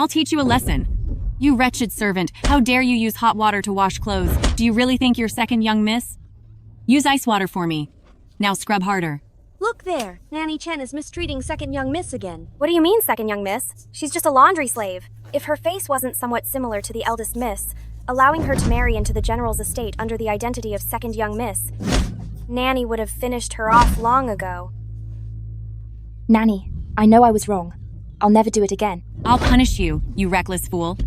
I'll teach you a lesson. You wretched servant, how dare you use hot water to wash clothes? Do you really think you're second young miss? Use ice water for me. Now scrub harder. Look there, Nanny Chen is mistreating second young miss again. What do you mean, second young miss? She's just a laundry slave. If her face wasn't somewhat similar to the eldest miss, allowing her to marry into the general's estate under the identity of second young miss, Nanny would have finished her off long ago. Nanny, I know I was wrong. I'll never do it again. I'll punish you, you reckless fool.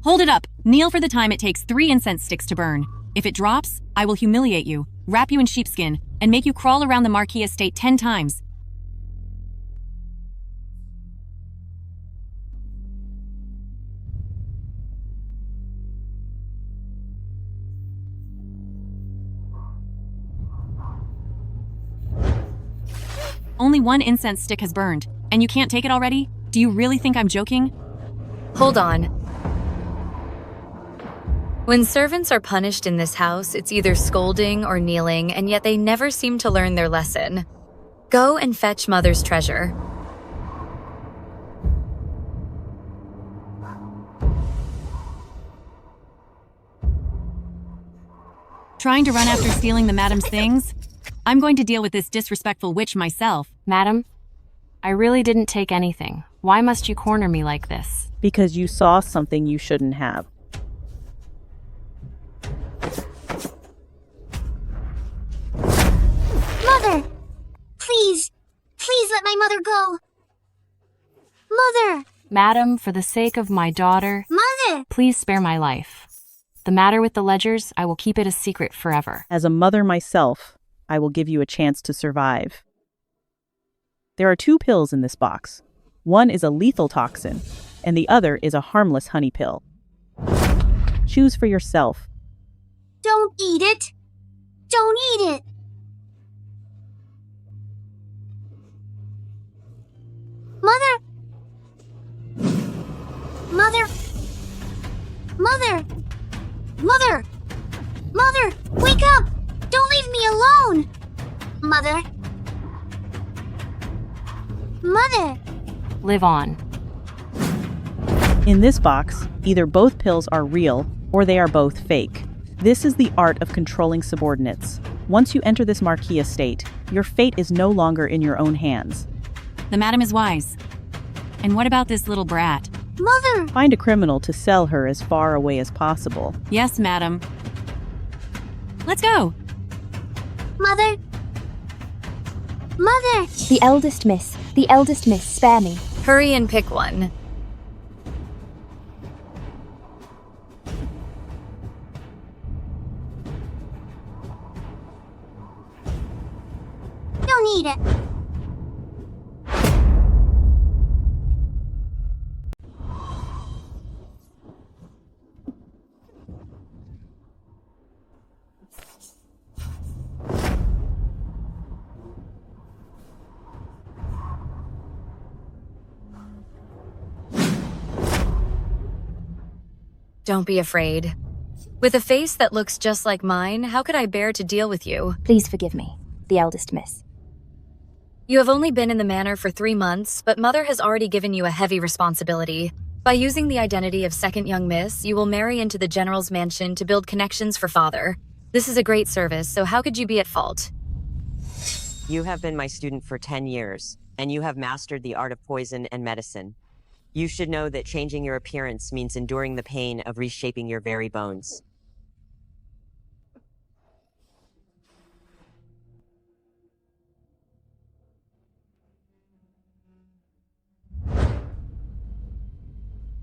Hold it up. Kneel for the time it takes 3 incense sticks to burn. If it drops, I will humiliate you, wrap you in sheepskin, and make you crawl around the Marquis estate 10 times. Only 1 incense stick has burned, and you can't take it already? Do you really think I'm joking? Hold on. When servants are punished in this house, it's either scolding or kneeling, and yet they never seem to learn their lesson. Go and fetch Mother's treasure. Trying to run after stealing the madam's things? I'm going to deal with this disrespectful witch myself. Madam, I really didn't take anything. Why must you corner me like this? Because you saw something you shouldn't have. Mother! Please! Please let my mother go! Mother! Madam, for the sake of my daughter, Mother! please spare my life. The matter with the ledgers, I will keep it a secret forever. As a mother myself, I will give you a chance to survive. There are 2 pills in this box. One is a lethal toxin, and the other is a harmless honey pill. Choose for yourself. Don't eat it! Don't eat it! Mother! Mother! Mother! Mother! Mother! Wake up! Don't leave me alone! Mother! Mother! Live on. In this box, either both pills are real or they are both fake. This is the art of controlling subordinates. Once you enter this Marquis estate, your fate is no longer in your own hands. The madam is wise. And what about this little brat? Mother! Find a criminal to sell her as far away as possible. Yes, madam. Let's go. Mother! Mother! The eldest miss, spare me. Hurry and pick one. Don't eat it! Don't be afraid. With a face that looks just like mine, how could I bear to deal with you? Please forgive me, the eldest miss. You have only been in the manor for 3 months, but Mother has already given you a heavy responsibility. By using the identity of second young miss, you will marry into the general's mansion to build connections for Father. This is a great service, so how could you be at fault? You have been my student for 10 years, and you have mastered the art of poison and medicine. You should know that changing your appearance means enduring the pain of reshaping your very bones.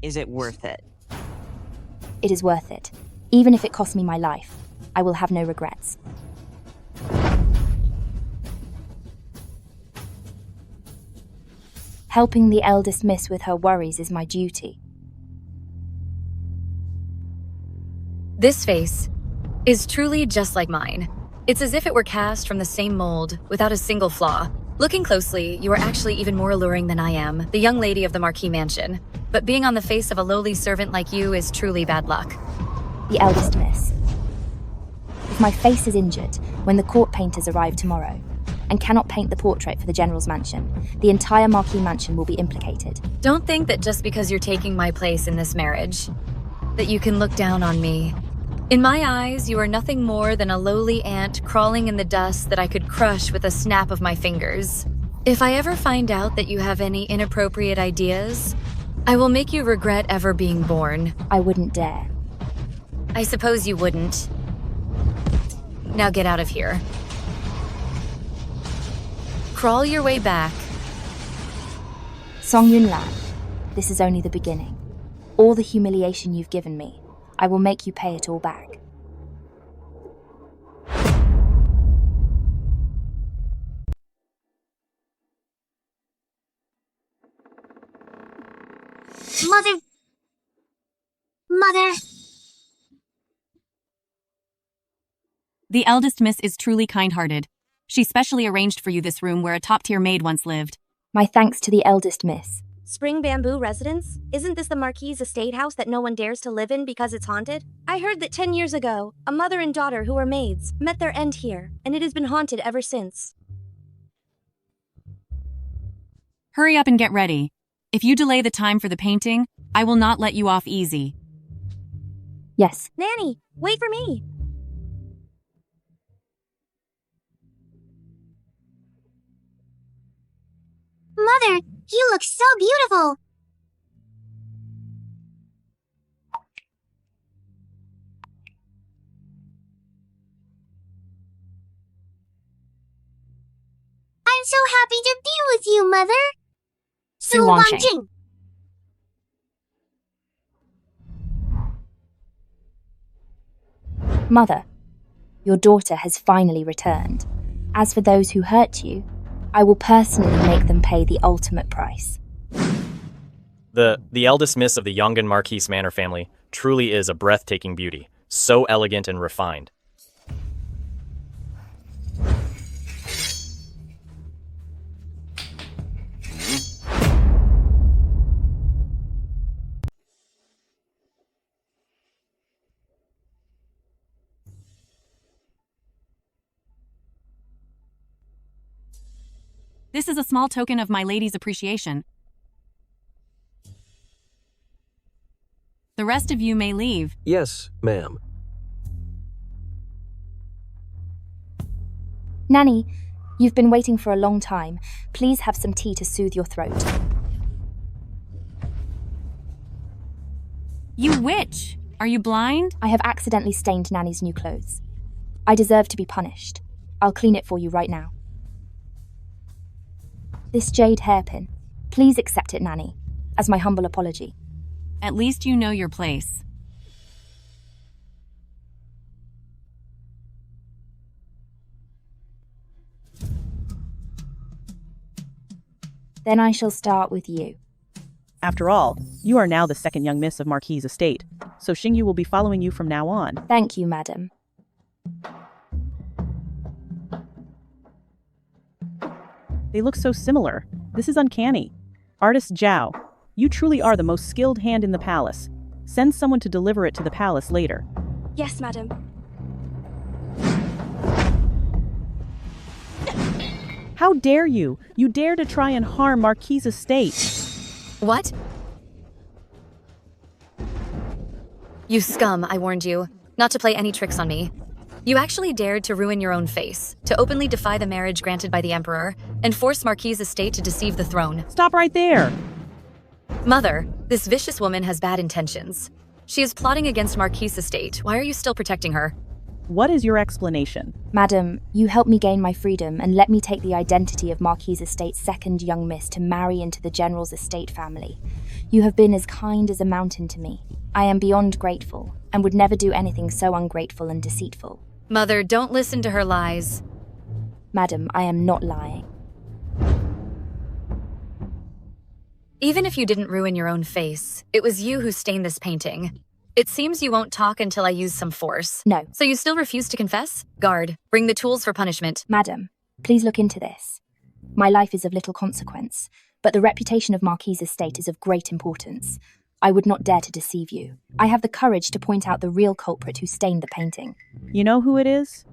Is it worth it? It is worth it. Even if it costs me my life, I will have no regrets. Helping the eldest miss with her worries is my duty. This face is truly just like mine. It's as if it were cast from the same mold, without a single flaw. Looking closely, you are actually even more alluring than I am, the young lady of the Marquis mansion. But being on the face of a lowly servant like you is truly bad luck. The eldest miss. If my face is injured when the court painters arrive tomorrow, and cannot paint the portrait for the General's mansion. The entire Marquis mansion will be implicated. Don't think that just because you're taking my place in this marriage, that you can look down on me. In my eyes, you are nothing more than a lowly ant crawling in the dust that I could crush with a snap of my fingers. If I ever find out that you have any inappropriate ideas, I will make you regret ever being born. I wouldn't dare. I suppose you wouldn't. Now get out of here. Crawl your way back. Song Yunlan, this is only the beginning. All the humiliation you've given me, I will make you pay it all back. Mother. The eldest miss is truly kind-hearted. She specially arranged for you this room where a top-tier maid once lived. My thanks to the eldest miss. Spring Bamboo Residence? Isn't this the Marquis' estate house that no one dares to live in because it's haunted? I heard that 10 years ago, a mother and daughter who were maids met their end here, and it has been haunted ever since. Hurry up and get ready. If you delay the time for the painting, I will not let you off easy. Yes. Nanny, wait for me! Mother, you look so beautiful! I'm so happy to be with you, Mother! Su Wangqing. Mother, your daughter has finally returned. As for those who hurt you, I will personally make them pay the ultimate price. The eldest miss of the Yongan Marquis Manor family truly is a breathtaking beauty, so elegant and refined. This is a small token of my lady's appreciation. The rest of you may leave. Yes, ma'am. Nanny, you've been waiting for a long time. Please have some tea to soothe your throat. You witch! Are you blind? I have accidentally stained Nanny's new clothes. I deserve to be punished. I'll clean it for you right now. This jade hairpin. Please accept it, Nanny, as my humble apology. At least you know your place. Then I shall start with you. After all, you are now the second young miss of Marquis' estate, so Xiyu will be following you from now on. Thank you, madam. They look so similar. This is uncanny. Artist Zhao, you truly are the most skilled hand in the palace. Send someone to deliver it to the palace later. Yes, madam. How dare you? You dare to try and harm Marquis' estate. What? You scum, I warned you. Not to play any tricks on me. You actually dared to ruin your own face, to openly defy the marriage granted by the Emperor, and force Marquis' estate to deceive the throne. Stop right there! Mother, this vicious woman has bad intentions. She is plotting against Marquis' estate. Why are you still protecting her? What is your explanation? Madam, you helped me gain my freedom and let me take the identity of Marquis' estate's second young miss to marry into the General's estate family. You have been as kind as a mountain to me. I am beyond grateful, and would never do anything so ungrateful and deceitful. Mother, don't listen to her lies. Madam, I am not lying. Even if you didn't ruin your own face, it was you who stained this painting. It seems you won't talk until I use some force. No. So you still refuse to confess? Guard, bring the tools for punishment. Madam, please look into this. My life is of little consequence, but the reputation of Marquis' estate is of great importance. I would not dare to deceive you. I have the courage to point out the real culprit who stained the painting. You know who it is?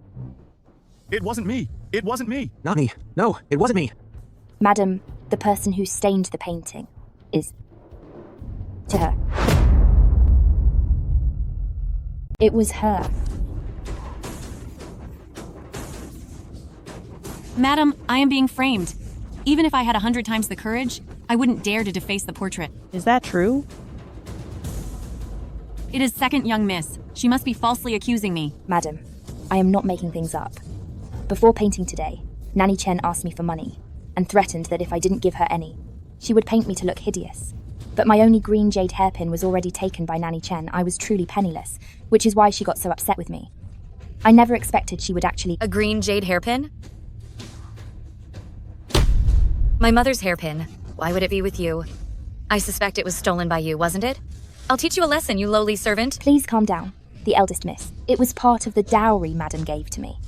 It wasn't me. It wasn't me. Not me. No, it wasn't me. Madam, the person who stained the painting is to her. It was her. Madam, I am being framed. Even if I had 100 times the courage, I wouldn't dare to deface the portrait. Is that true? It is second young miss. She must be falsely accusing me. Madam, I am not making things up. Before painting today, Nanny Chen asked me for money and threatened that if I didn't give her any, she would paint me to look hideous. But my only green jade hairpin was already taken by Nanny Chen. I was truly penniless, which is why she got so upset with me. I never expected she would actually— A green jade hairpin? My mother's hairpin. Why would it be with you? I suspect it was stolen by you, wasn't it? I'll teach you a lesson, you lowly servant. Please calm down, the eldest miss. It was part of the dowry Madam gave to me.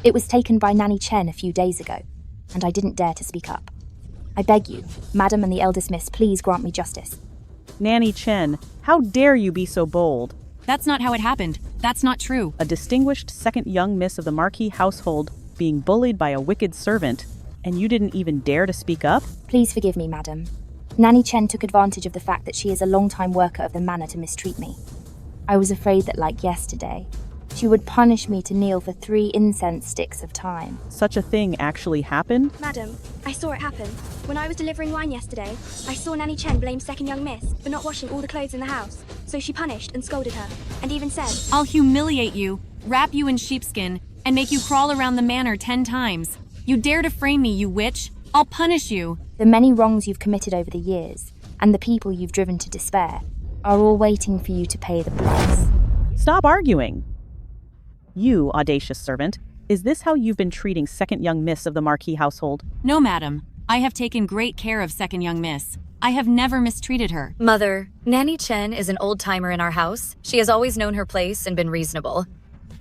It was taken by Nanny Chen a few days ago, and I didn't dare to speak up. I beg you, Madam and the eldest miss, please grant me justice. Nanny Chen, how dare you be so bold? That's not how it happened. That's not true. A distinguished second young miss of the Marquis household being bullied by a wicked servant, and you didn't even dare to speak up? Please forgive me, Madam. Nanny Chen took advantage of the fact that she is a long-time worker of the manor to mistreat me. I was afraid that, like yesterday, she would punish me to kneel for 3 incense sticks of time. Such a thing actually happened? Madam, I saw it happen. When I was delivering wine yesterday, I saw Nanny Chen blame second young miss for not washing all the clothes in the house. So she punished and scolded her, and even said, I'll humiliate you, wrap you in sheepskin, and make you crawl around the manor 10 times. You dare to frame me, you witch? I'll punish you. The many wrongs you've committed over the years, and the people you've driven to despair, are all waiting for you to pay the price. Stop arguing. You, audacious servant, is this how you've been treating second young miss of the Marquis household? No, madam. I have taken great care of second young miss. I have never mistreated her. Mother, Nanny Chen is an old-timer in our house. She has always known her place and been reasonable.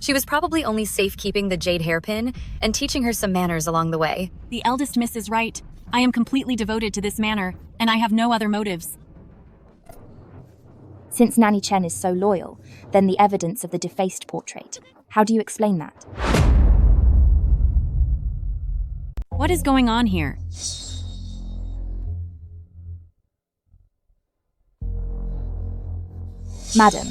She was probably only safekeeping the jade hairpin and teaching her some manners along the way. The eldest miss is right. I am completely devoted to this manor, and I have no other motives. Since Nanny Chen is so loyal, then the evidence of the defaced portrait. How do you explain that? What is going on here? Madam,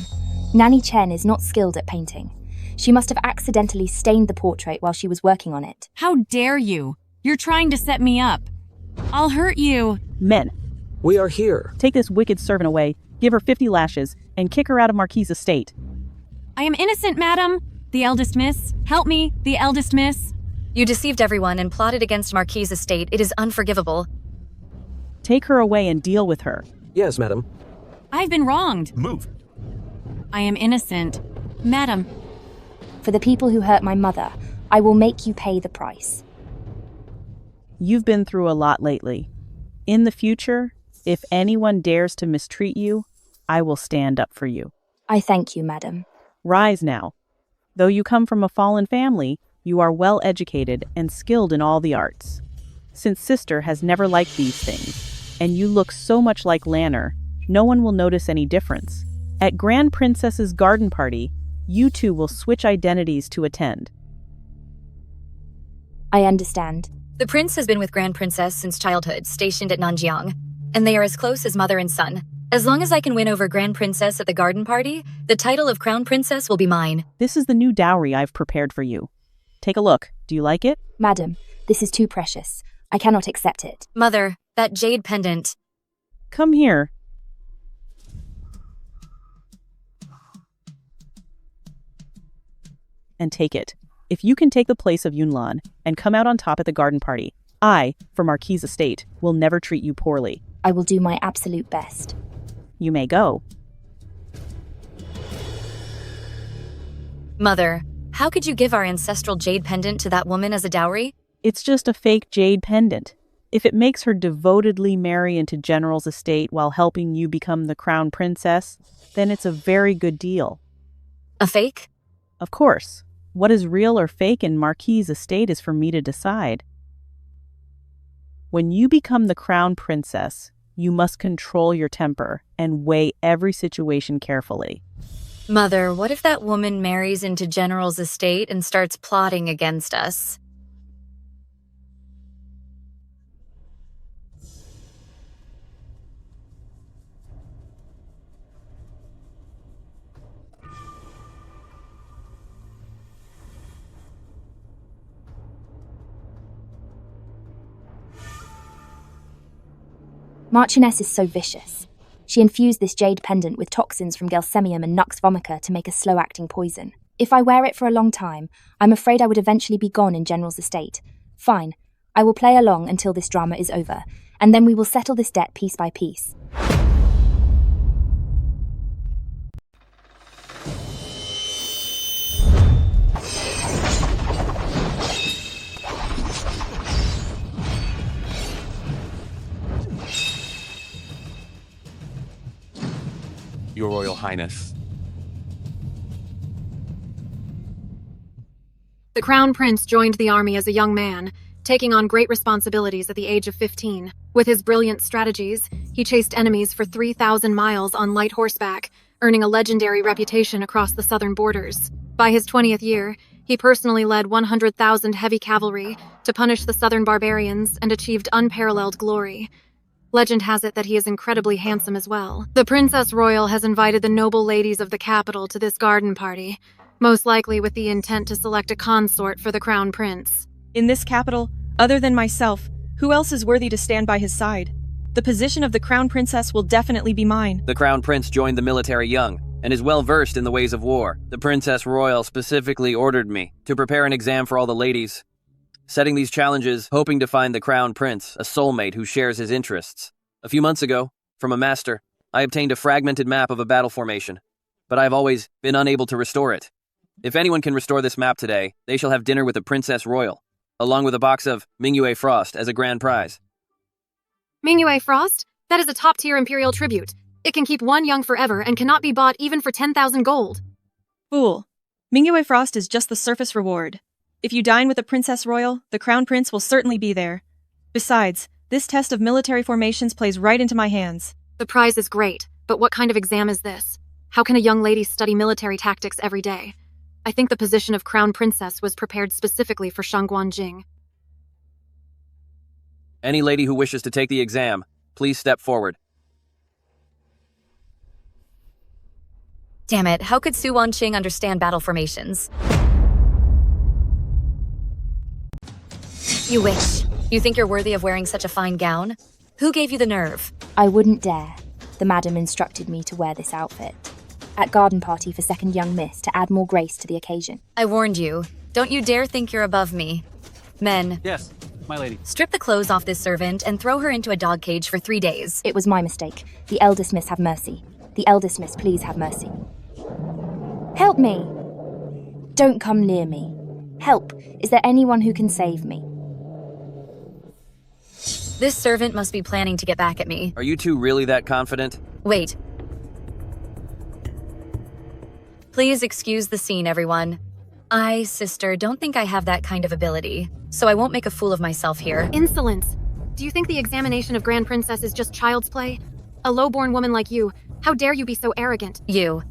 Nanny Chen is not skilled at painting. She must have accidentally stained the portrait while she was working on it. How dare you? You're trying to set me up. I'll hurt you. Men, We are here. take this wicked servant away, give her 50 lashes, and kick her out of Marquis' estate. I am innocent, madam. The eldest miss. Help me, the eldest miss. You deceived everyone and plotted against Marquis' estate. It is unforgivable. Take her away and deal with her. Yes, madam. I've been wronged. Move. I am innocent. Madam, For the people who hurt my mother, I will make you pay the price. You've been through a lot lately. In the future, if anyone dares to mistreat you, I will stand up for you. I thank you, madam. Rise now. Though you come from a fallen family, you are well educated and skilled in all the arts. Since sister has never liked these things, and you look so much like Lanner, no one will notice any difference. At Grand Princess's garden party, you two will switch identities to attend. I understand. The prince has been with Grand Princess since childhood, stationed at Nanjiang, and they are as close as mother and son. As long as I can win over Grand Princess at the garden party, the title of Crown Princess will be mine. This is the new dowry I've prepared for you. Take a look. Do you like it? Madam, this is too precious. I cannot accept it. Mother, that jade pendant. Come here. And take it. If you can take the place of Yunlan and come out on top at the garden party, I, for Marquis' estate, will never treat you poorly. I will do my absolute best. You may go. Mother, how could you give our ancestral jade pendant to that woman as a dowry? It's just a fake jade pendant. If it makes her devotedly marry into General's estate while helping you become the crown princess, then it's a very good deal. A fake? Of course. What is real or fake in Marquis' estate is for me to decide. When you become the crown princess, you must control your temper and weigh every situation carefully. Mother, what if that woman marries into General's estate and starts plotting against us? Marchioness is so vicious. She infused this jade pendant with toxins from Gelsemium and Nux vomica to make a slow-acting poison. If I wear it for a long time, I'm afraid I would eventually be gone in General's estate. Fine, I will play along until this drama is over, and then we will settle this debt piece by piece. Your Royal Highness. The Crown Prince joined the army as a young man, taking on great responsibilities at the age of 15. With his brilliant strategies, he chased enemies for 3,000 miles on light horseback, earning a legendary reputation across the southern borders. By his 20th year, he personally led 100,000 heavy cavalry to punish the southern barbarians and achieved unparalleled glory. Legend has it that he is incredibly handsome as well. The Princess Royal has invited the noble ladies of the capital to this garden party, most likely with the intent to select a consort for the Crown Prince. In this capital, other than myself, who else is worthy to stand by his side? The position of the Crown Princess will definitely be mine. The Crown Prince joined the military young, and is well versed in the ways of war. The Princess Royal specifically ordered me to prepare an exam for all the ladies, setting these challenges, hoping to find the Crown Prince, a soulmate who shares his interests. A few months ago, from a master, I obtained a fragmented map of a battle formation, but I have always been unable to restore it. If anyone can restore this map today, they shall have dinner with the Princess Royal, along with a box of Mingyue Frost as a grand prize. Mingyue Frost? That is a top-tier imperial tribute. It can keep one young forever and cannot be bought even for 10,000 gold. Fool. Mingyue Frost is just the surface reward. If you dine with the Princess Royal, the Crown Prince will certainly be there. Besides, this test of military formations plays right into my hands. The prize is great, but what kind of exam is this? How can a young lady study military tactics every day? I think the position of Crown Princess was prepared specifically for Shangguan Jing. Any lady who wishes to take the exam, please step forward. Damn it, how could Su Wanqing understand battle formations? You wish. You think you're worthy of wearing such a fine gown? Who gave you the nerve? I wouldn't dare. The madam instructed me to wear this outfit. At garden party for second young miss to add more grace to the occasion. I warned you. Don't you dare think you're above me. Men. Yes, my lady. Strip the clothes off this servant and throw her into a dog cage for 3 days. It was my mistake. The eldest miss have mercy. The eldest miss, please have mercy. Help me! Don't come near me. Help! Is there anyone who can save me? This servant must be planning to get back at me. Are you two really that confident? Wait. Please excuse the scene, everyone. I, sister, don't think I have that kind of ability, so I won't make a fool of myself here. Insolence! Do you think the examination of Grand Princess is just child's play? A low-born woman like you, how dare you be so arrogant? You.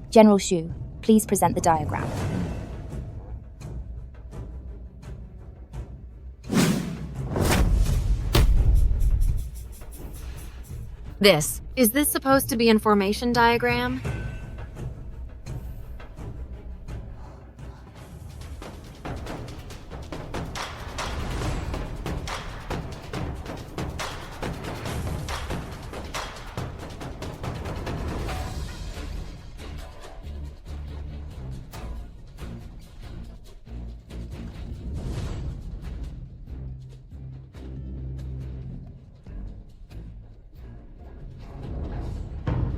General Xiyu, please present the diagram. This. Is this supposed to be an formation diagram?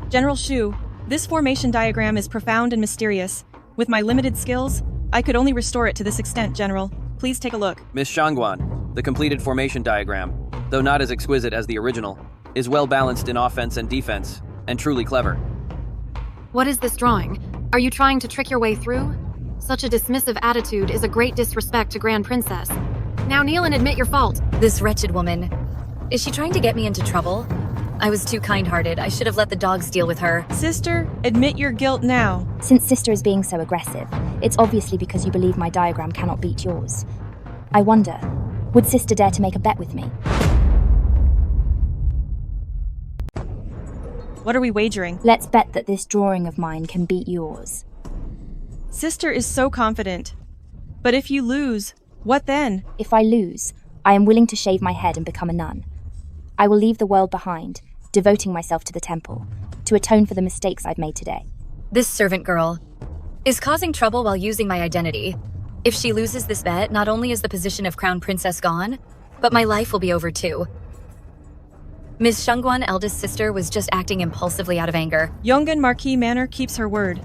General Xiyu, this formation diagram is profound and mysterious. With my limited skills, I could only restore it to this extent, General. Please take a look. Miss Shangguan, the completed formation diagram, though not as exquisite as the original, is well balanced in offense and defense, and truly clever. What is this drawing? Are you trying to trick your way through? Such a dismissive attitude is a great disrespect to Grand Princess. Now kneel and admit your fault. This wretched woman. Is she trying to get me into trouble? I was too kind-hearted. I should have let the dogs deal with her. Sister, admit your guilt now. Since Sister is being so aggressive, it's obviously because you believe my diagram cannot beat yours. I wonder, would Sister dare to make a bet with me? What are we wagering? Let's bet that this drawing of mine can beat yours. Sister is so confident. But if you lose, What then? If I lose, I am willing to shave my head and become a nun. I will leave the world behind, devoting myself to the temple, to atone for the mistakes I've made today. This servant girl is causing trouble while using my identity. If she loses this bet, not only is the position of Crown Princess gone, but my life will be over too. Miss Shengguan, eldest sister, was just acting impulsively out of anger. Yongan Marquis Manor keeps her word.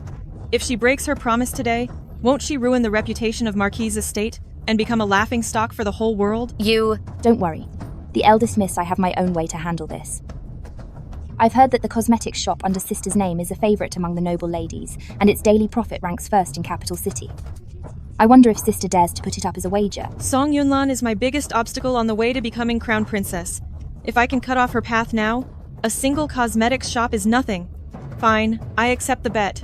If she breaks her promise today, won't she ruin the reputation of Marquis' estate and become a laughingstock for the whole world? Don't worry. The eldest miss, I have my own way to handle this. I've heard that the cosmetics shop under Sister's name is a favorite among the noble ladies, and its daily profit ranks first in capital city. I wonder if Sister dares to put it up as a wager. Song Yunlan is my biggest obstacle on the way to becoming Crown Princess. If I can cut off her path now, a single cosmetics shop is nothing. Fine, I accept the bet.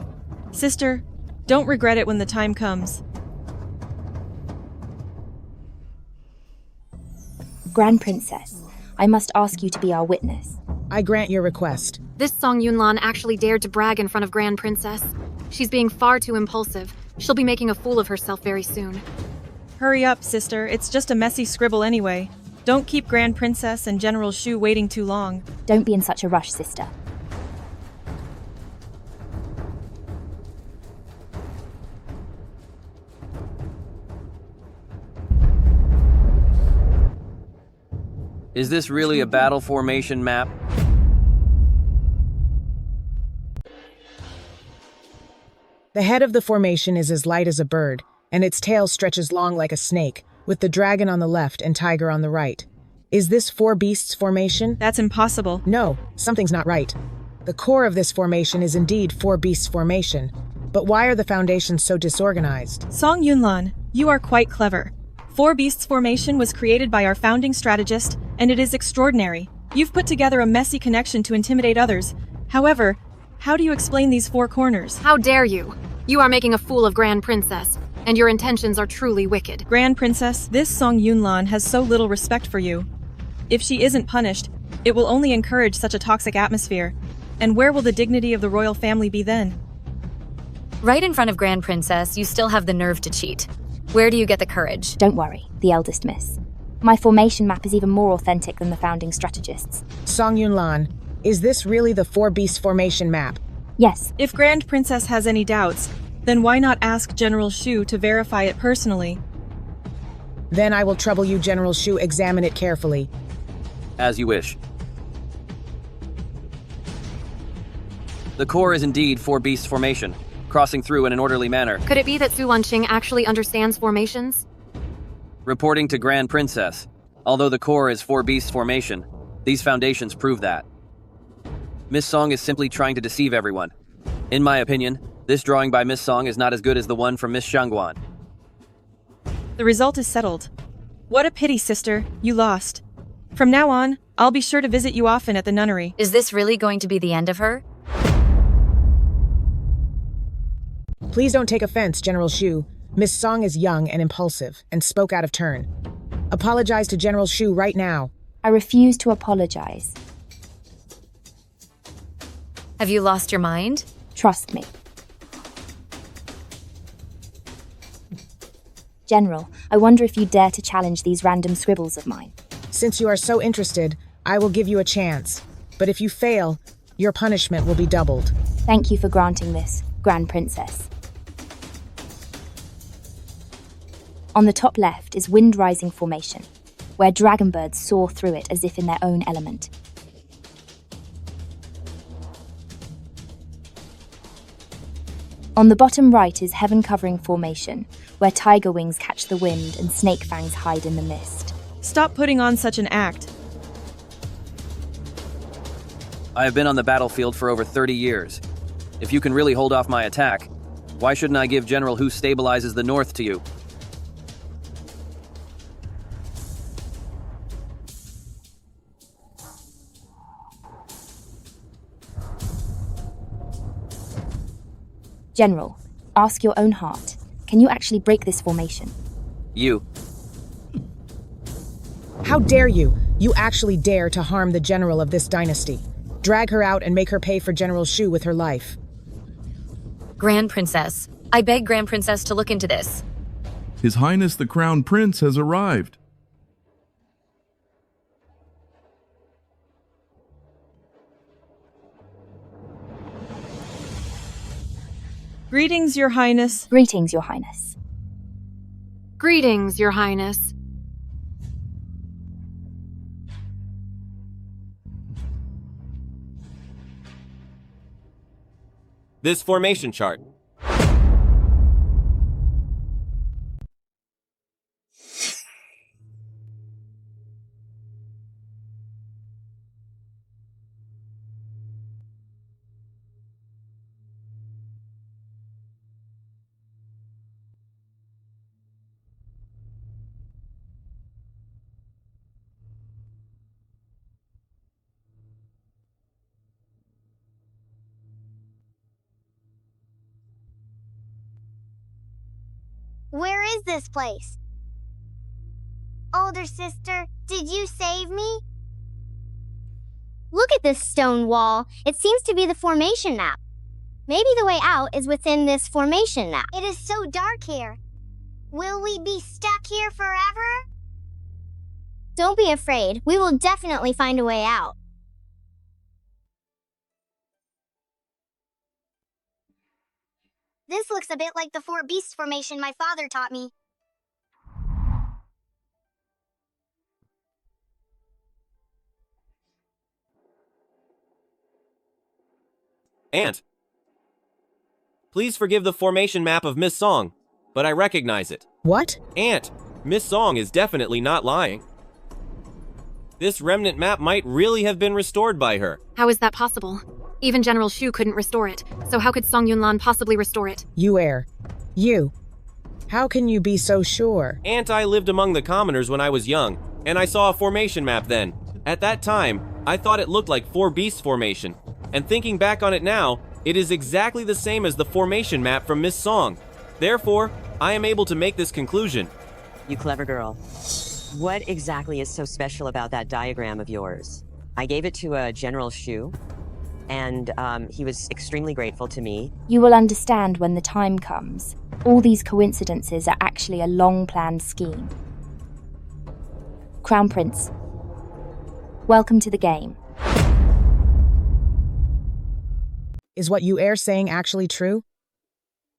Sister, don't regret it when the time comes. Grand Princess, I must ask you to be our witness. I grant your request. This Song Yunlan actually dared to brag in front of Grand Princess. She's being far too impulsive. She'll be making a fool of herself very soon. Hurry up, sister. It's just a messy scribble anyway. Don't keep Grand Princess and General Xiyu waiting too long. Don't be in such a rush, sister. Is this really a battle formation map? The head of the formation is as light as a bird, and its tail stretches long like a snake, with the dragon on the left and tiger on the right. Is this four beasts formation? That's impossible. No, something's not right. The core of this formation is indeed four beasts formation, but why are the foundations so disorganized? Song Yunlan, you are quite clever. Four Beasts formation was created by our founding strategist, and it is extraordinary. You've put together a messy connection to intimidate others. However, how do you explain these four corners? How dare you? You are making a fool of Grand Princess, and your intentions are truly wicked. Grand Princess, this Song Yunlan has so little respect for you. If she isn't punished, it will only encourage such a toxic atmosphere. And where will the dignity of the royal family be then? Right in front of Grand Princess, you still have the nerve to cheat. Where do you get the courage? Don't worry, the eldest miss. My formation map is even more authentic than the founding strategists. Song Yunlan, is this really the four beast formation map? Yes. If Grand Princess has any doubts, then why not ask General Xiyu to verify it personally? Then I will trouble you, General Xiyu, examine it carefully. As you wish. The core is indeed four beasts formation, crossing through in an orderly manner. Could it be that Su Wanqing actually understands formations? Reporting to Grand Princess, although the core is four beasts formation, these foundations prove that. Miss Song is simply trying to deceive everyone. In my opinion, this drawing by Miss Song is not as good as the one from Miss Shengguan. The result is settled. What a pity, sister. You lost. From now on, I'll be sure to visit you often at the nunnery. Is this really going to be the end of her? Please don't take offense, General Xiyu. Miss Song is young and impulsive, and spoke out of turn. Apologize to General Xiyu right now. I refuse to apologize. Have you lost your mind? Trust me. General, I wonder if you dare to challenge these random scribbles of mine. Since you are so interested, I will give you a chance. But if you fail, your punishment will be doubled. Thank you for granting this, Grand Princess. On the top left is Wind Rising Formation, where dragon birds soar through it as if in their own element. On the bottom right is Heaven Covering Formation, where tiger wings catch the wind and snake fangs hide in the mist. Stop putting on such an act. I have been on the battlefield for over 30 years. If you can really hold off my attack, why shouldn't I give General who stabilizes the north to you? General, ask your own heart. Can you actually break this formation? You. How dare you? You actually dare to harm the general of this dynasty. Drag her out and make her pay for General Xiyu with her life. Grand Princess, I beg Grand Princess to look into this. His Highness the Crown Prince has arrived. Greetings, Your Highness. Greetings, Your Highness. Greetings, Your Highness. This formation chart. Where is this place? Older sister, did you save me? Look at this stone wall. It seems to be the formation map. Maybe the way out is within this formation map. It is so dark here. Will we be stuck here forever? Don't be afraid. We will definitely find a way out. This looks a bit like the four beasts formation my father taught me. Aunt, please forgive the formation map of Miss Song, but I recognize it. What? Aunt, Miss Song is definitely not lying. This remnant map might really have been restored by her. How is that possible? Even General Xiu couldn't restore it, so how could Song Yunlan possibly restore it? You. How can you be so sure? Aunt, I lived among the commoners when I was young, and I saw a formation map then. At that time, I thought it looked like four beasts formation, and thinking back on it now, it is exactly the same as the formation map from Miss Song. Therefore, I am able to make this conclusion. You clever girl. What exactly is so special about that diagram of yours? I gave it to General Xiu, and he was extremely grateful to me. You will understand when the time comes. All these coincidences are actually a long-planned scheme. Crown Prince, welcome to the game. Is what you are saying actually true?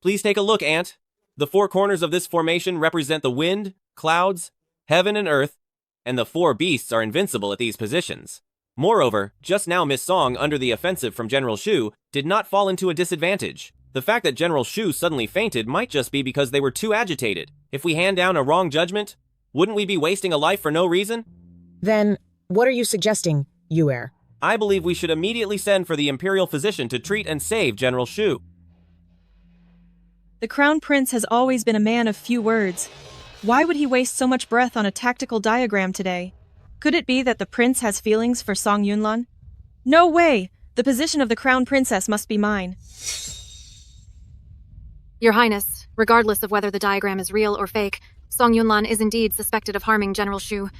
Please take a look, Aunt. The four corners of this formation represent the wind, clouds, heaven and earth, and the four beasts are invincible at these positions. Moreover, just now Miss Song, under the offensive from General Xiu, did not fall into a disadvantage. The fact that General Xiu suddenly fainted might just be because they were too agitated. If we hand down a wrong judgment, wouldn't we be wasting a life for no reason? Then, what are you suggesting, Yuer? I believe we should immediately send for the Imperial Physician to treat and save General Xiu. The Crown Prince has always been a man of few words. Why would he waste so much breath on a tactical diagram today? Could it be that the prince has feelings for Song Yunlan? No way! The position of the Crown Princess must be mine. Your Highness, regardless of whether the diagram is real or fake, Song Yunlan is indeed suspected of harming General Xiu.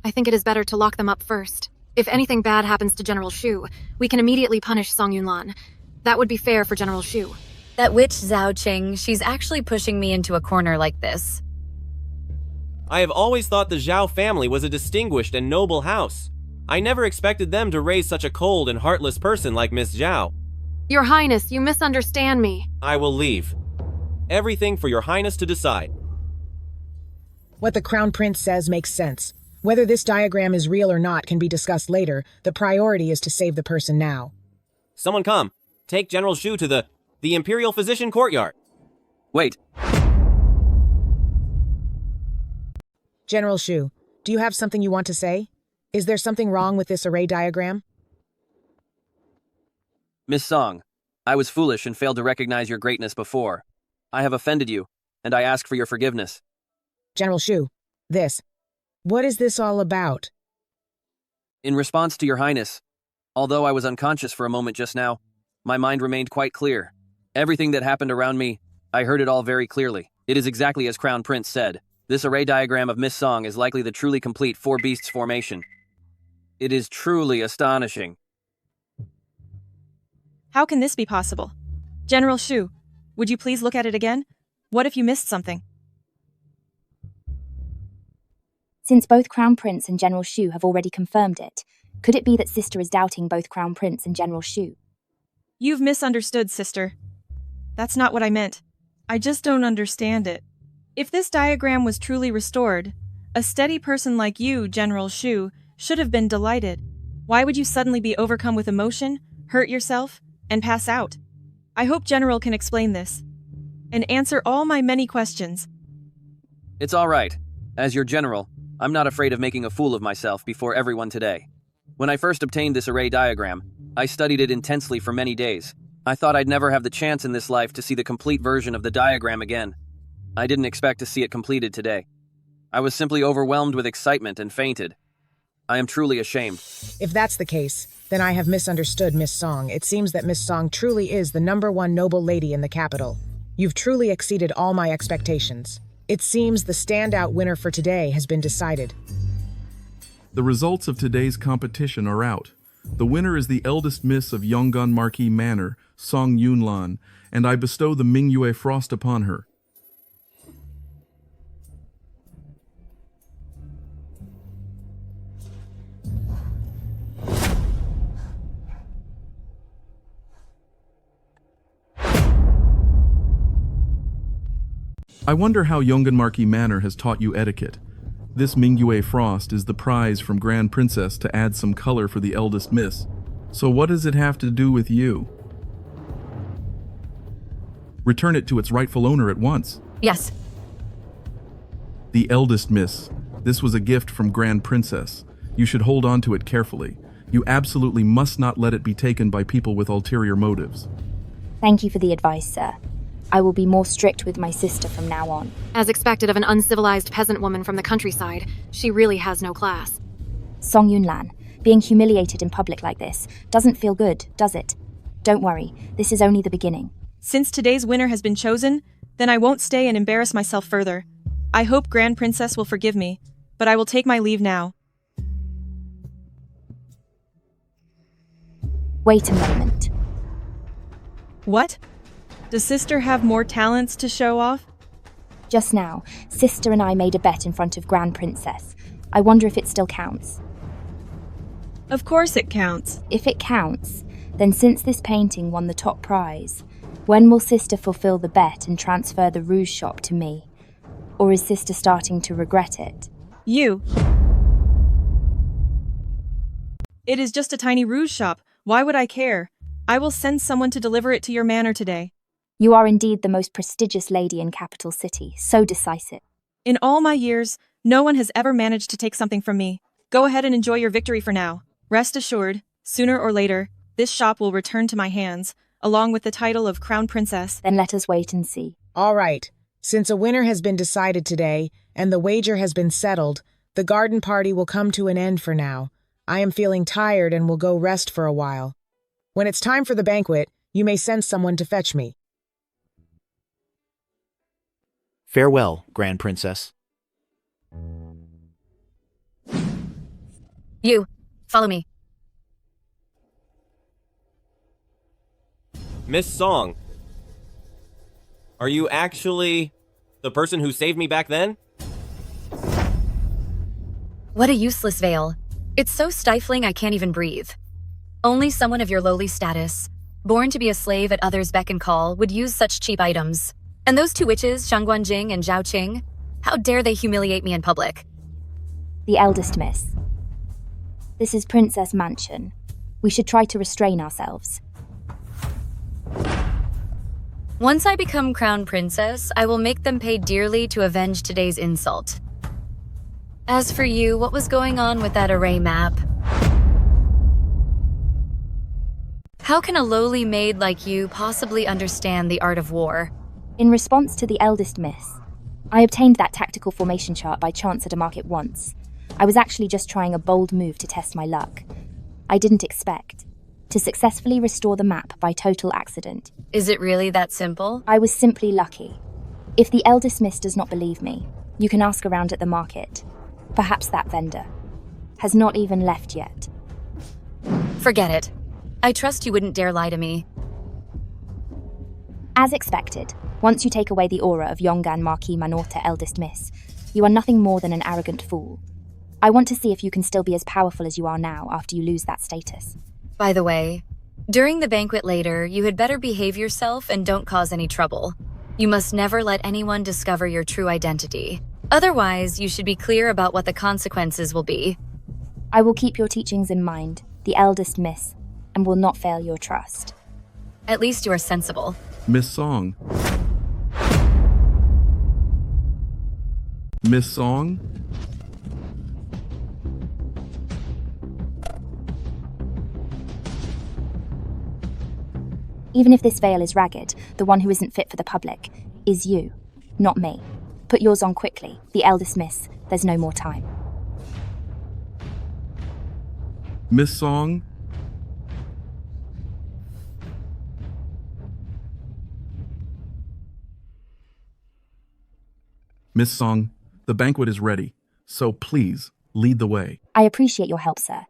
I think it is better to lock them up first. If anything bad happens to General Xiu, we can immediately punish Song Yunlan. That would be fair for General Xiu. That witch Zhao Qing, she's actually pushing me into a corner like this. I have always thought the Zhao family was a distinguished and noble house. I never expected them to raise such a cold and heartless person like Miss Zhao. Your Highness, you misunderstand me. I will leave. Everything for your Highness to decide. What the Crown Prince says makes sense. Whether this diagram is real or not can be discussed later. The priority is to save the person now. Someone come. Take General Xiu to the Imperial Physician Courtyard. Wait. General Xiu, do you have something you want to say? Is there something wrong with this array diagram? Miss Song, I was foolish and failed to recognize your greatness before. I have offended you, and I ask for your forgiveness. General Xiu, what is this all about? In response to your Highness, although I was unconscious for a moment just now, my mind remained quite clear. Everything that happened around me, I heard it all very clearly. It is exactly as Crown Prince said. This array diagram of Miss Song is likely the truly complete Four Beasts formation. It is truly astonishing. How can this be possible? General Xiu, would you please look at it again? What if you missed something? Since both Crown Prince and General Xiu have already confirmed it, could it be that Sister is doubting both Crown Prince and General Xiu? You've misunderstood, sister. That's not what I meant. I just don't understand it. If this diagram was truly restored, a steady person like you, General Xiu, should have been delighted. Why would you suddenly be overcome with emotion, hurt yourself, and pass out? I hope General can explain this and answer all my many questions. It's all right. As your general, I'm not afraid of making a fool of myself before everyone today. When I first obtained this array diagram, I studied it intensely for many days. I thought I'd never have the chance in this life to see the complete version of the diagram again. I didn't expect to see it completed today. I was simply overwhelmed with excitement and fainted. I am truly ashamed. If that's the case, then I have misunderstood Miss Song. It seems that Miss Song truly is the #1 noble lady in the capital. You've truly exceeded all my expectations. It seems the standout winner for today has been decided. The results of today's competition are out. The winner is the eldest miss of Yonggan Marquis Manor, Song Yunlan, and I bestow the Mingyue Frost upon her. I wonder how Yonggan Marquis Manor has taught you etiquette. This Mingyue Frost is the prize from Grand Princess to add some color for the eldest miss. So what does it have to do with you? Return it to its rightful owner at once. Yes. The eldest miss. This was a gift from Grand Princess. You should hold on to it carefully. You absolutely must not let it be taken by people with ulterior motives. Thank you for the advice, sir. I will be more strict with my sister from now on. As expected of an uncivilized peasant woman from the countryside, she really has no class. Song Yunlan, being humiliated in public like this doesn't feel good, does it? Don't worry, this is only the beginning. Since today's winner has been chosen, then I won't stay and embarrass myself further. I hope Grand Princess will forgive me, but I will take my leave now. Wait a moment. What? Does Sister have more talents to show off? Just now, Sister and I made a bet in front of Grand Princess. I wonder if it still counts. Of course it counts. If it counts, then since this painting won the top prize, when will Sister fulfill the bet and transfer the rouge shop to me? Or is Sister starting to regret it? You. It is just a tiny rouge shop. Why would I care? I will send someone to deliver it to your manor today. You are indeed the most prestigious lady in Capital City, so decisive. In all my years, no one has ever managed to take something from me. Go ahead and enjoy your victory for now. Rest assured, sooner or later, this shop will return to my hands, along with the title of Crown Princess. Then let us wait and see. All right. Since a winner has been decided today, and the wager has been settled, the garden party will come to an end for now. I am feeling tired and will go rest for a while. When it's time for the banquet, you may send someone to fetch me. Farewell, Grand Princess. You, follow me. Miss Song, are you actually the person who saved me back then? What a useless veil. It's so stifling I can't even breathe. Only someone of your lowly status, born to be a slave at others' beck and call, would use such cheap items. And those two witches, Shangguanjing and Zhaoqing, how dare they humiliate me in public? The eldest miss. This is Princess Mansion. We should try to restrain ourselves. Once I become Crown Princess, I will make them pay dearly to avenge today's insult. As for you, what was going on with that array map? How can a lowly maid like you possibly understand the art of war? In response to the eldest miss, I obtained that tactical formation chart by chance at a market once. I was actually just trying a bold move to test my luck. I didn't expect to successfully restore the map by total accident. Is it really that simple? I was simply lucky. If the eldest miss does not believe me, you can ask around at the market. Perhaps that vendor has not even left yet. Forget it. I trust you wouldn't dare lie to me. As expected, once you take away the aura of Yonggan Marquis Manorta eldest miss, you are nothing more than an arrogant fool. I want to see if you can still be as powerful as you are now after you lose that status. By the way, during the banquet later, you had better behave yourself and don't cause any trouble. You must never let anyone discover your true identity. Otherwise, you should be clear about what the consequences will be. I will keep your teachings in mind, the eldest miss, and will not fail your trust. At least you are sensible. Miss Song. Miss Song? Even if this veil is ragged, the one who isn't fit for the public is you, not me. Put yours on quickly, the eldest miss. There's no more time. Miss Song? Miss Song, the banquet is ready, so please, lead the way. I appreciate your help, sir.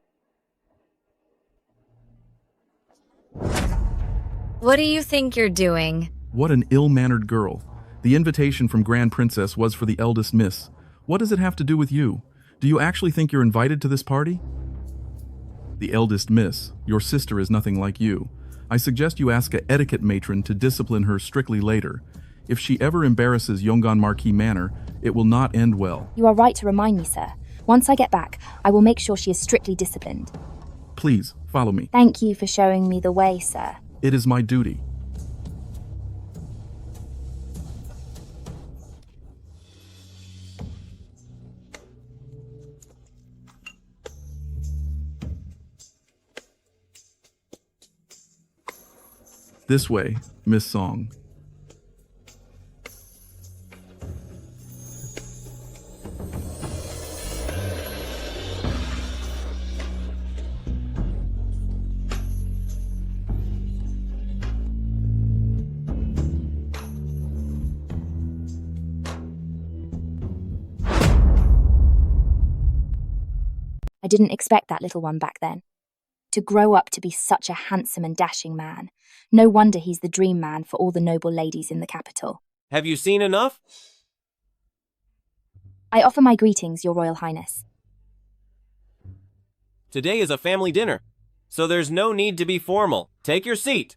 What do you think you're doing? What an ill-mannered girl. The invitation from Grand Princess was for the eldest miss. What does it have to do with you? Do you actually think you're invited to this party? The eldest miss, your sister is nothing like you. I suggest you ask a etiquette matron to discipline her strictly later. If she ever embarrasses Yongan Marquis Manor, it will not end well. You are right to remind me, sir. Once I get back, I will make sure she is strictly disciplined. Please, follow me. Thank you for showing me the way, sir. It is my duty. This way, Miss Song. I didn't expect that little one back then. To grow up to be such a handsome and dashing man. No wonder he's the dream man for all the noble ladies in the capital. Have you seen enough? I offer my greetings, Your Royal Highness. Today is a family dinner, so there's no need to be formal. Take your seat.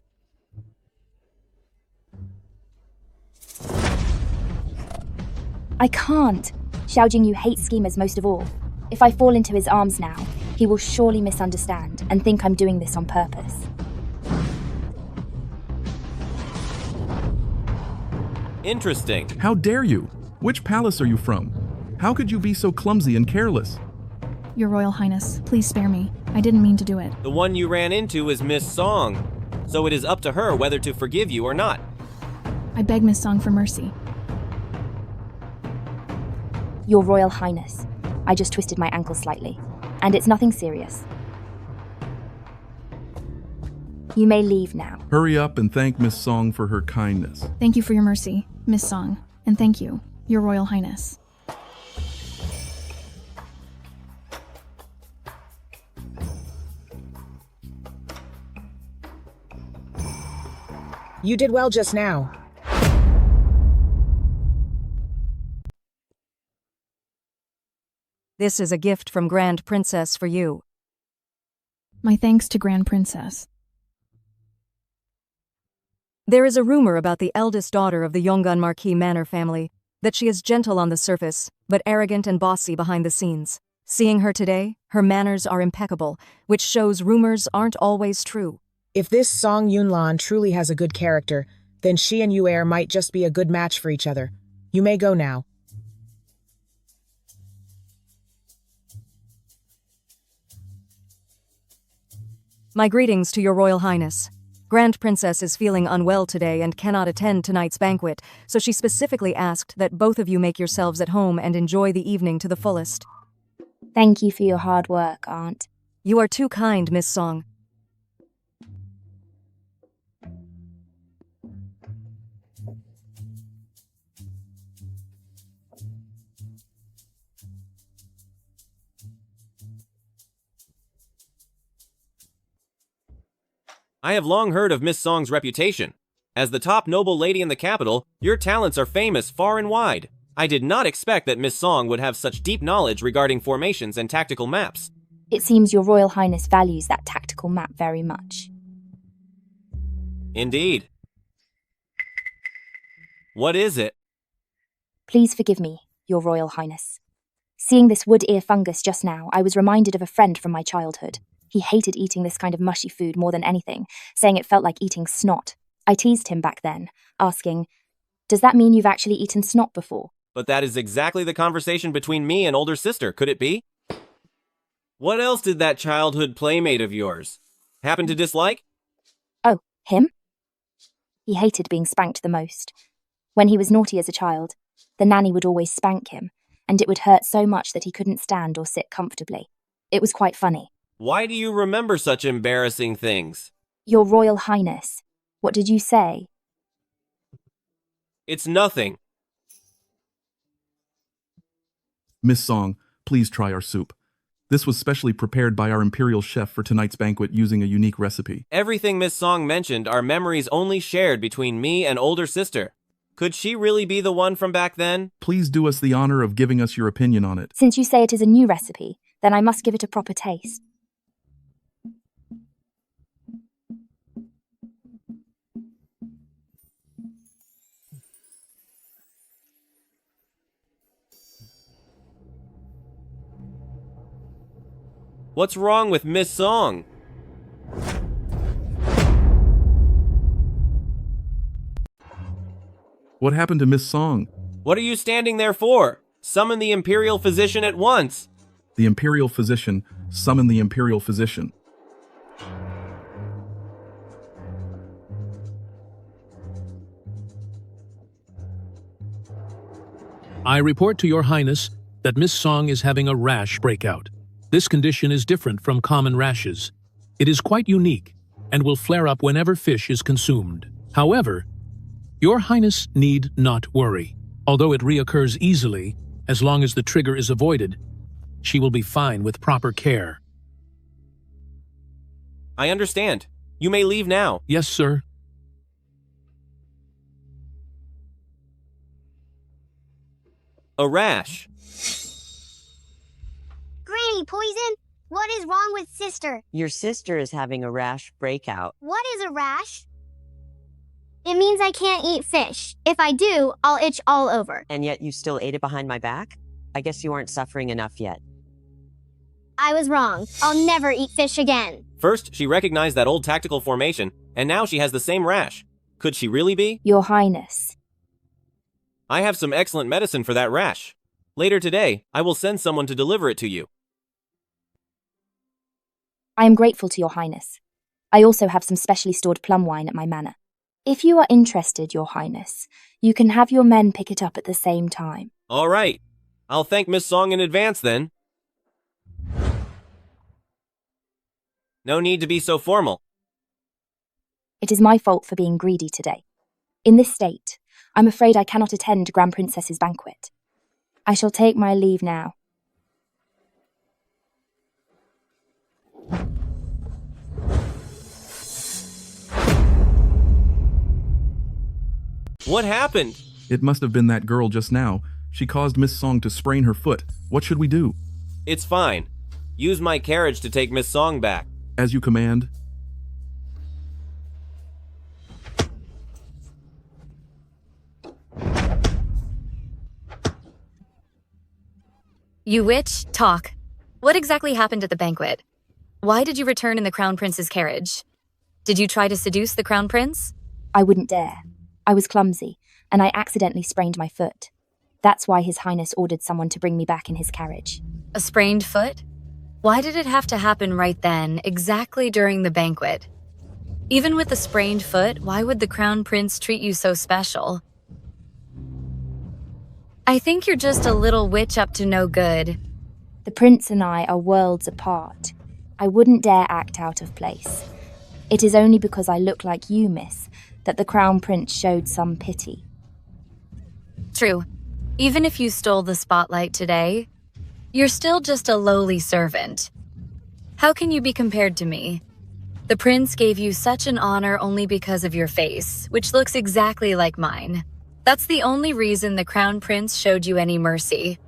I can't. Xiao Jingyu hates schemers most of all. If I fall into his arms now, he will surely misunderstand and think I'm doing this on purpose. Interesting. How dare you? Which palace are you from? How could you be so clumsy and careless? Your Royal Highness, please spare me. I didn't mean to do it. The one you ran into is Miss Song, so it is up to her whether to forgive you or not. I beg Miss Song for mercy. Your Royal Highness, I just twisted my ankle slightly, and it's nothing serious. You may leave now. Hurry up and thank Miss Song for her kindness. Thank you for your mercy, Miss Song, and thank you, Your Royal Highness. You did well just now. This is a gift from Grand Princess for you. My thanks to Grand Princess. There is a rumor about the eldest daughter of the Yongan Marquis Manor family, that she is gentle on the surface, but arrogant and bossy behind the scenes. Seeing her today, her manners are impeccable, which shows rumors aren't always true. If this Song Yunlan truly has a good character, then she and Yuer might just be a good match for each other. You may go now. My greetings to Your Royal Highness. Grand Princess is feeling unwell today and cannot attend tonight's banquet, so she specifically asked that both of you make yourselves at home and enjoy the evening to the fullest. Thank you for your hard work, Aunt. You are too kind, Miss Song. I have long heard of Miss Song's reputation. As the top noble lady in the capital, your talents are famous far and wide. I did not expect that Miss Song would have such deep knowledge regarding formations and tactical maps. It seems your Royal Highness values that tactical map very much. Indeed. What is it? Please forgive me, your Royal Highness. Seeing this wood ear fungus just now, I was reminded of a friend from my childhood. He hated eating this kind of mushy food more than anything, saying it felt like eating snot. I teased him back then, asking, "Does that mean you've actually eaten snot before?" But that is exactly the conversation between me and older sister, could it be? What else did that childhood playmate of yours happen to dislike? Oh, him? He hated being spanked the most. When he was naughty as a child, the nanny would always spank him, and it would hurt so much that he couldn't stand or sit comfortably. It was quite funny. Why do you remember such embarrassing things? Your Royal Highness, what did you say? It's nothing. Miss Song, please try our soup. This was specially prepared by our imperial chef for tonight's banquet using a unique recipe. Everything Miss Song mentioned are memories only shared between me and older sister. Could she really be the one from back then? Please do us the honor of giving us your opinion on it. Since you say it is a new recipe, then I must give it a proper taste. What's wrong with Miss Song? What happened to Miss Song? What are you standing there for? Summon the Imperial Physician at once. The Imperial Physician. Summon the Imperial Physician. I report to Your Highness that Miss Song is having a rash breakout. This condition is different from common rashes. It is quite unique and will flare up whenever fish is consumed. However, Your Highness need not worry. Although it reoccurs easily, as long as the trigger is avoided, she will be fine with proper care. I understand. You may leave now. Yes, sir. A rash. Granny Poison, what is wrong with sister? Your sister is having a rash breakout. What is a rash? It means I can't eat fish. If I do, I'll itch all over. And yet you still ate it behind my back? I guess you aren't suffering enough yet. I was wrong. I'll never eat fish again. First, she recognized that old tactical formation, and now she has the same rash. Could she really be? Your Highness. I have some excellent medicine for that rash. Later today, I will send someone to deliver it to you. I am grateful to Your Highness. I also have some specially stored plum wine at my manor. If you are interested, Your Highness, you can have your men pick it up at the same time. All right. I'll thank Miss Song in advance then. No need to be so formal. It is my fault for being greedy today. In this state, I'm afraid I cannot attend Grand Princess's banquet. I shall take my leave now. What happened? It must have been that girl just now. She caused Miss Song to sprain her foot. What should we do? It's fine. Use my carriage to take Miss Song back. As you command. You witch, talk. What exactly happened at the banquet? Why did you return in the Crown Prince's carriage? Did you try to seduce the Crown Prince? I wouldn't dare. I was clumsy, and I accidentally sprained my foot. That's why His Highness ordered someone to bring me back in his carriage. A sprained foot? Why did it have to happen right then, exactly during the banquet? Even with the sprained foot, why would the Crown Prince treat you so special? I think you're just a little witch up to no good. The Prince and I are worlds apart. I wouldn't dare act out of place. It is only because I look like you, miss, that the Crown Prince showed some pity. True. Even if you stole the spotlight today, you're still just a lowly servant. How can you be compared to me? The prince gave you such an honor only because of your face, which looks exactly like mine. That's the only reason the Crown Prince showed you any mercy.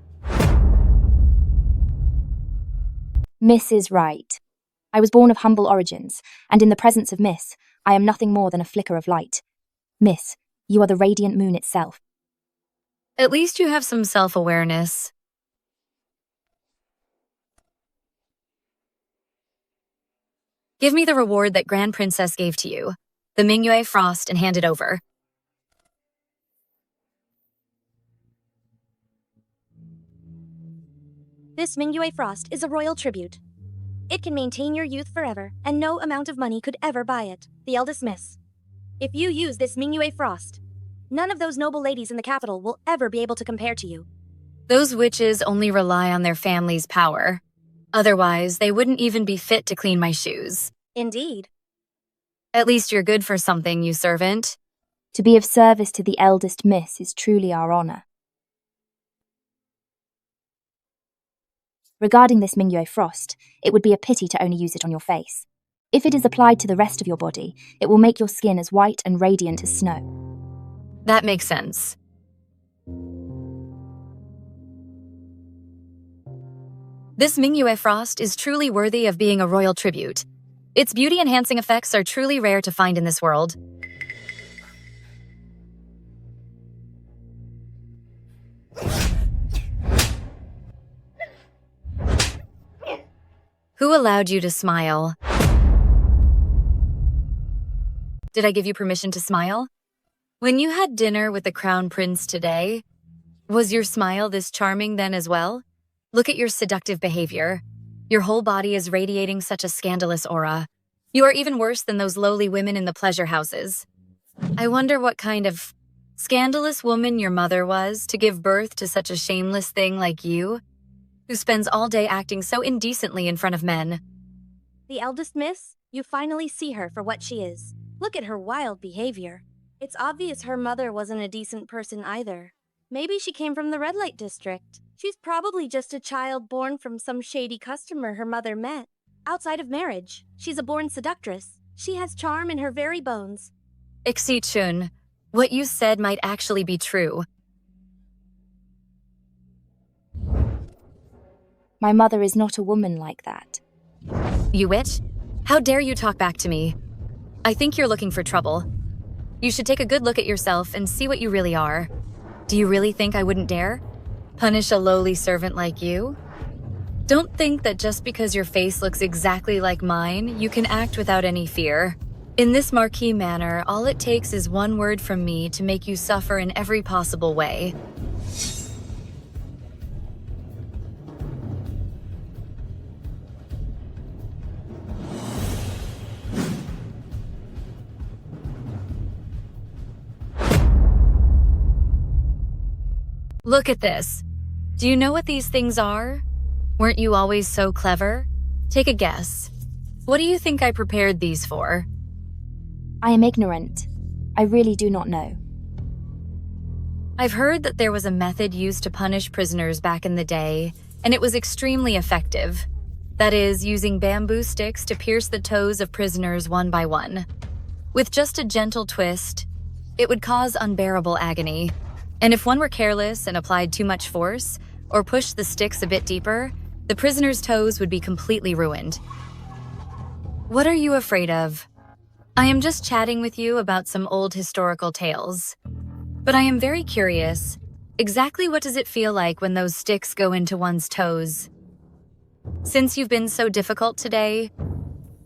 Miss is right. I was born of humble origins, and in the presence of Miss, I am nothing more than a flicker of light. Miss, you are the radiant moon itself. At least you have some self-awareness. Give me the reward that Grand Princess gave to you, the Miemie Frost, and hand it over. This Miemie Frost is a royal tribute. It can maintain your youth forever, and no amount of money could ever buy it. The eldest miss. If you use this Miemie Frost, none of those noble ladies in the capital will ever be able to compare to you. Those witches only rely on their family's power. Otherwise, they wouldn't even be fit to clean my shoes. Indeed. At least you're good for something, you servant. To be of service to the eldest miss is truly our honor. Regarding this Miemie Frost, it would be a pity to only use it on your face. If it is applied to the rest of your body, it will make your skin as white and radiant as snow. That makes sense. This Miemie Frost is truly worthy of being a royal tribute. Its beauty-enhancing effects are truly rare to find in this world. Who allowed you to smile? Did I give you permission to smile? When you had dinner with the Crown Prince today, was your smile this charming then as well? Look at your seductive behavior. Your whole body is radiating such a scandalous aura. You are even worse than those lowly women in the pleasure houses. I wonder what kind of scandalous woman your mother was to give birth to such a shameless thing like you, who spends all day acting so indecently in front of men. The eldest miss, you finally see her for what she is. Look at her wild behavior. It's obvious her mother wasn't a decent person either. Maybe she came from the red light district. She's probably just a child born from some shady customer her mother met. Outside of marriage, she's a born seductress. She has charm in her very bones. Chun, what you said might actually be true. My mother is not a woman like that. You witch? How dare you talk back to me? I think you're looking for trouble. You should take a good look at yourself and see what you really are. Do you really think I wouldn't dare? Punish a lowly servant like you? Don't think that just because your face looks exactly like mine, you can act without any fear. In this Marquis manner, all it takes is one word from me to make you suffer in every possible way. Look at this. Do you know what these things are? Weren't you always so clever? Take a guess. What do you think I prepared these for? I am ignorant. I really do not know. I've heard that there was a method used to punish prisoners back in the day, and it was extremely effective. That is, using bamboo sticks to pierce the toes of prisoners one by one. With just a gentle twist, it would cause unbearable agony. And if one were careless and applied too much force, or pushed the sticks a bit deeper, the prisoner's toes would be completely ruined. What are you afraid of? I am just chatting with you about some old historical tales. But I am very curious. Exactly what does it feel like when those sticks go into one's toes? Since you've been so difficult today,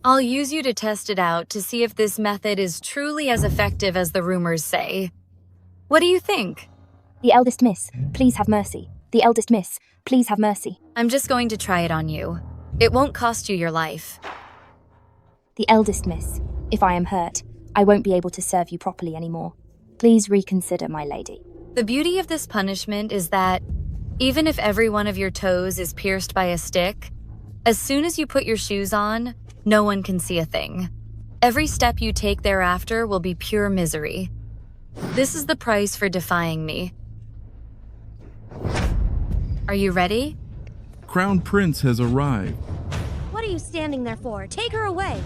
I'll use you to test it out to see if this method is truly as effective as the rumors say. What do you think? The eldest miss, please have mercy. The eldest miss, please have mercy. I'm just going to try it on you. It won't cost you your life. The eldest miss, if I am hurt, I won't be able to serve you properly anymore. Please reconsider, my lady. The beauty of this punishment is that, even if every one of your toes is pierced by a stick, as soon as you put your shoes on, no one can see a thing. Every step you take thereafter will be pure misery. This is the price for defying me. Are you ready? Crown Prince has arrived. What are you standing there for? Take her away.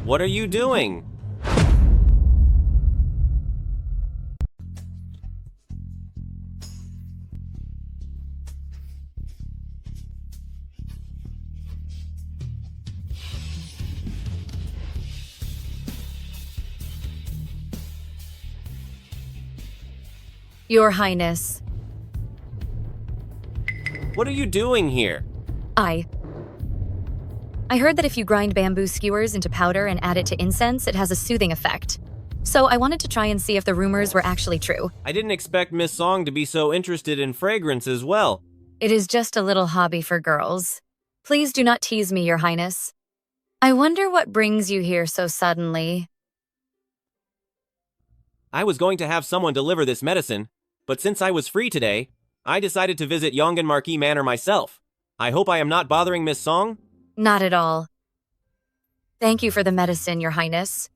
What are you doing? Your Highness. What are you doing here? I heard that if you grind bamboo skewers into powder and add it to incense, it has a soothing effect. So I wanted to try and see if the rumors were actually true. I didn't expect Miss Song to be so interested in fragrance as well. It is just a little hobby for girls. Please do not tease me, Your Highness. I wonder what brings you here so suddenly. I was going to have someone deliver this medicine, but since I was free today, I decided to visit Yongan Marquis Manor myself. I hope I am not bothering Miss Song? Not at all. Thank you for the medicine, Your Highness.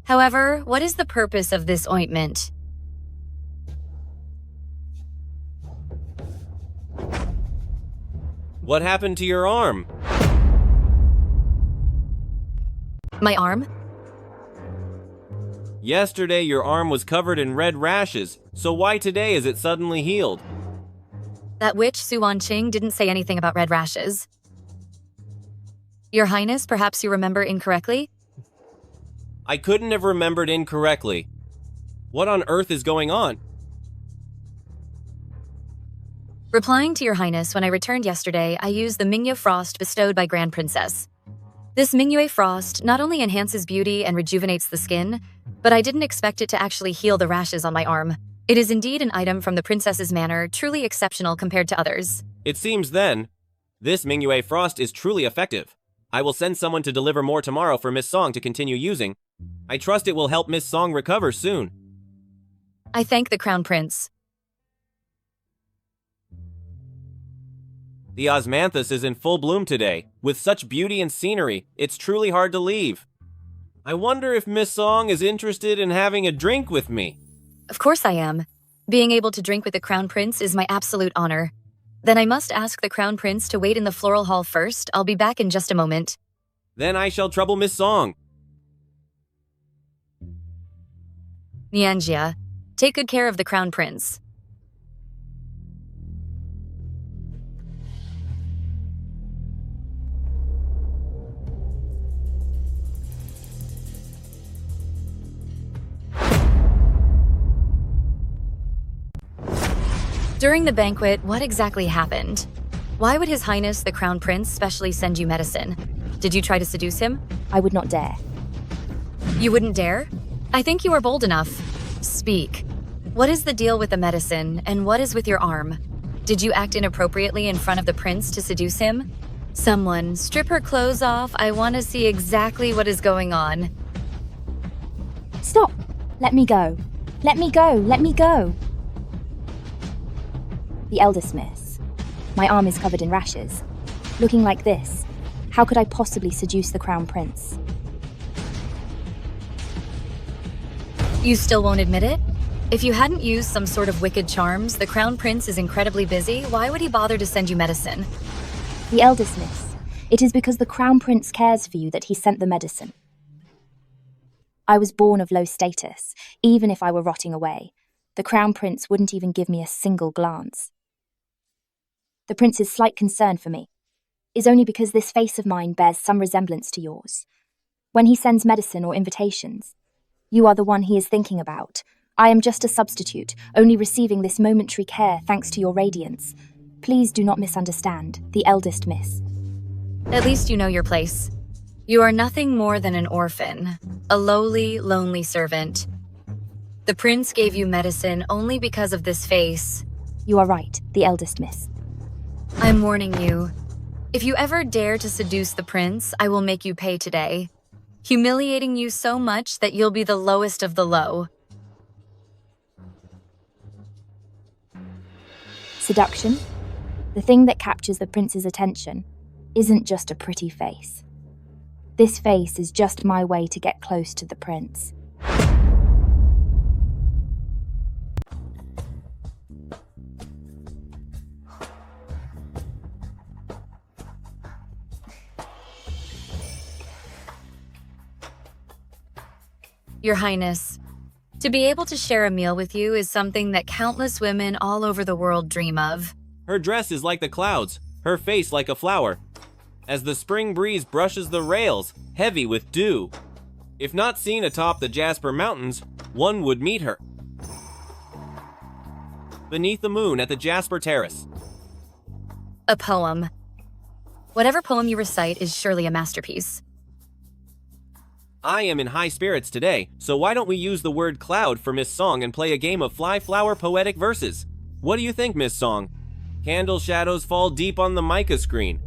However, what is the purpose of this ointment? What happened to your arm? My arm? Yesterday, your arm was covered in red rashes, so why today is it suddenly healed? That witch, Suan-Ching, didn't say anything about red rashes. Your Highness, perhaps you remember incorrectly? I couldn't have remembered incorrectly. What on earth is going on? Replying to Your Highness, when I returned yesterday, I used the Mingyue Frost bestowed by Grand Princess. This Mingyue Frost not only enhances beauty and rejuvenates the skin, but I didn't expect it to actually heal the rashes on my arm. It is indeed an item from the princess's manor, truly exceptional compared to others. It seems then, this Mingyue Frost is truly effective. I will send someone to deliver more tomorrow for Miss Song to continue using. I trust it will help Miss Song recover soon. I thank the Crown Prince. The osmanthus is in full bloom today. With such beauty and scenery, it's truly hard to leave. I wonder if Miss Song is interested in having a drink with me. Of course I am. Being able to drink with the Crown Prince is my absolute honor. Then I must ask the Crown Prince to wait in the floral hall first. I'll be back in just a moment. Then I shall trouble Miss Song. Nianjia, take good care of the Crown Prince. During the banquet, what exactly happened? Why would His Highness the Crown Prince specially send you medicine? Did you try to seduce him? I would not dare. You wouldn't dare? I think you are bold enough. Speak. What is the deal with the medicine, and what is with your arm? Did you act inappropriately in front of the prince to seduce him? Someone, strip her clothes off. I want to see exactly what is going on. Stop! Let me go. Let me go. Let me go. The eldest miss. My arm is covered in rashes. Looking like this, how could I possibly seduce the Crown Prince? You still won't admit it? If you hadn't used some sort of wicked charms, the Crown Prince is incredibly busy. Why would he bother to send you medicine? The eldest miss. It is because the Crown Prince cares for you that he sent the medicine. I was born of low status. Even if I were rotting away, the Crown Prince wouldn't even give me a single glance. The prince's slight concern for me is only because this face of mine bears some resemblance to yours. When he sends medicine or invitations, you are the one he is thinking about. I am just a substitute, only receiving this momentary care thanks to your radiance. Please do not misunderstand, the eldest miss. At least you know your place. You are nothing more than an orphan, a lowly, lonely servant. The prince gave you medicine only because of this face. You are right, the eldest miss. I'm warning you. If you ever dare to seduce the prince, I will make you pay today. Humiliating you so much that you'll be the lowest of the low. Seduction? The thing that captures the prince's attention isn't just a pretty face. This face is just my way to get close to the prince. Your Highness, to be able to share a meal with you is something that countless women all over the world dream of. Her dress is like the clouds, her face like a flower, as the spring breeze brushes the rails, heavy with dew. If not seen atop the Jasper Mountains, one would meet her. Beneath the moon at the Jasper Terrace. A poem. Whatever poem you recite is surely a masterpiece. I am in high spirits today, so why don't we use the word cloud for Miss Song and play a game of fly flower poetic verses? What do you think, Miss Song? Candle shadows fall deep on the mica screen,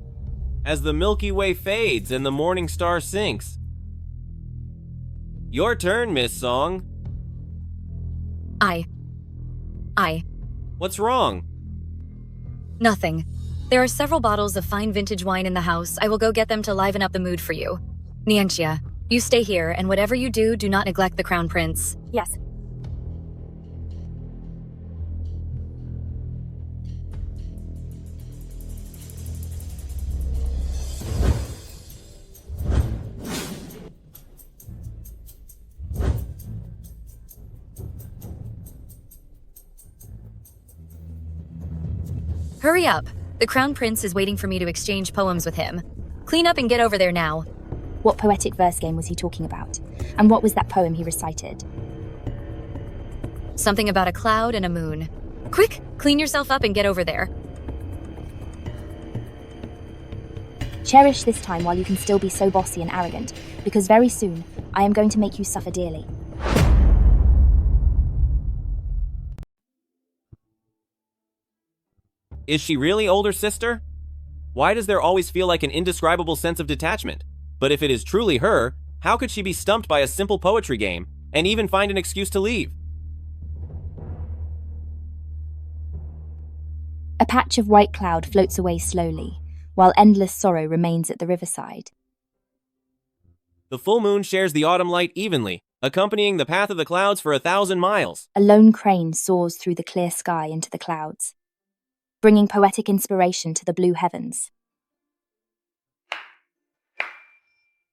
as the Milky Way fades and the morning star sinks. Your turn, Miss Song. I. What's wrong? Nothing. There are several bottles of fine vintage wine in the house. I will go get them to liven up the mood for you. Nianxia, you stay here, and whatever you do, do not neglect the Crown Prince. Yes. Hurry up. The Crown Prince is waiting for me to exchange poems with him. Clean up and get over there now. What poetic verse game was he talking about? And what was that poem he recited? Something about a cloud and a moon. Quick, clean yourself up and get over there. Cherish this time while you can still be so bossy and arrogant, because very soon, I am going to make you suffer dearly. Is she really older sister? Why does there always feel like an indescribable sense of detachment? But if it is truly her, how could she be stumped by a simple poetry game, and even find an excuse to leave? A patch of white cloud floats away slowly, while endless sorrow remains at the riverside. The full moon shares the autumn light evenly, accompanying the path of the clouds for 1,000 miles. A lone crane soars through the clear sky into the clouds, bringing poetic inspiration to the blue heavens.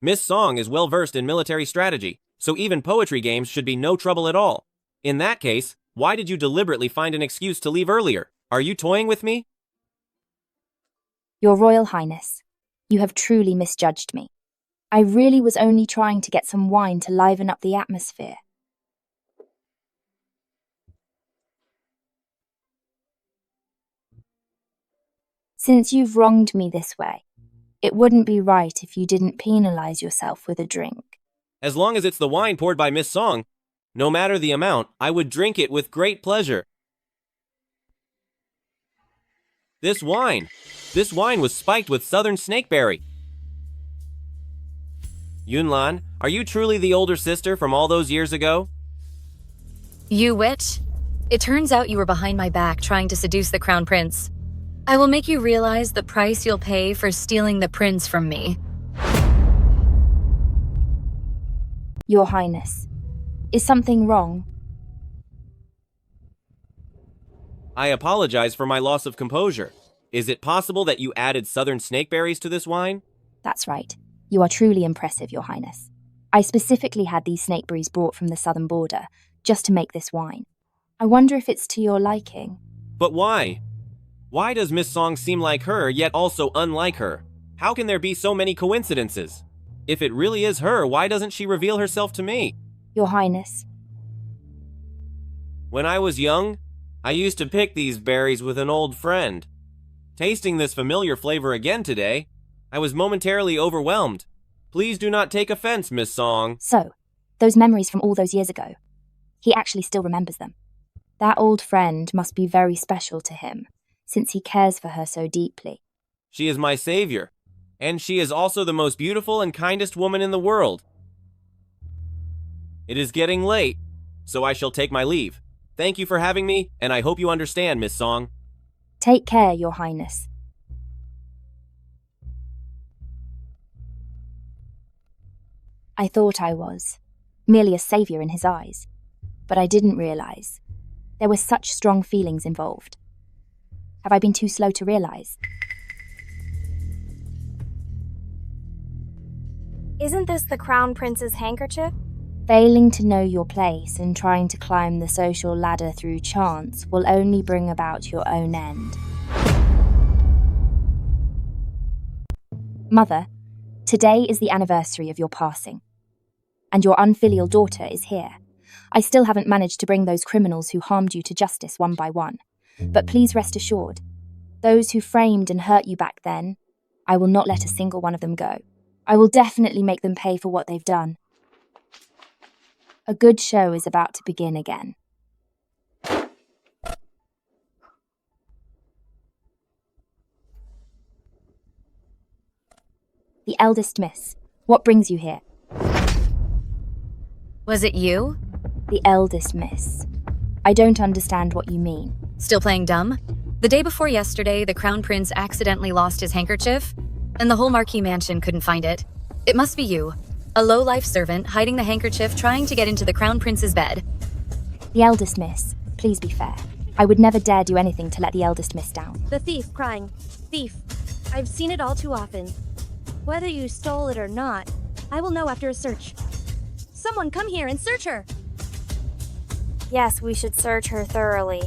Miss Song is well versed in military strategy, so even poetry games should be no trouble at all. In that case, why did you deliberately find an excuse to leave earlier? Are you toying with me? Your Royal Highness, you have truly misjudged me. I really was only trying to get some wine to liven up the atmosphere. Since you've wronged me this way, it wouldn't be right if you didn't penalize yourself with a drink. As long as it's the wine poured by Miss Song, no matter the amount, I would drink it with great pleasure. This wine was spiked with southern snakeberry. Yunlan, are you truly the older sister from all those years ago? You witch. It turns out you were behind my back trying to seduce the Crown Prince. I will make you realize the price you'll pay for stealing the prince from me. Your Highness, is something wrong? I apologize for my loss of composure. Is it possible that you added southern snakeberries to this wine? That's right. You are truly impressive, Your Highness. I specifically had these snakeberries brought from the southern border, just to make this wine. I wonder if it's to your liking. But why? Why does Miss Song seem like her, yet also unlike her? How can there be so many coincidences? If it really is her, why doesn't she reveal herself to me? Your Highness. When I was young, I used to pick these berries with an old friend. Tasting this familiar flavor again today, I was momentarily overwhelmed. Please do not take offense, Miss Song. So, those memories from all those years ago, he actually still remembers them. That old friend must be very special to him, since he cares for her so deeply. She is my savior, and she is also the most beautiful and kindest woman in the world. It is getting late, so I shall take my leave. Thank you for having me, and I hope you understand, Miss Song. Take care, Your Highness. I thought I was, merely a savior in his eyes, but I didn't realize there were such strong feelings involved. Have I been too slow to realize? Isn't this the Crown Prince's handkerchief? Failing to know your place and trying to climb the social ladder through chance will only bring about your own end. Mother, today is the anniversary of your passing, and your unfilial daughter is here. I still haven't managed to bring those criminals who harmed you to justice one by one, but please rest assured, those who framed and hurt you back then, I will not let a single one of them go. I will definitely make them pay for what they've done. A good show is about to begin again. The eldest miss, what brings you here? Was it you? The eldest miss. I don't understand what you mean. Still playing dumb? The day before yesterday, the Crown Prince accidentally lost his handkerchief, and the whole Marquis mansion couldn't find it. It must be you. A low-life servant hiding the handkerchief trying to get into the Crown Prince's bed. The eldest miss, please be fair. I would never dare do anything to let the eldest miss down. The thief crying. Thief. I've seen it all too often. Whether you stole it or not, I will know after a search. Someone come here and search her! Yes, we should search her thoroughly.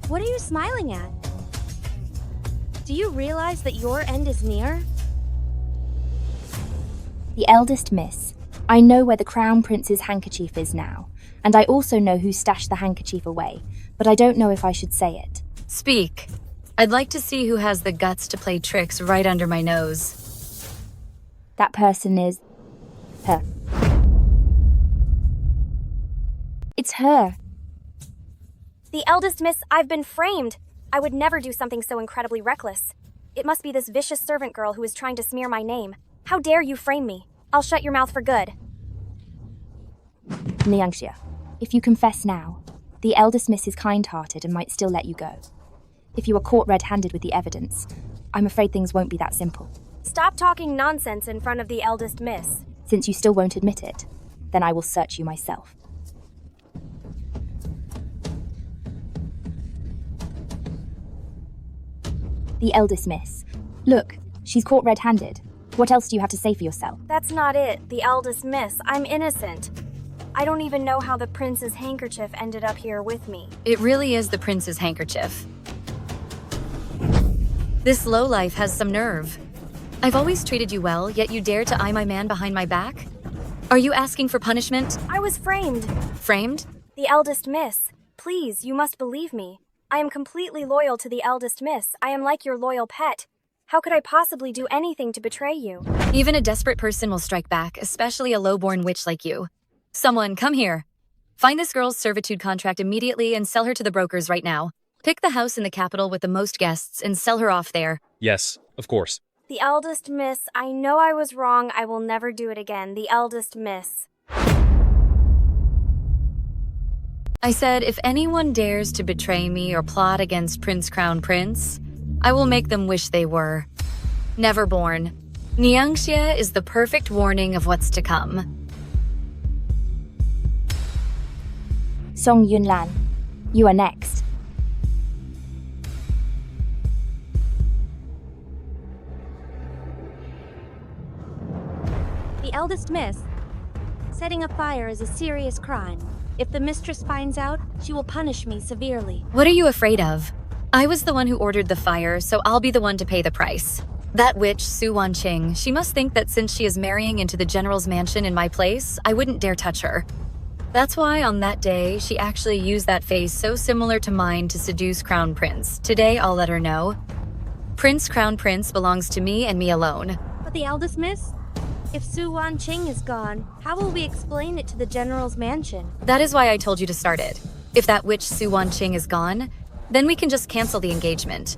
What are you smiling at? Do you realize that your end is near? The eldest miss. I know where the Crown Prince's handkerchief is now, and I also know who stashed the handkerchief away, but I don't know if I should say it. Speak. I'd like to see who has the guts to play tricks right under my nose. That person is... her. It's her. The eldest miss, I've been framed. I would never do something so incredibly reckless. It must be this vicious servant girl who is trying to smear my name. How dare you frame me? I'll shut your mouth for good. Nianxia, if you confess now, the eldest miss is kind-hearted and might still let you go. If you are caught red-handed with the evidence, I'm afraid things won't be that simple. Stop talking nonsense in front of the eldest miss. Since you still won't admit it, then I will search you myself. The eldest miss. Look, she's caught red-handed. What else do you have to say for yourself? That's not it, the eldest miss. I'm innocent. I don't even know how the prince's handkerchief ended up here with me. It really is the prince's handkerchief. This lowlife has some nerve. I've always treated you well, yet you dare to eye my man behind my back? Are you asking for punishment? I was framed. Framed? The eldest miss. Please, you must believe me. I am completely loyal to the eldest miss. I am like your loyal pet. How could I possibly do anything to betray you? Even a desperate person will strike back, especially a low-born witch like you. Someone, come here. Find this girl's servitude contract immediately and sell her to the brokers right now. Pick the house in the capital with the most guests and sell her off there. Yes, of course. The eldest miss, I know I was wrong. I will never do it again. The eldest miss. I said, if anyone dares to betray me or plot against Crown Prince, I will make them wish they were. Never born. Nianxia is the perfect warning of what's to come. Song Yunlan, you are next. The eldest miss. Setting a fire is a serious crime. If the mistress finds out, she will punish me severely. What are you afraid of? I was the one who ordered the fire, so I'll be the one to pay the price. That witch, Su Wanqing, she must think that since she is marrying into the general's mansion in my place, I wouldn't dare touch her. That's why on that day, she actually used that face so similar to mine to seduce Crown Prince. Today, I'll let her know. Crown Prince belongs to me and me alone. But the eldest miss? If Su Wanqing is gone, how will we explain it to the general's mansion? That is why I told you to start it. If that witch Su Wanqing is gone, then we can just cancel the engagement.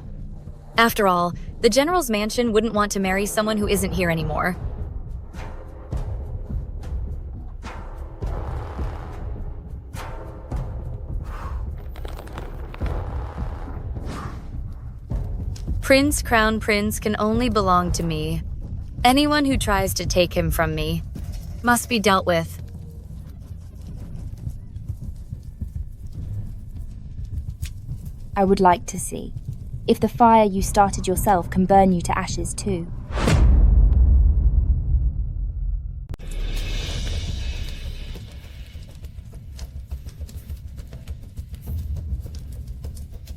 After all, the general's mansion wouldn't want to marry someone who isn't here anymore. Crown Prince can only belong to me. Anyone who tries to take him from me must be dealt with. I would like to see. If the fire you started yourself can burn you to ashes too.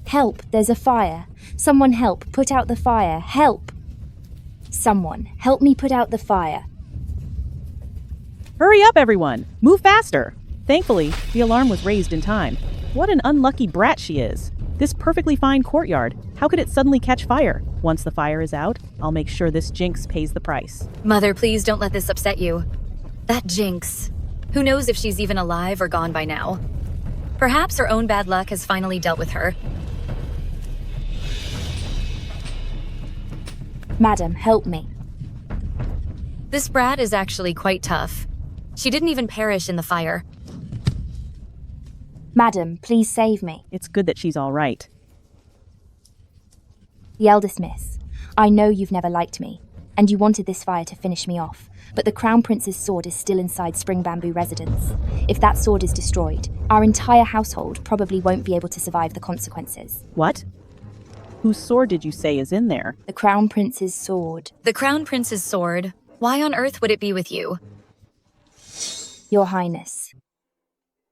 Help, there's a fire. Someone help, put out the fire. Help! Someone, help me put out the fire. Hurry up, everyone! Move faster! Thankfully, the alarm was raised in time. What an unlucky brat she is. This perfectly fine courtyard, how could it suddenly catch fire? Once the fire is out, I'll make sure this jinx pays the price. Mother, please don't let this upset you. That jinx. Who knows if she's even alive or gone by now? Perhaps her own bad luck has finally dealt with her. Madam, help me. This brat is actually quite tough. She didn't even perish in the fire. Madam, please save me. It's good that she's all right. The eldest miss, I know you've never liked me, and you wanted this fire to finish me off, but the Crown Prince's sword is still inside Spring Bamboo residence. If that sword is destroyed, our entire household probably won't be able to survive the consequences. What? Whose sword did you say is in there? The Crown Prince's sword. The Crown Prince's sword? Why on earth would it be with you? Your Highness.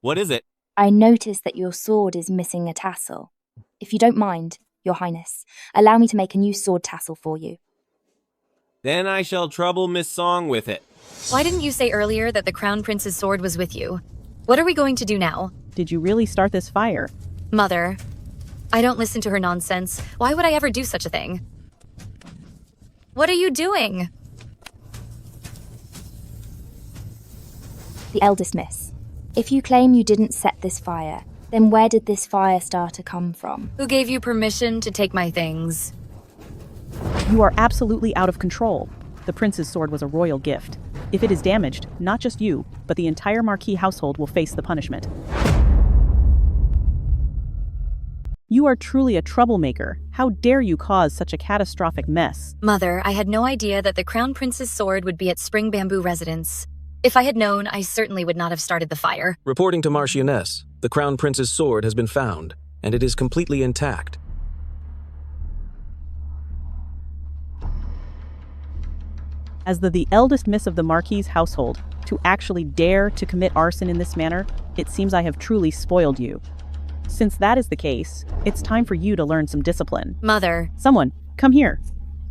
What is it? I noticed that your sword is missing a tassel. If you don't mind, Your Highness, allow me to make a new sword tassel for you. Then I shall trouble Miss Song with it. Why didn't you say earlier that the Crown Prince's sword was with you? What are we going to do now? Did you really start this fire? Mother, I don't listen to her nonsense. Why would I ever do such a thing? What are you doing? The eldest miss. If you claim you didn't set this fire, then where did this fire starter come from? Who gave you permission to take my things? You are absolutely out of control. The prince's sword was a royal gift. If it is damaged, not just you, but the entire Marquis household will face the punishment. You are truly a troublemaker. How dare you cause such a catastrophic mess? Mother, I had no idea that the Crown Prince's sword would be at Spring Bamboo residence. If I had known, I certainly would not have started the fire. Reporting to Marchioness, the Crown Prince's sword has been found, and it is completely intact. As the eldest miss of the Marquis household, to actually dare to commit arson in this manner, it seems I have truly spoiled you. Since that is the case, it's time for you to learn some discipline. Mother. Someone, come here.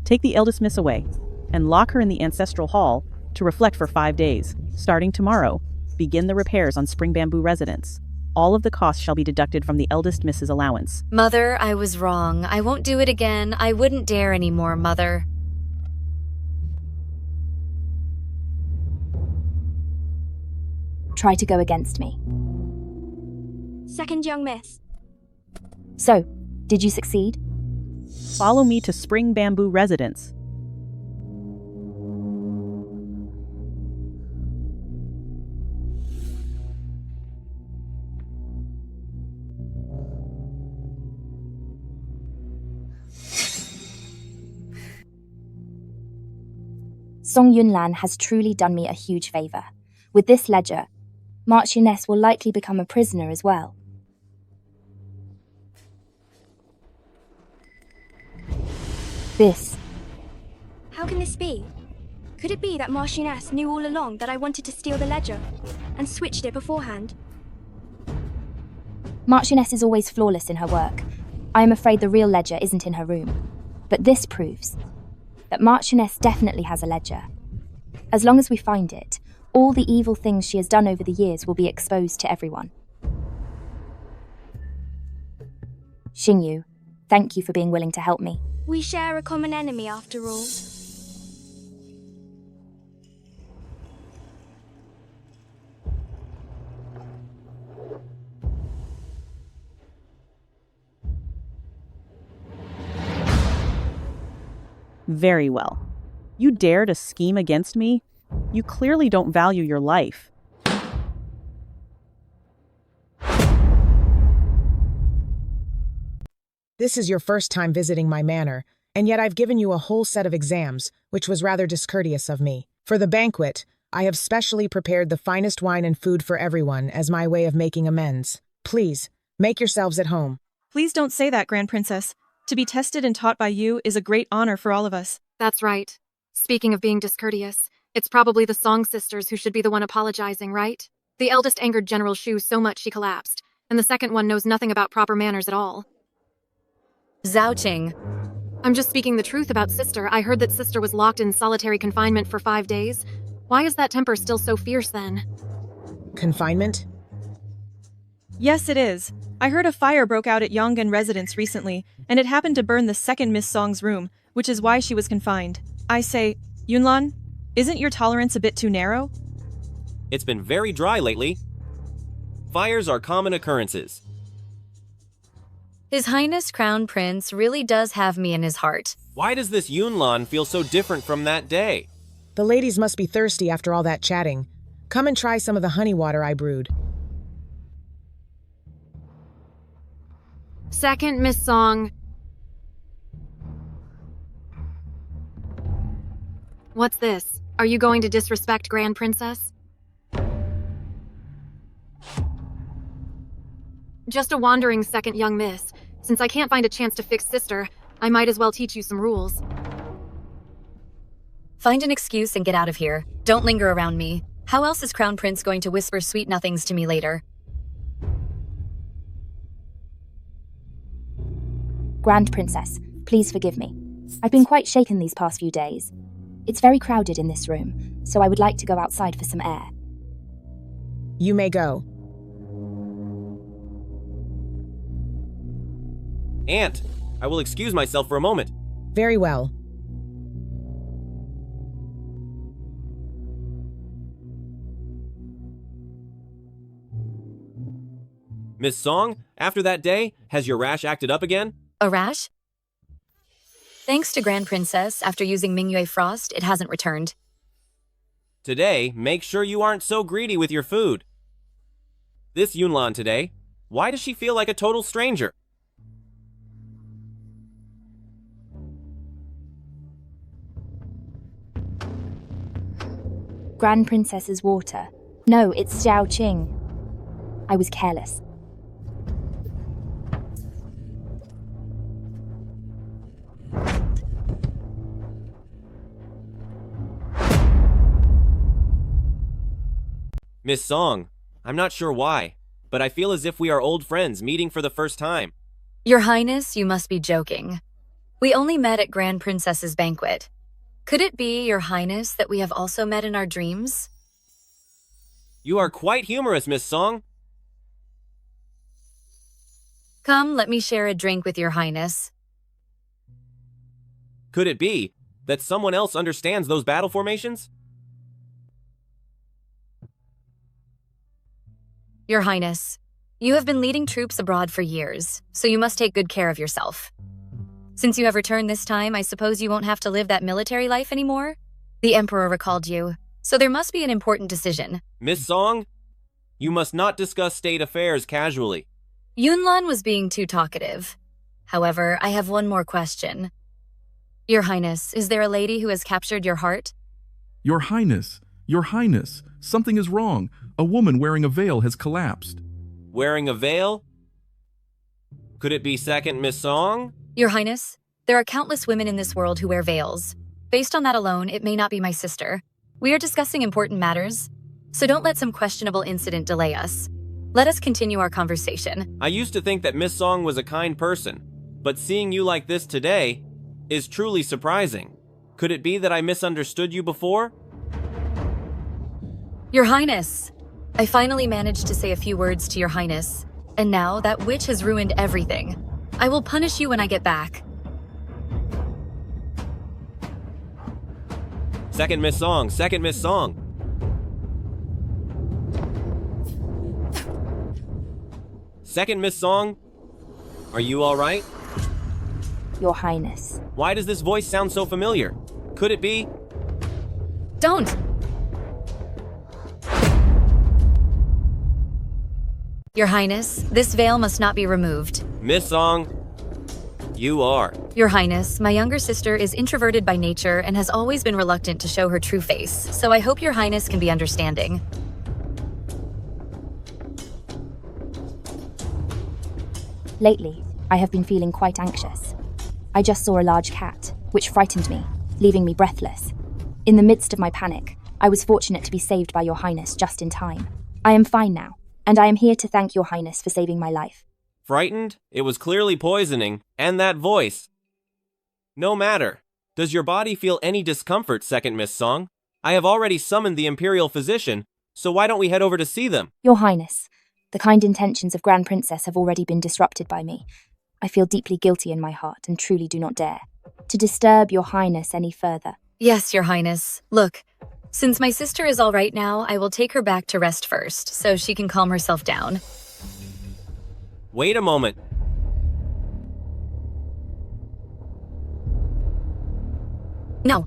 Take the eldest miss away, and lock her in the ancestral hall to reflect for 5 days. Starting tomorrow, begin the repairs on Spring Bamboo residence. All of the costs shall be deducted from the eldest miss's allowance. Mother, I was wrong. I won't do it again. I wouldn't dare anymore, Mother. Try to go against me. Second young miss. So, did you succeed? Follow me to Spring Bamboo residence. Song Yunlan has truly done me a huge favor. With this ledger, Marchioness will likely become a prisoner as well. This. How can this be? Could it be that Marchioness knew all along that I wanted to steal the ledger and switched it beforehand? Marchioness is always flawless in her work. I am afraid the real ledger isn't in her room. But this proves that Marchioness definitely has a ledger. As long as we find it, all the evil things she has done over the years will be exposed to everyone. Xingyu, thank you for being willing to help me. We share a common enemy after all. Very well. You dare to scheme against me? You clearly don't value your life. This is your first time visiting my manor, and yet I've given you a whole set of exams, which was rather discourteous of me. For the banquet, I have specially prepared the finest wine and food for everyone as my way of making amends. Please, make yourselves at home. Please don't say that, Grand Princess. To be tested and taught by you is a great honor for all of us. That's right. Speaking of being discourteous, it's probably the Song sisters who should be the one apologizing, right? The eldest angered General Xiu so much she collapsed, and the second one knows nothing about proper manners at all. Zhaoqing. I'm just speaking the truth about Sister. I heard that Sister was locked in solitary confinement for 5 days. Why is that temper still so fierce then? Confinement? Yes, it is. I heard a fire broke out at Yong'an residence recently, and it happened to burn the second Miss Song's room, which is why she was confined. I say, Yunlan, isn't your tolerance a bit too narrow? It's been very dry lately. Fires are common occurrences. His Highness Crown Prince really does have me in his heart. Why does this Yunlan feel so different from that day? The ladies must be thirsty after all that chatting. Come and try some of the honey water I brewed. Second Miss Song. What's this? Are you going to disrespect Grand Princess? Just a wandering second young miss. Since I can't find a chance to fix Sister, I might as well teach you some rules. Find an excuse and get out of here. Don't linger around me. How else is Crown Prince going to whisper sweet nothings to me later? Grand Princess, please forgive me. I've been quite shaken these past few days. It's very crowded in this room, so I would like to go outside for some air. You may go. Aunt, I will excuse myself for a moment. Very well. Miss Song, after that day, has your rash acted up again? A rash? Thanks to Grand Princess, after using Miemie Frost, it hasn't returned. Today, make sure you aren't so greedy with your food. This Yunlan today, why does she feel like a total stranger? Grand Princess's water. No, it's Xiaoqing. I was careless. Miss Song, I'm not sure why, but I feel as if we are old friends meeting for the first time. Your Highness, you must be joking. We only met at Grand Princess's banquet. Could it be, Your Highness, that we have also met in our dreams? You are quite humorous, Miss Song. Come, let me share a drink with Your Highness. Could it be that someone else understands those battle formations? Your Highness, you have been leading troops abroad for years, so you must take good care of yourself. Since you have returned this time, I suppose you won't have to live that military life anymore? The Emperor recalled you, so there must be an important decision. Miss Song, you must not discuss state affairs casually. Yunlan was being too talkative. However, I have one more question. Your Highness, is there a lady who has captured your heart? Your Highness, something is wrong. A woman wearing a veil has collapsed. Wearing a veil? Could it be second Miss Song? Your Highness, there are countless women in this world who wear veils. Based on that alone, it may not be my sister. We are discussing important matters, so don't let some questionable incident delay us. Let us continue our conversation. I used to think that Miss Song was a kind person, but seeing you like this today is truly surprising. Could it be that I misunderstood you before? Your Highness, I finally managed to say a few words to Your Highness, and now that witch has ruined everything. I will punish you when I get back. Second Miss Song. Second Miss Song, are you all right? Your Highness. Why does this voice sound so familiar? Could it be? Don't! Your Highness, this veil must not be removed. Miss Song, you are. Your Highness, my younger sister is introverted by nature and has always been reluctant to show her true face, so I hope Your Highness can be understanding. Lately, I have been feeling quite anxious. I just saw a large cat, which frightened me, leaving me breathless. In the midst of my panic, I was fortunate to be saved by Your Highness just in time. I am fine now, and I am here to thank Your Highness for saving my life. Frightened? It was clearly poisoning, and that voice. No matter. Does your body feel any discomfort, Second Miss Song? I have already summoned the Imperial Physician, so why don't we head over to see them? Your Highness, the kind intentions of Grand Princess have already been disrupted by me. I feel deeply guilty in my heart and truly do not dare to disturb Your Highness any further. Yes, Your Highness. Look, since my sister is all right now, I will take her back to rest first, so she can calm herself down. Wait a moment. No.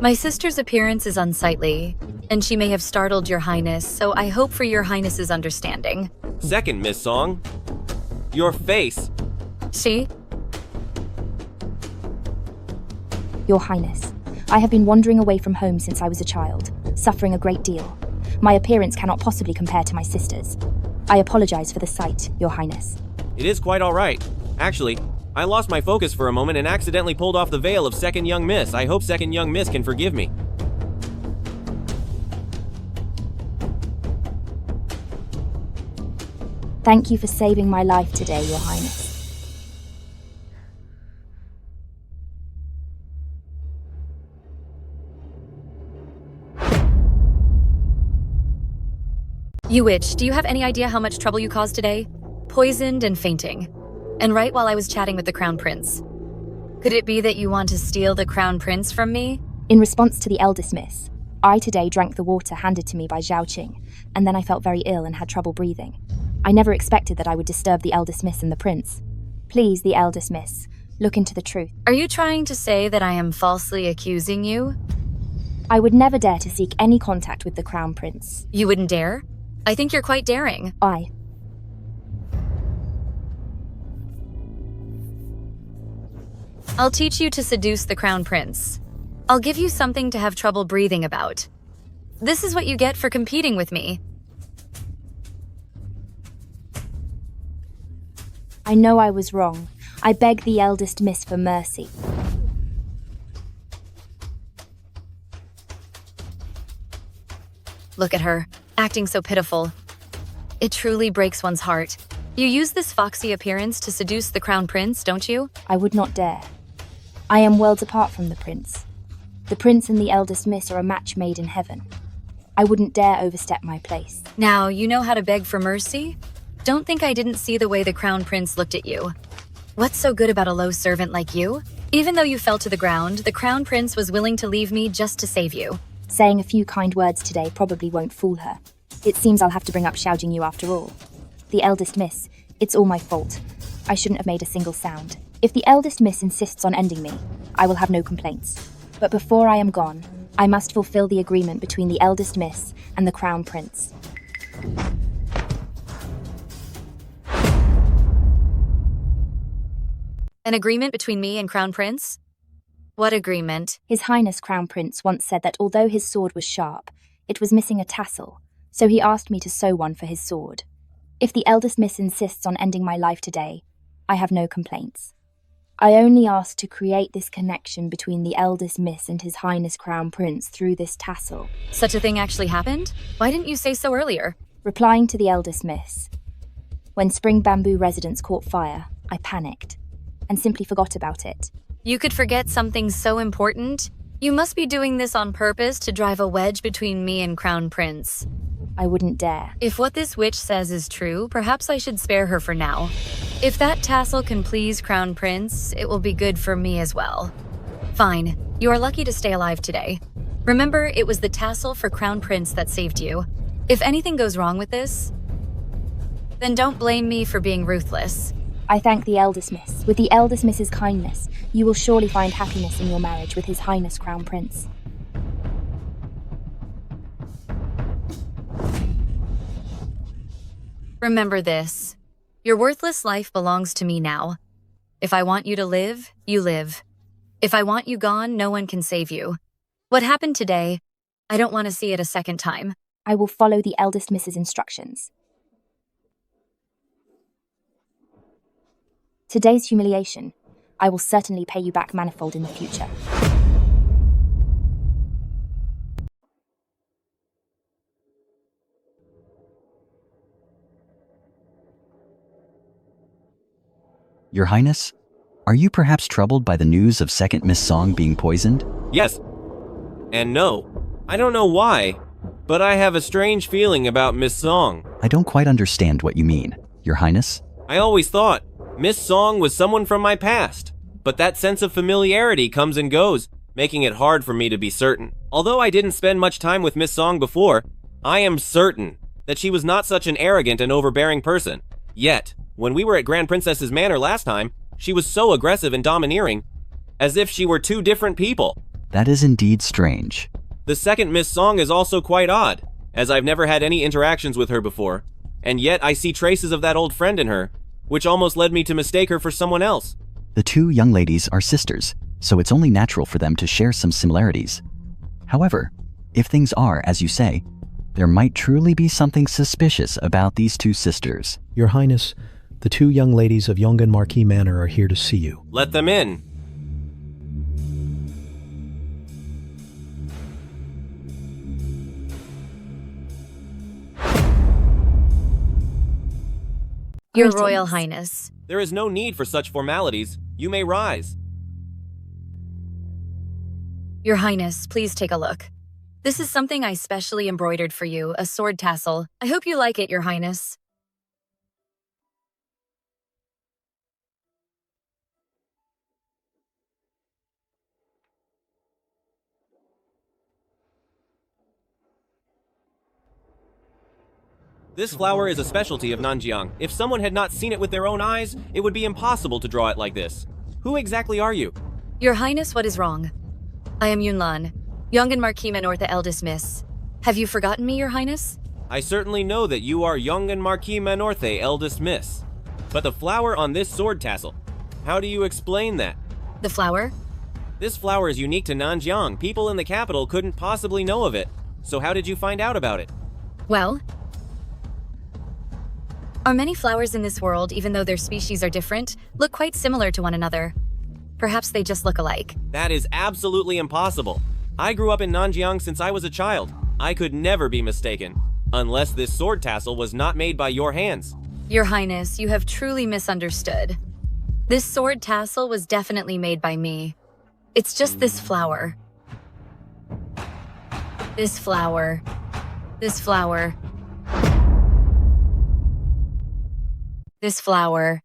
My sister's appearance is unsightly, and she may have startled Your Highness, so I hope for Your Highness's understanding. Second Miss Song. Your face. She? Your Highness, I have been wandering away from home since I was a child, suffering a great deal. My appearance cannot possibly compare to my sister's. I apologize for the sight, Your Highness. It is quite all right. Actually, I lost my focus for a moment and accidentally pulled off the veil of Second Young Miss. I hope Second Young Miss can forgive me. Thank you for saving my life today, Your Highness. You witch, do you have any idea how much trouble you caused today? Poisoned and fainting. And right while I was chatting with the Crown Prince. Could it be that you want to steal the Crown Prince from me? In response to the eldest miss, I today drank the water handed to me by Xiaoqing, and then I felt very ill and had trouble breathing. I never expected that I would disturb the eldest miss and the prince. Please, the eldest miss, look into the truth. Are you trying to say that I am falsely accusing you? I would never dare to seek any contact with the Crown Prince. You wouldn't dare? I think you're quite daring. I'll teach you to seduce the Crown Prince. I'll give you something to have trouble breathing about. This is what you get for competing with me. I know I was wrong. I beg the eldest miss for mercy. Look at her, acting so pitiful. It truly breaks one's heart. You use this foxy appearance to seduce the Crown Prince, don't you? I would not dare. I am worlds apart from the prince. The prince and the eldest miss are a match made in heaven. I wouldn't dare overstep my place. Now, you know how to beg for mercy? Don't think I didn't see the way the Crown Prince looked at you. What's so good about a low servant like you? Even though you fell to the ground, the Crown Prince was willing to leave me just to save you. Saying a few kind words today probably won't fool her. It seems I'll have to bring up Xiao Jingyu after all. The eldest miss, it's all my fault. I shouldn't have made a single sound. If the eldest miss insists on ending me, I will have no complaints. But before I am gone, I must fulfill the agreement between the eldest miss and the Crown Prince. An agreement between me and Crown Prince? What agreement? His Highness Crown Prince once said that although his sword was sharp, it was missing a tassel, so he asked me to sew one for his sword. If the eldest miss insists on ending my life today, I have no complaints. I only ask to create this connection between the eldest miss and His Highness Crown Prince through this tassel. Such a thing actually happened? Why didn't you say so earlier? Replying to the eldest miss, when Spring Bamboo residence caught fire, I panicked and simply forgot about it. You could forget something so important? You must be doing this on purpose to drive a wedge between me and Crown Prince. I wouldn't dare. If what this witch says is true, perhaps I should spare her for now. If that tassel can please Crown Prince, it will be good for me as well. Fine, you are lucky to stay alive today. Remember, it was the tassel for Crown Prince that saved you. If anything goes wrong with this, then don't blame me for being ruthless. I thank the eldest miss. With the eldest miss's kindness, you will surely find happiness in your marriage with His Highness Crown Prince. Remember this. Your worthless life belongs to me now. If I want you to live, you live. If I want you gone, no one can save you. What happened today, I don't want to see it a second time. I will follow the eldest miss's instructions. Today's humiliation. I will certainly pay you back manifold in the future. Your Highness, are you perhaps troubled by the news of second Miss Song being poisoned? Yes. And no. I don't know why, but I have a strange feeling about Miss Song. I don't quite understand what you mean, Your Highness. I always thought Miss Song was someone from my past, but that sense of familiarity comes and goes, making it hard for me to be certain. Although I didn't spend much time with Miss Song before, I am certain that she was not such an arrogant and overbearing person. Yet, when we were at Grand Princess's manor last time, she was so aggressive and domineering, as if she were two different people. That is indeed strange. The second Miss Song is also quite odd, as I've never had any interactions with her before, and yet I see traces of that old friend in her, which almost led me to mistake her for someone else. The two young ladies are sisters, so it's only natural for them to share some similarities. However, if things are as you say, there might truly be something suspicious about these two sisters. Your Highness, the two young ladies of Yongan Marquis Manor are here to see you. Let them in. Your Royal Highness. There is no need for such formalities. You may rise. Your Highness, please take a look. This is something I specially embroidered for you, a sword tassel. I hope you like it, Your Highness. This flower is a specialty of Nanjiang. If someone had not seen it with their own eyes, it would be impossible to draw it like this. Who exactly are you? Your Highness, what is wrong? I am Yunlan, Yongan Marquis Manor, the eldest miss. Have you forgotten me, Your Highness? I certainly know that you are Yongan Marquis Manorthe, eldest miss. But the flower on this sword tassel, how do you explain that? The flower? This flower is unique to Nanjiang. People in the capital couldn't possibly know of it. So how did you find out about it? Well, are many flowers in this world, even though their species are different, look quite similar to one another? Perhaps they just look alike. That is absolutely impossible. I grew up in Nanjiang since I was a child. I could never be mistaken, unless this sword tassel was not made by your hands. Your Highness, you have truly misunderstood. This sword tassel was definitely made by me. It's just this flower. This flower. This flower. This flower.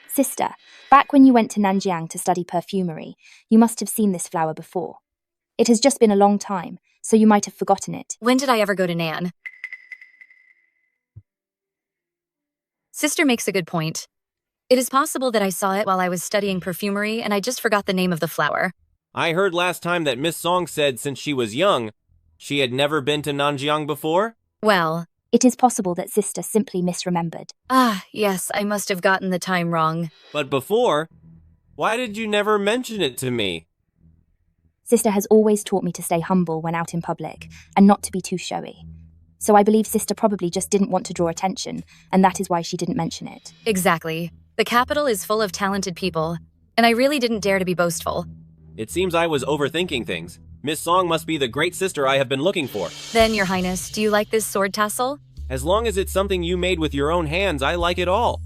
Sister, back when you went to Nanjiang to study perfumery, you must have seen this flower before. It has just been a long time, so you might have forgotten it. When did I ever go to Nian? Sister makes a good point. It is possible that I saw it while I was studying perfumery and I just forgot the name of the flower. I heard last time that Miss Song said since she was young, she had never been to Nanjiang before? Well, it is possible that Sister simply misremembered. Ah, yes, I must have gotten the time wrong. But before, why did you never mention it to me? Sister has always taught me to stay humble when out in public, and not to be too showy. So I believe Sister probably just didn't want to draw attention, and that is why she didn't mention it. Exactly. The capital is full of talented people, and I really didn't dare to be boastful. It seems I was overthinking things. Miss Song must be the great sister I have been looking for. Then, Your Highness, do you like this sword tassel? As long as it's something you made with your own hands, I like it all.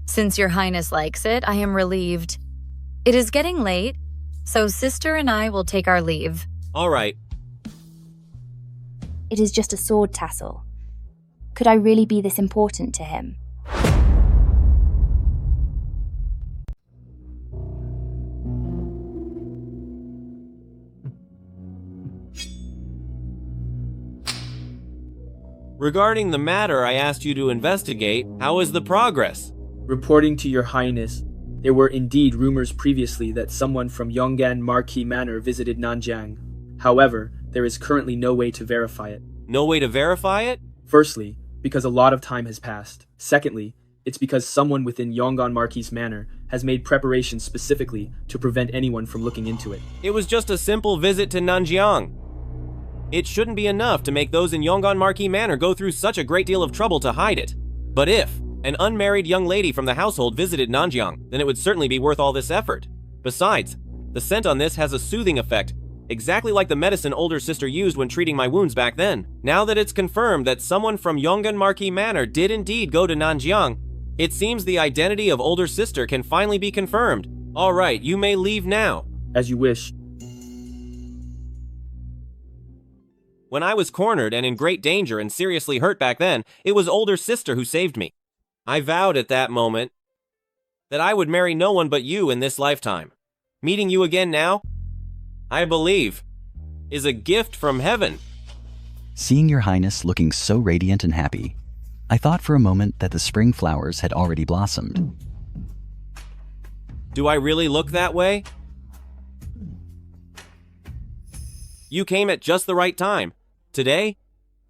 Since Your Highness likes it, I am relieved. It is getting late, so Sister and I will take our leave. All right. It is just a sword tassel. Could I really be this important to him? Regarding the matter I asked you to investigate, how is the progress? Reporting to Your Highness, there were indeed rumors previously that someone from Yongan Marquis Manor visited Nanjiang. However, there is currently no way to verify it. No way to verify it? Firstly, because a lot of time has passed. Secondly, it's because someone within Yongan Marquis Manor has made preparations specifically to prevent anyone from looking into it. It was just a simple visit to Nanjiang. It shouldn't be enough to make those in Yongan Marquis Manor go through such a great deal of trouble to hide it. But if, an unmarried young lady from the household visited Nanjiang, then it would certainly be worth all this effort. Besides, the scent on this has a soothing effect, exactly like the medicine older sister used when treating my wounds back then. Now that it's confirmed that someone from Yongan Marquis Manor did indeed go to Nanjiang, it seems the identity of older sister can finally be confirmed. All right, you may leave now. As you wish. When I was cornered and in great danger and seriously hurt back then, it was older sister who saved me. I vowed at that moment that I would marry no one but you in this lifetime. Meeting you again now, I believe, is a gift from heaven. Seeing your highness looking so radiant and happy, I thought for a moment that the spring flowers had already blossomed. Do I really look that way? You came at just the right time. Today,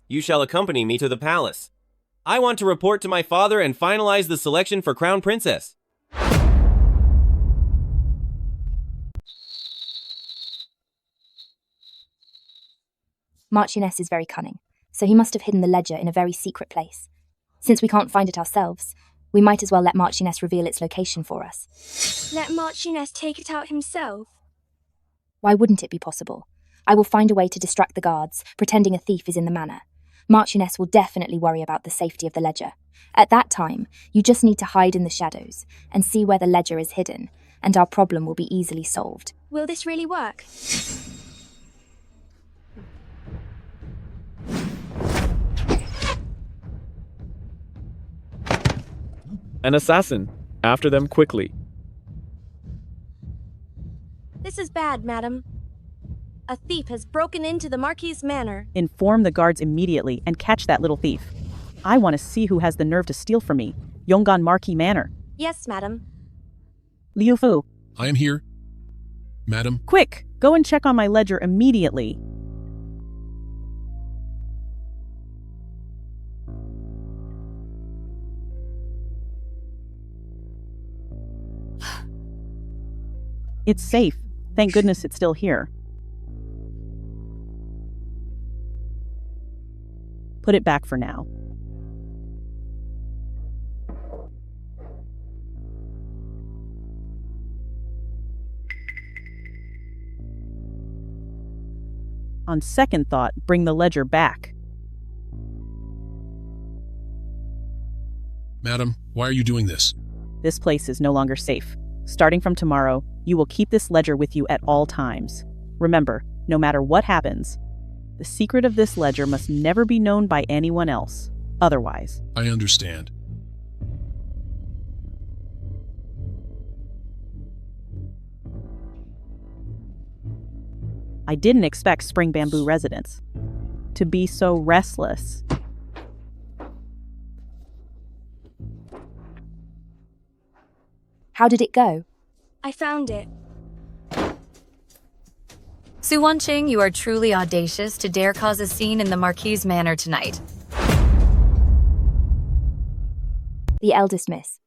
you shall accompany me to the palace. I want to report to my father and finalize the selection for Crown Princess. Marchioness is very cunning, so he must have hidden the ledger in a very secret place. Since we can't find it ourselves, we might as well let Marchioness reveal its location for us. Let Marchioness take it out himself. Why wouldn't it be possible? I will find a way to distract the guards, pretending a thief is in the manor. Marchioness will definitely worry about the safety of the ledger. At that time, you just need to hide in the shadows and see where the ledger is hidden, and our problem will be easily solved. Will this really work? An assassin. After them quickly. This is bad, madam. A thief has broken into the Marquis' manor. Inform the guards immediately and catch that little thief. I want to see who has the nerve to steal from me. Yongan Marquis Manor. Yes, madam. Liu Fu. I am here, madam. Quick, go and check on my ledger immediately. It's safe. Thank goodness it's still here. Put it back for now. On second thought, bring the ledger back. Madam, why are you doing this? This place is no longer safe. Starting from tomorrow, you will keep this ledger with you at all times. Remember, no matter what happens, the secret of this ledger must never be known by anyone else. Otherwise. I understand. I didn't expect Spring Bamboo residents to be so restless. How did it go? I found it. Su Wanqing, you are truly audacious to dare cause a scene in the Marquis' manor tonight. The eldest miss.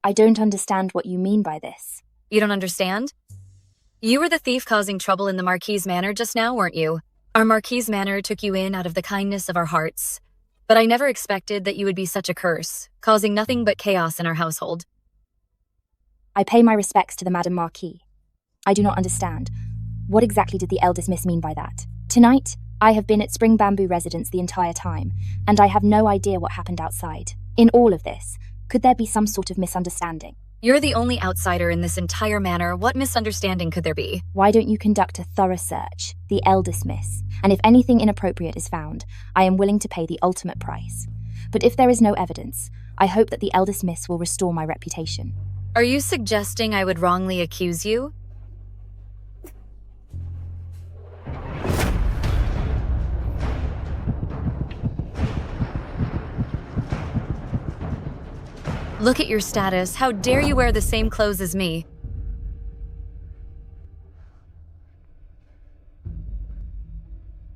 I don't understand what you mean by this. You don't understand? You were the thief causing trouble in the Marquis' manor just now, weren't you? Our Marquis' manor took you in out of the kindness of our hearts. But I never expected that you would be such a curse, causing nothing but chaos in our household. I pay my respects to the Madam Marquis. I do not understand. What exactly did the eldest miss mean by that? Tonight, I have been at Spring Bamboo residence the entire time, and I have no idea what happened outside. In all of this, could there be some sort of misunderstanding? You're the only outsider in this entire manor. What misunderstanding could there be? Why don't you conduct a thorough search, the eldest miss, and if anything inappropriate is found, I am willing to pay the ultimate price. But if there is no evidence, I hope that the eldest miss will restore my reputation. Are you suggesting I would wrongly accuse you? Look at your status. How dare you wear the same clothes as me?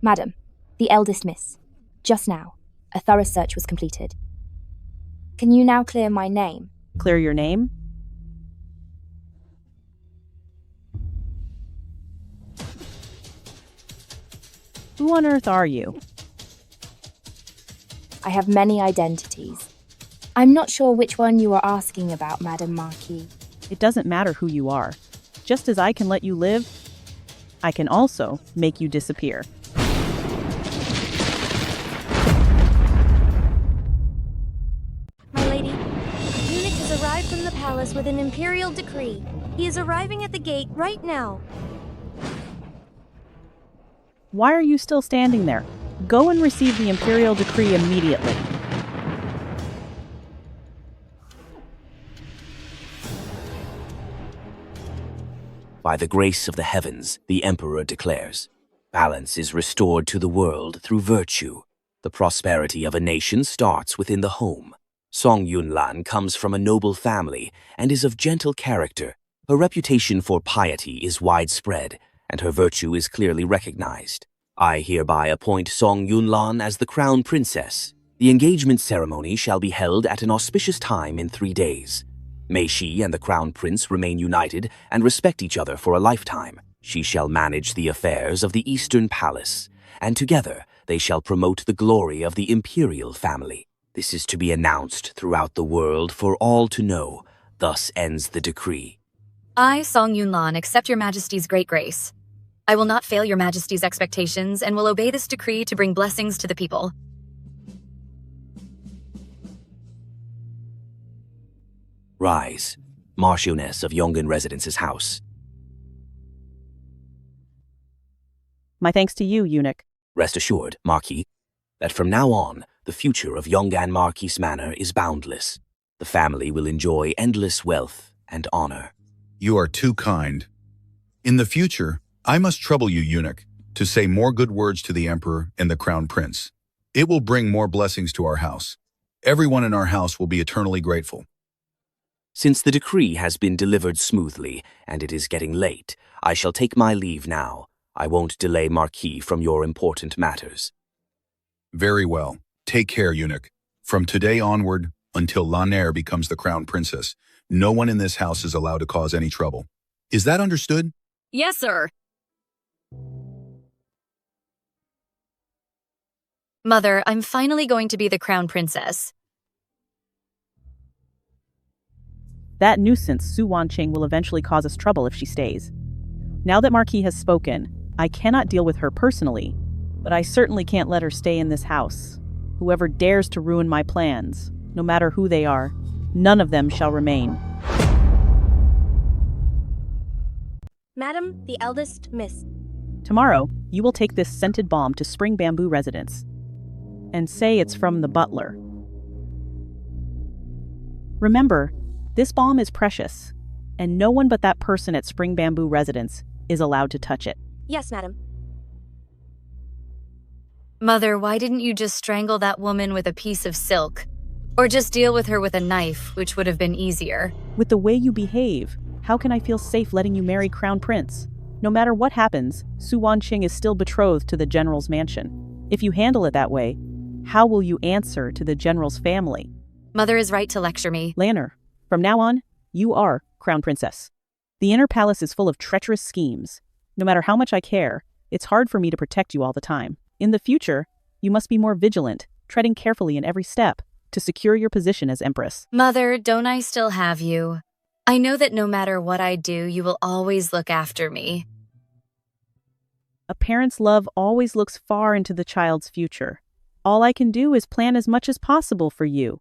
Madam, the eldest miss. Just now, a thorough search was completed. Can you now clear my name? Clear your name? Who on earth are you? I have many identities. I'm not sure which one you are asking about, Madam Marquis. It doesn't matter who you are. Just as I can let you live, I can also make you disappear. My lady, a eunuch has arrived from the palace with an imperial decree. He is arriving at the gate right now. Why are you still standing there? Go and receive the imperial decree immediately. By the grace of the heavens, the Emperor declares, balance is restored to the world through virtue. The prosperity of a nation starts within the home. Song Yunlan comes from a noble family and is of gentle character. Her reputation for piety is widespread, and her virtue is clearly recognized. I hereby appoint Song Yunlan as the crown princess. The engagement ceremony shall be held at an auspicious time in 3 days. May she and the crown prince remain united and respect each other for a lifetime. She shall manage the affairs of the Eastern Palace, and together they shall promote the glory of the imperial family. This is to be announced throughout the world for all to know. Thus ends the decree. I, Song Yunlan, accept your majesty's great grace. I will not fail your majesty's expectations and will obey this decree to bring blessings to the people. Rise, Marchioness of Yongan Residence's house. My thanks to you, eunuch. Rest assured, Marquis, that from now on, the future of Yongan Marquis Manor is boundless. The family will enjoy endless wealth and honor. You are too kind. In the future, I must trouble you, eunuch, to say more good words to the Emperor and the Crown Prince. It will bring more blessings to our house. Everyone in our house will be eternally grateful. Since the decree has been delivered smoothly, and it is getting late, I shall take my leave now. I won't delay Marquis from your important matters. Very well. Take care, eunuch. From today onward, until Lanare becomes the crown princess, no one in this house is allowed to cause any trouble. Is that understood? Yes, sir. Mother, I'm finally going to be the crown princess. That nuisance, Su Wanqing, will eventually cause us trouble if she stays. Now that Marquis has spoken, I cannot deal with her personally, but I certainly can't let her stay in this house. Whoever dares to ruin my plans, no matter who they are, none of them shall remain. Madam, the eldest miss. Tomorrow, you will take this scented balm to Spring Bamboo Residence and say it's from the butler. Remember, this balm is precious, and no one but that person at Spring Bamboo Residence is allowed to touch it. Yes, madam. Mother, why didn't you just strangle that woman with a piece of silk? Or just deal with her with a knife, which would have been easier? With the way you behave, how can I feel safe letting you marry Crown Prince? No matter what happens, Su Wanqing is still betrothed to the General's mansion. If you handle it that way, how will you answer to the General's family? Mother is right to lecture me. Lanner, from now on, you are Crown Princess. The inner palace is full of treacherous schemes. No matter how much I care, it's hard for me to protect you all the time. In the future, you must be more vigilant, treading carefully in every step to secure your position as Empress. Mother, don't I still have you? I know that no matter what I do, you will always look after me. A parent's love always looks far into the child's future. All I can do is plan as much as possible for you.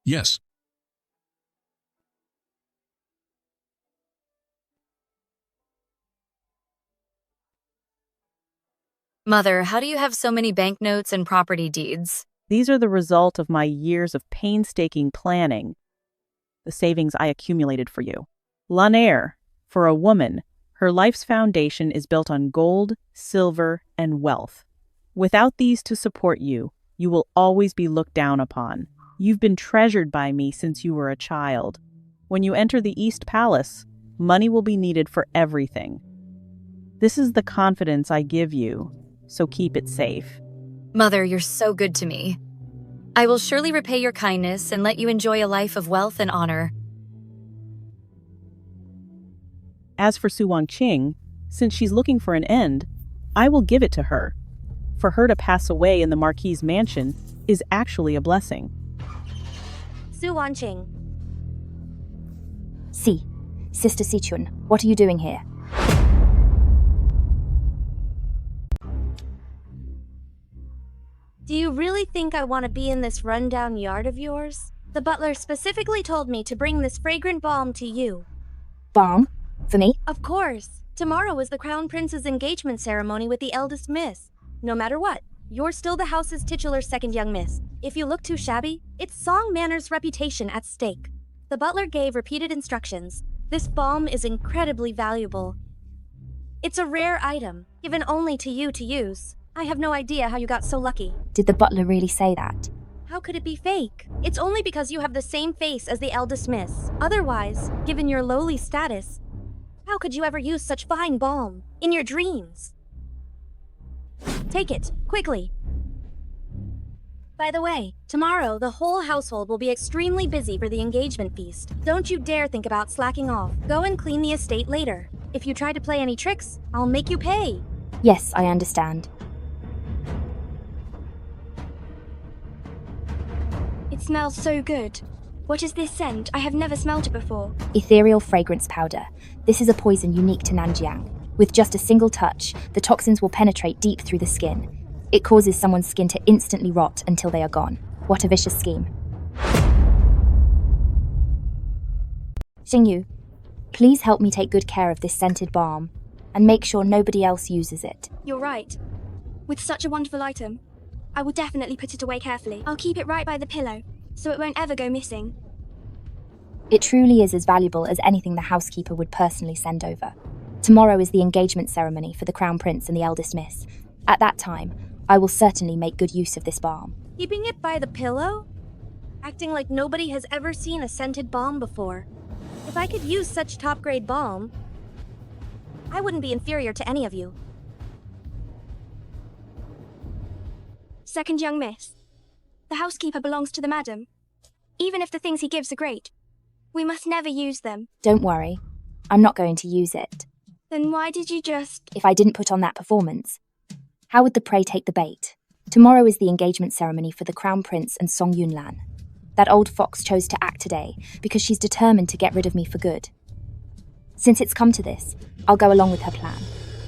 Yes. Mother, how do you have so many banknotes and property deeds? These are the result of my years of painstaking planning. The savings I accumulated for you. Lanare, for a woman, her life's foundation is built on gold, silver, and wealth. Without these to support you, you will always be looked down upon. You've been treasured by me since you were a child. When you enter the East Palace, money will be needed for everything. This is the confidence I give you, so keep it safe. Mother, you're so good to me. I will surely repay your kindness and let you enjoy a life of wealth and honor. As for Su Wanqing, since she's looking for an end, I will give it to her. For her to pass away in the Marquis' mansion is actually a blessing. Su Wanqing. Si, Sister Sichun, what are you doing here? Do you really think I want to be in this rundown yard of yours? The butler specifically told me to bring this fragrant balm to you. Balm? For me? Of course. Tomorrow is the Crown Prince's engagement ceremony with the eldest miss. No matter what, you're still the house's titular second young miss. If you look too shabby, it's Song Manor's reputation at stake. The butler gave repeated instructions. This balm is incredibly valuable. It's a rare item, given only to you to use. I have no idea how you got so lucky. Did the butler really say that? How could it be fake? It's only because you have the same face as the eldest miss. Otherwise, given your lowly status, how could you ever use such fine balm? In your dreams. Take it, quickly. By the way, tomorrow the whole household will be extremely busy for the engagement feast. Don't you dare think about slacking off. Go and clean the estate later. If you try to play any tricks, I'll make you pay. Yes, I understand. It smells so good. What is this scent? I have never smelled it before. Ethereal fragrance powder. This is a poison unique to Nanjiang. With just a single touch, the toxins will penetrate deep through the skin. It causes someone's skin to instantly rot until they are gone. What a vicious scheme. Xingyu, please help me take good care of this scented balm, and make sure nobody else uses it. You're right. With such a wonderful item, I will definitely put it away carefully. I'll keep it right by the pillow, so it won't ever go missing. It truly is as valuable as anything the housekeeper would personally send over. Tomorrow is the engagement ceremony for the Crown Prince and the eldest miss. At that time, I will certainly make good use of this balm. Keeping it by the pillow? Acting like nobody has ever seen a scented balm before. If I could use such top-grade balm, I wouldn't be inferior to any of you. Second young miss. The housekeeper belongs to the madam. Even if the things he gives are great, we must never use them. Don't worry, I'm not going to use it. Then why did you just... If I didn't put on that performance, how would the prey take the bait? Tomorrow is the engagement ceremony for the Crown Prince and Song Yunlan. That old fox chose to act today because she's determined to get rid of me for good. Since it's come to this, I'll go along with her plan.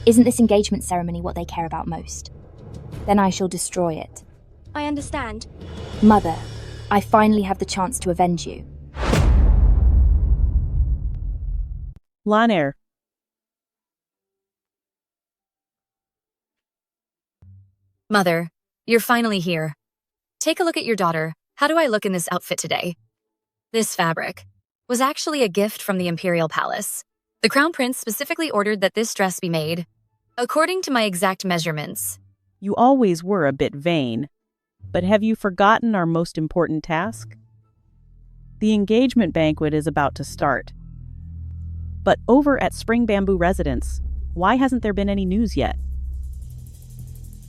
Isn't this engagement ceremony what they care about most? Then I shall destroy it. I understand. Mother, I finally have the chance to avenge you. Laner. Mother, you're finally here. Take a look at your daughter. How do I look in this outfit today? This fabric was actually a gift from the Imperial Palace. The Crown Prince specifically ordered that this dress be made according to my exact measurements. You always were a bit vain, but have you forgotten our most important task? The engagement banquet is about to start. But over at Spring Bamboo Residence, why hasn't there been any news yet?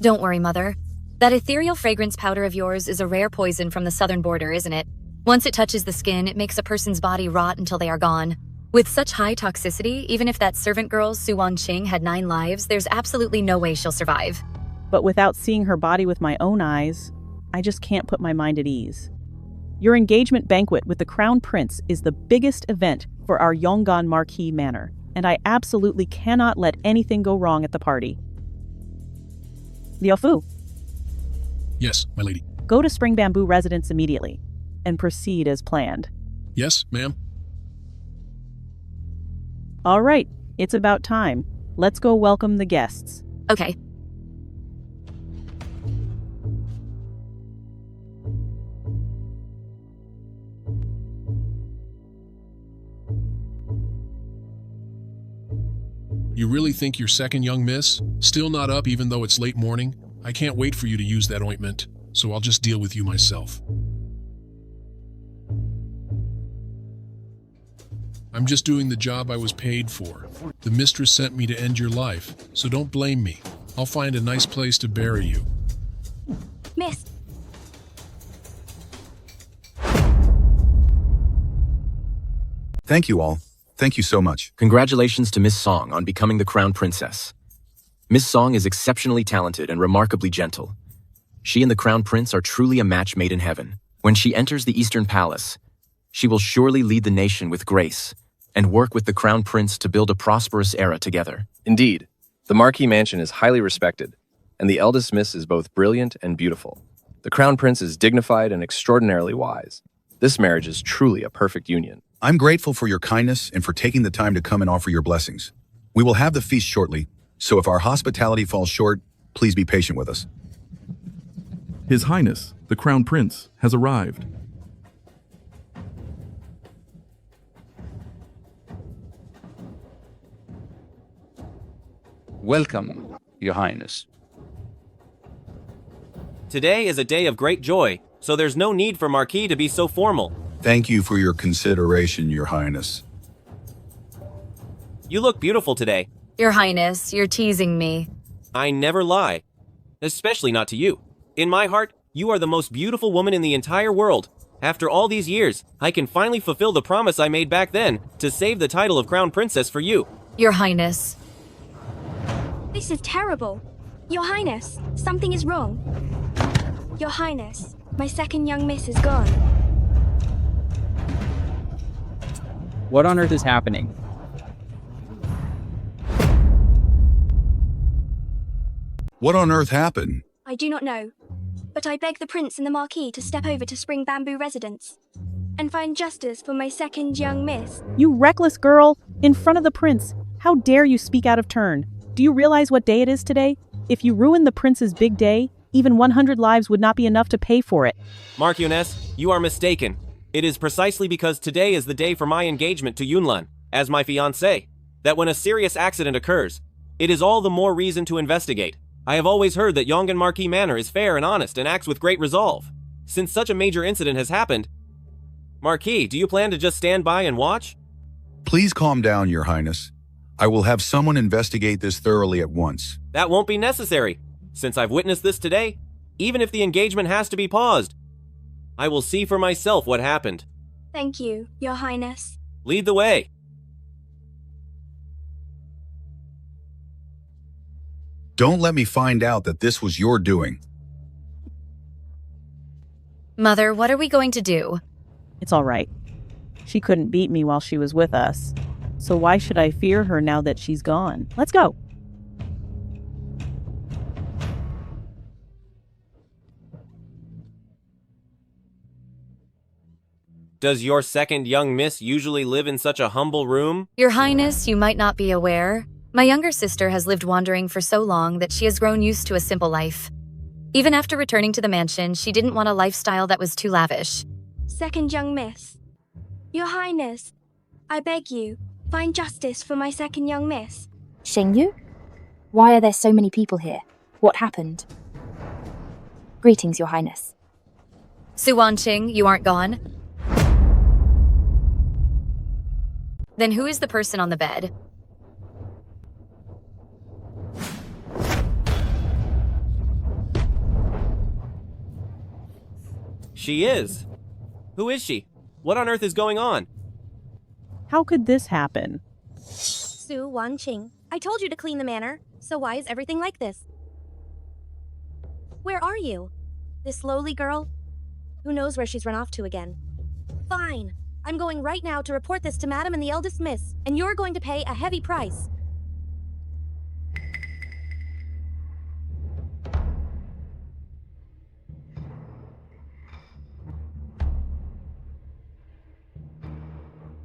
Don't worry, Mother. That ethereal fragrance powder of yours is a rare poison from the southern border, isn't it? Once it touches the skin, it makes a person's body rot until they are gone. With such high toxicity, even if that servant girl, Su Wanqing, had 9 lives, there's absolutely no way she'll survive. But without seeing her body with my own eyes, I just can't put my mind at ease. Your engagement banquet with the Crown Prince is the biggest event for our Yongan Marquis manor, and I absolutely cannot let anything go wrong at the party. Liao Fu. Yes, my lady. Go to Spring Bamboo Residence immediately, and proceed as planned. Yes, ma'am. All right, it's about time. Let's go welcome the guests. Okay. You really think you're second, young miss? Still not up even though it's late morning? I can't wait for you to use that ointment, so I'll just deal with you myself. I'm just doing the job I was paid for. The mistress sent me to end your life, so don't blame me. I'll find a nice place to bury you. Miss. Thank you all. Thank you so much. Congratulations to Miss Song on becoming the Crown Princess. Miss Song is exceptionally talented and remarkably gentle. She and the Crown Prince are truly a match made in heaven. When she enters the Eastern Palace, she will surely lead the nation with grace and work with the Crown Prince to build a prosperous era together. Indeed, the Marquis mansion is highly respected, and the eldest miss is both brilliant and beautiful. The Crown Prince is dignified and extraordinarily wise. This marriage is truly a perfect union. I'm grateful for your kindness and for taking the time to come and offer your blessings. We will have the feast shortly, so if our hospitality falls short, please be patient with us. His Highness, the Crown Prince, has arrived. Welcome, Your Highness. Today is a day of great joy, so there's no need for Marquis to be so formal. Thank you for your consideration, Your Highness. You look beautiful today. Your Highness, you're teasing me. I never lie. Especially not to you. In my heart, you are the most beautiful woman in the entire world. After all these years, I can finally fulfill the promise I made back then to save the title of Crown Princess for you. Your Highness. This is terrible. Your Highness, something is wrong. Your Highness, my second young miss is gone. What on earth is happening? What on earth happened? I do not know, but I beg the Prince and the Marquis to step over to Spring Bamboo Residence and find justice for my second young miss. You reckless girl! In front of the Prince! How dare you speak out of turn? Do you realize what day it is today? If you ruin the Prince's big day, even 100 lives would not be enough to pay for it. Marquis, you are mistaken. It is precisely because today is the day for my engagement to Yunlan, as my fiancée, that when a serious accident occurs, it is all the more reason to investigate. I have always heard that Yongan Marquis Manor is fair and honest and acts with great resolve. Since such a major incident has happened, Marquis, do you plan to just stand by and watch? Please calm down, Your Highness. I will have someone investigate this thoroughly at once. That won't be necessary. Since I've witnessed this today, even if the engagement has to be paused, I will see for myself what happened. Thank you, Your Highness. Lead the way. Don't let me find out that this was your doing. Mother, what are we going to do? It's all right. She couldn't beat me while she was with us. So why should I fear her now that she's gone? Let's go. Does your second young miss usually live in such a humble room? Your Highness, you might not be aware. My younger sister has lived wandering for so long that she has grown used to a simple life. Even after returning to the mansion, she didn't want a lifestyle that was too lavish. Second young miss. Your Highness, I beg you, find justice for my second young miss. Chengyue? Why are there so many people here? What happened? Greetings, Your Highness. Su Wanqing, you aren't gone? Then who is the person on the bed? She is. Who is she? What on earth is going on? How could this happen? Su Wanqing, I told you to clean the manor, so why is everything like this? Where are you? This lowly girl? Who knows where she's run off to again? Fine. I'm going right now to report this to Madam and the eldest miss, and you're going to pay a heavy price.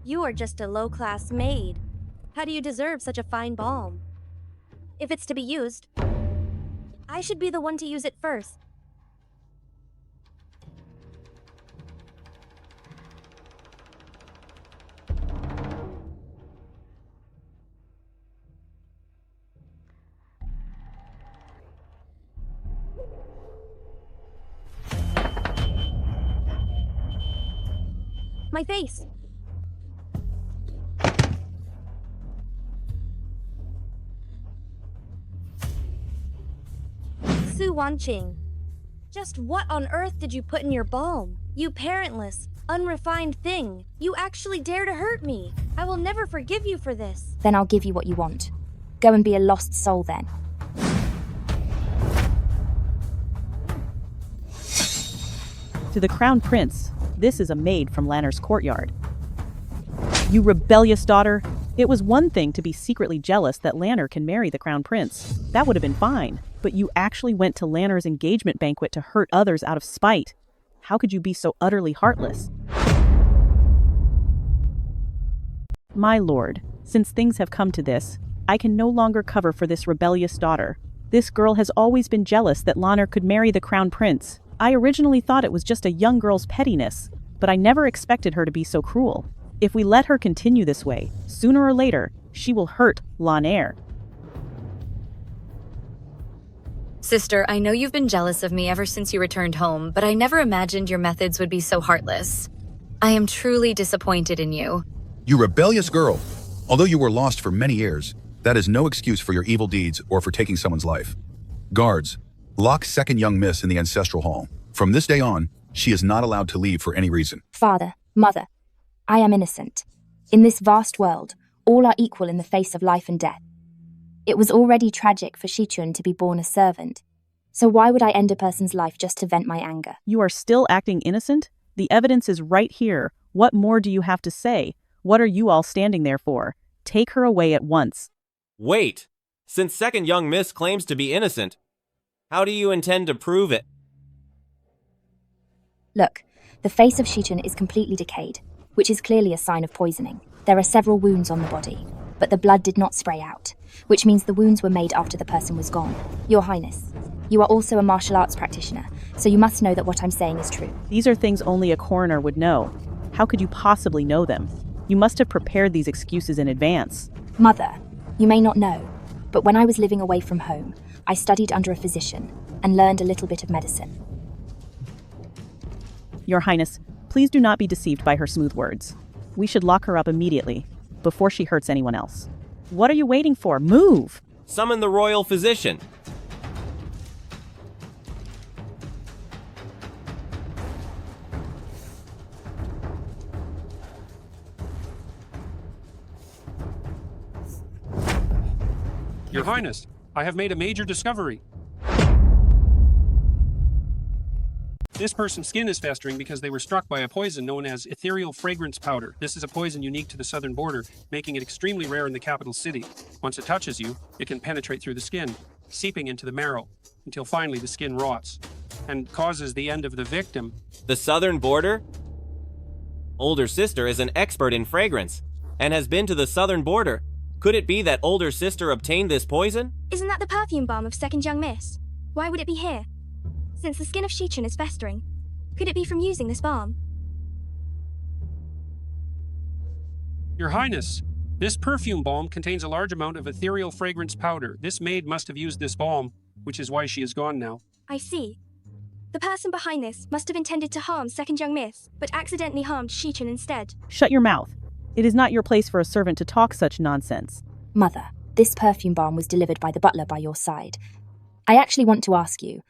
You are just a low-class maid. How do you deserve such a fine balm? If it's to be used, I should be the one to use it first. My face! Su Wanqing, just what on earth did you put in your balm? You parentless, unrefined thing. You actually dare to hurt me. I will never forgive you for this. Then I'll give you what you want. Go and be a lost soul then. To the Crown Prince, this is a maid from Lanner's courtyard. You rebellious daughter! It was one thing to be secretly jealous that Lanner can marry the Crown Prince. That would have been fine. But you actually went to Lanner's engagement banquet to hurt others out of spite. How could you be so utterly heartless? My lord, since things have come to this, I can no longer cover for this rebellious daughter. This girl has always been jealous that Lanner could marry the Crown Prince. I originally thought it was just a young girl's pettiness, but I never expected her to be so cruel. If we let her continue this way, sooner or later, she will hurt Lanner. Sister, I know you've been jealous of me ever since you returned home, but I never imagined your methods would be so heartless. I am truly disappointed in you. You rebellious girl! Although you were lost for many years, that is no excuse for your evil deeds or for taking someone's life. Guards, lock second young miss in the ancestral hall. From this day on, she is not allowed to leave for any reason. Father, mother, I am innocent. In this vast world, all are equal in the face of life and death. It was already tragic for Chun to be born a servant. So why would I end a person's life just to vent my anger? You are still acting innocent? The evidence is right here. What more do you have to say? What are you all standing there for? Take her away at once. Wait! Since second young miss claims to be innocent, how do you intend to prove it? Look, the face of Chun is completely decayed, which is clearly a sign of poisoning. There are several wounds on the body, but the blood did not spray out, which means the wounds were made after the person was gone. Your Highness, you are also a martial arts practitioner, so you must know that what I'm saying is true. These are things only a coroner would know. How could you possibly know them? You must have prepared these excuses in advance. Mother, you may not know, but when I was living away from home, I studied under a physician and learned a little bit of medicine. Your Highness, please do not be deceived by her smooth words. We should lock her up immediately, before she hurts anyone else. What are you waiting for? Move! Summon the royal physician. Your Highness, I have made a major discovery. This person's skin is festering because they were struck by a poison known as ethereal fragrance powder. This is a poison unique to the southern border, making it extremely rare in the capital city. Once it touches you, it can penetrate through the skin, seeping into the marrow, until finally the skin rots, and causes the end of the victim. The southern border? Older sister is an expert in fragrance, and has been to the southern border. Could it be that older sister obtained this poison? Isn't that the perfume bomb of second young miss? Why would it be here? Since the skin of Chun is festering, could it be from using this balm? Your Highness, this perfume balm contains a large amount of ethereal fragrance powder. This maid must have used this balm, which is why she is gone now. I see. The person behind this must have intended to harm second young miss, but accidentally harmed Chun instead. Shut your mouth. It is not your place for a servant to talk such nonsense. Mother, this perfume balm was delivered by the butler by your side. I actually want to ask you,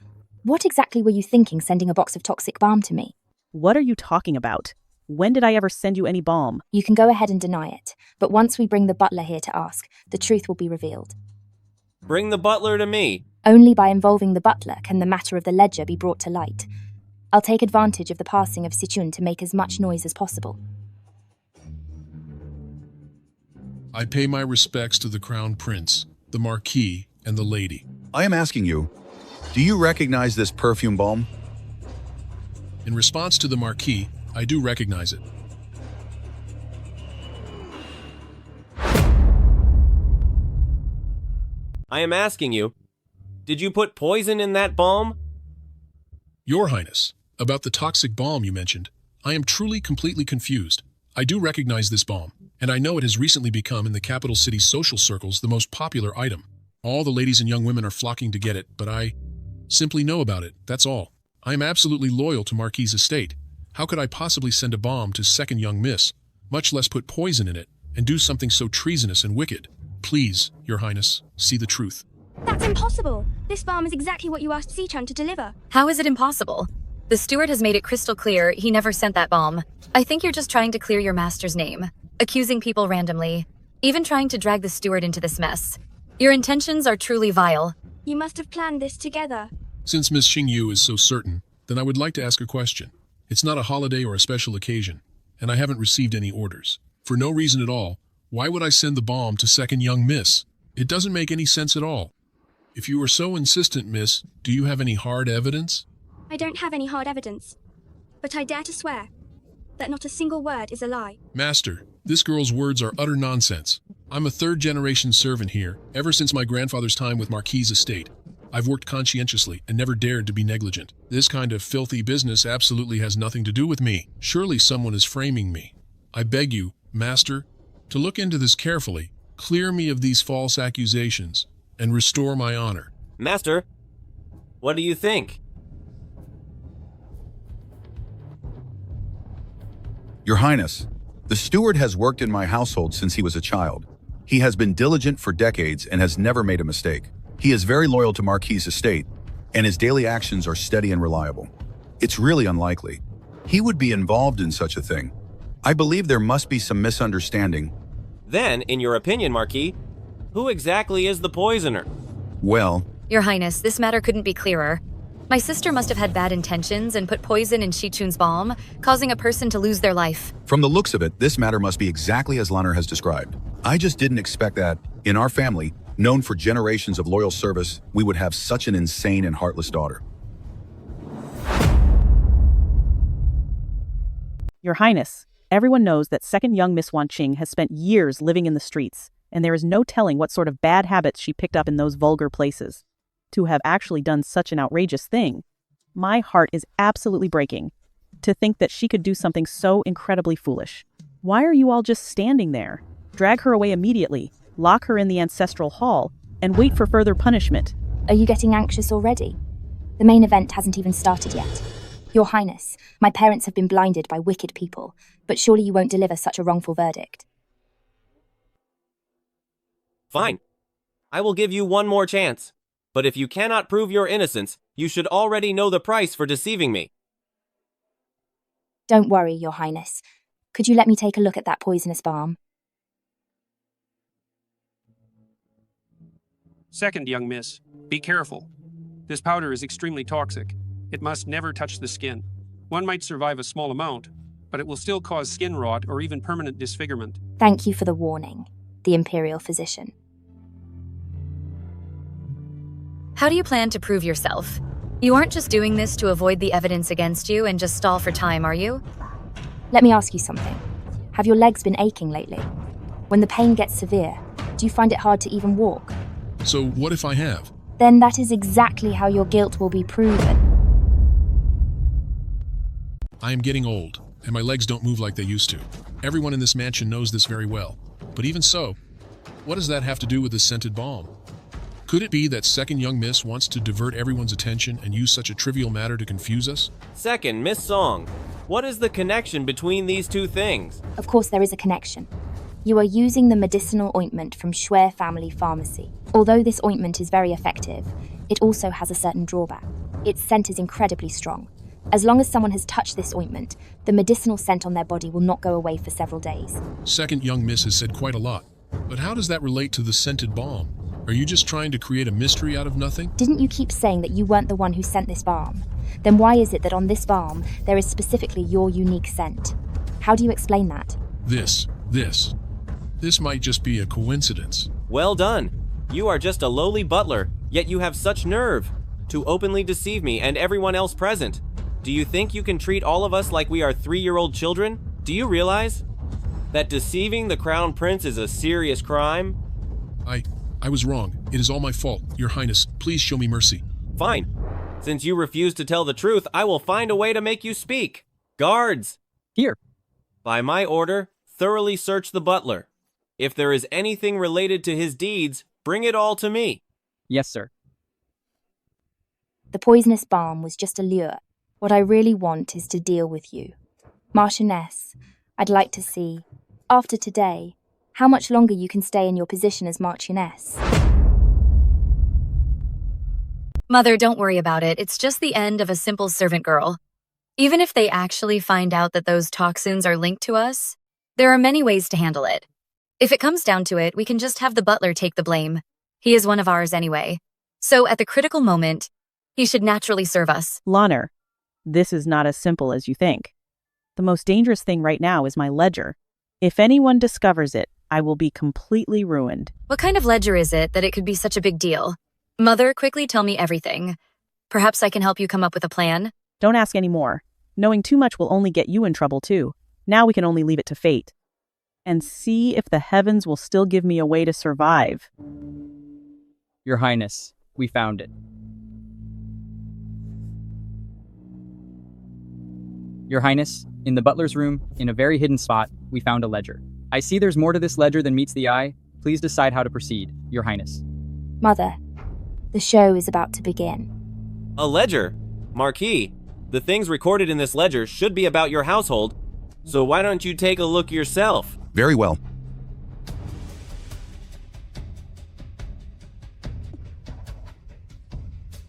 what exactly were you thinking sending a box of toxic balm to me? What are you talking about? When did I ever send you any balm? You can go ahead and deny it, but once we bring the butler here to ask, the truth will be revealed. Bring the butler to me. Only by involving the butler can the matter of the ledger be brought to light. I'll take advantage of the passing of Sichun to make as much noise as possible. I pay my respects to the Crown Prince, the Marquis, and the lady. I am asking you, do you recognize this perfume balm? In response to the Marquis, I do recognize it. I am asking you, did you put poison in that balm? Your Highness, about the toxic balm you mentioned, I am truly completely confused. I do recognize this balm, and I know it has recently become in the capital city's social circles the most popular item. All the ladies and young women are flocking to get it, but I simply know about it, that's all. I am absolutely loyal to Marquis' estate. How could I possibly send a bomb to second young miss, much less put poison in it, and do something so treasonous and wicked? Please, Your Highness, see the truth. That's impossible! This balm is exactly what you asked Sichun to deliver. How is it impossible? The steward has made it crystal clear he never sent that bomb. I think you're just trying to clear your master's name, accusing people randomly, even trying to drag the steward into this mess. Your intentions are truly vile. You must have planned this together. Since Miss Chengyue is so certain, then I would like to ask a question. It's not a holiday or a special occasion, and I haven't received any orders. For no reason at all, why would I send the bomb to second young miss? It doesn't make any sense at all. If you are so insistent, miss, do you have any hard evidence? I don't have any hard evidence, but I dare to swear that not a single word is a lie. Master, this girl's words are utter nonsense. I'm a third-generation servant here, ever since my grandfather's time with Marquis' estate. I've worked conscientiously and never dared to be negligent. This kind of filthy business absolutely has nothing to do with me. Surely someone is framing me. I beg you, master, to look into this carefully, clear me of these false accusations, and restore my honor. Master, what do you think? Your Highness, the steward has worked in my household since he was a child. He has been diligent for decades and has never made a mistake. He is very loyal to Marquis' estate, and his daily actions are steady and reliable. It's really unlikely he would be involved in such a thing. I believe there must be some misunderstanding. Then, in your opinion, Marquis, who exactly is the poisoner? Well, Your Highness, this matter couldn't be clearer. My sister must have had bad intentions and put poison in Shichun's bomb, causing a person to lose their life. from the looks of it, this matter must be exactly as Lanner has described. I just didn't expect that, in our family, known for generations of loyal service, we would have such an insane and heartless daughter. Your Highness, everyone knows that second young Miss Wanqing has spent years living in the streets, and there is no telling what sort of bad habits she picked up in those vulgar places. To have actually done such an outrageous thing, my heart is absolutely breaking. To think that she could do something so incredibly foolish. Why are you all just standing there? Drag her away immediately, lock her in the ancestral hall, and wait for further punishment. Are you getting anxious already? The main event hasn't even started yet. Your Highness, my parents have been blinded by wicked people, but surely you won't deliver such a wrongful verdict. Fine. I will give you one more chance. But if you cannot prove your innocence, you should already know the price for deceiving me. Don't worry, Your Highness. Could you let me take a look at that poisonous balm? Second, young miss, be careful. This powder is extremely toxic. It must never touch the skin. One might survive a small amount, but it will still cause skin rot or even permanent disfigurement. Thank you for the warning, the Imperial Physician. How do you plan to prove yourself? You aren't just doing this to avoid the evidence against you and just stall for time, are you? Let me ask you something. Have your legs been aching lately? When the pain gets severe, do you find it hard to even walk? So what if I have? Then that is exactly how your guilt will be proven. I am getting old, and my legs don't move like they used to. Everyone in this mansion knows this very well. But even so, what does that have to do with the scented balm? Could it be that second young miss wants to divert everyone's attention and use such a trivial matter to confuse us? Second, Miss Song, what is the connection between these two things? Of course there is a connection. You are using the medicinal ointment from Shui Family Pharmacy. Although this ointment is very effective, it also has a certain drawback. Its scent is incredibly strong. As long as someone has touched this ointment, the medicinal scent on their body will not go away for several days. Second young miss has said quite a lot. But how does that relate to the scented balm? Are you just trying to create a mystery out of nothing? Didn't you keep saying that you weren't the one who sent this balm? Then why is it that on this balm, there is specifically your unique scent? How do you explain that? This might just be a coincidence. Well done. You are just a lowly butler, yet you have such nerve to openly deceive me and everyone else present. Do you think you can treat all of us like we are 3-year-old children? Do you realize that deceiving the Crown Prince is a serious crime? I was wrong. It is all my fault. Your Highness, please show me mercy. Fine. Since you refuse to tell the truth, I will find a way to make you speak. Guards! Here. By my order, thoroughly search the butler. If there is anything related to his deeds, bring it all to me. Yes, sir. The poisonous balm was just a lure. What I really want is to deal with you. Marchioness, I'd like to see, after today, how much longer you can stay in your position as Marchioness. Mother, don't worry about it. It's just the end of a simple servant girl. Even if they actually find out that those toxins are linked to us, there are many ways to handle it. If it comes down to it, we can just have the butler take the blame. He is one of ours anyway. So at the critical moment, he should naturally serve us. Lanner, This is not as simple as you think. The most dangerous thing right now is my ledger. If anyone discovers it, I will be completely ruined. What kind of ledger is it that it could be such a big deal? Mother, quickly tell me everything. Perhaps I can help you come up with a plan? Don't ask any more. Knowing too much will only get you in trouble too. Now we can only leave it to fate. And see if the heavens will still give me a way to survive. Your Highness, we found it. Your Highness, in the butler's room, in a very hidden spot, we found a ledger. I see there's more to this ledger than meets the eye. Please decide how to proceed, Your Highness. Mother, the show is about to begin. A ledger? Marquis, the things recorded in this ledger should be about your household, so why don't you take a look yourself? Very well.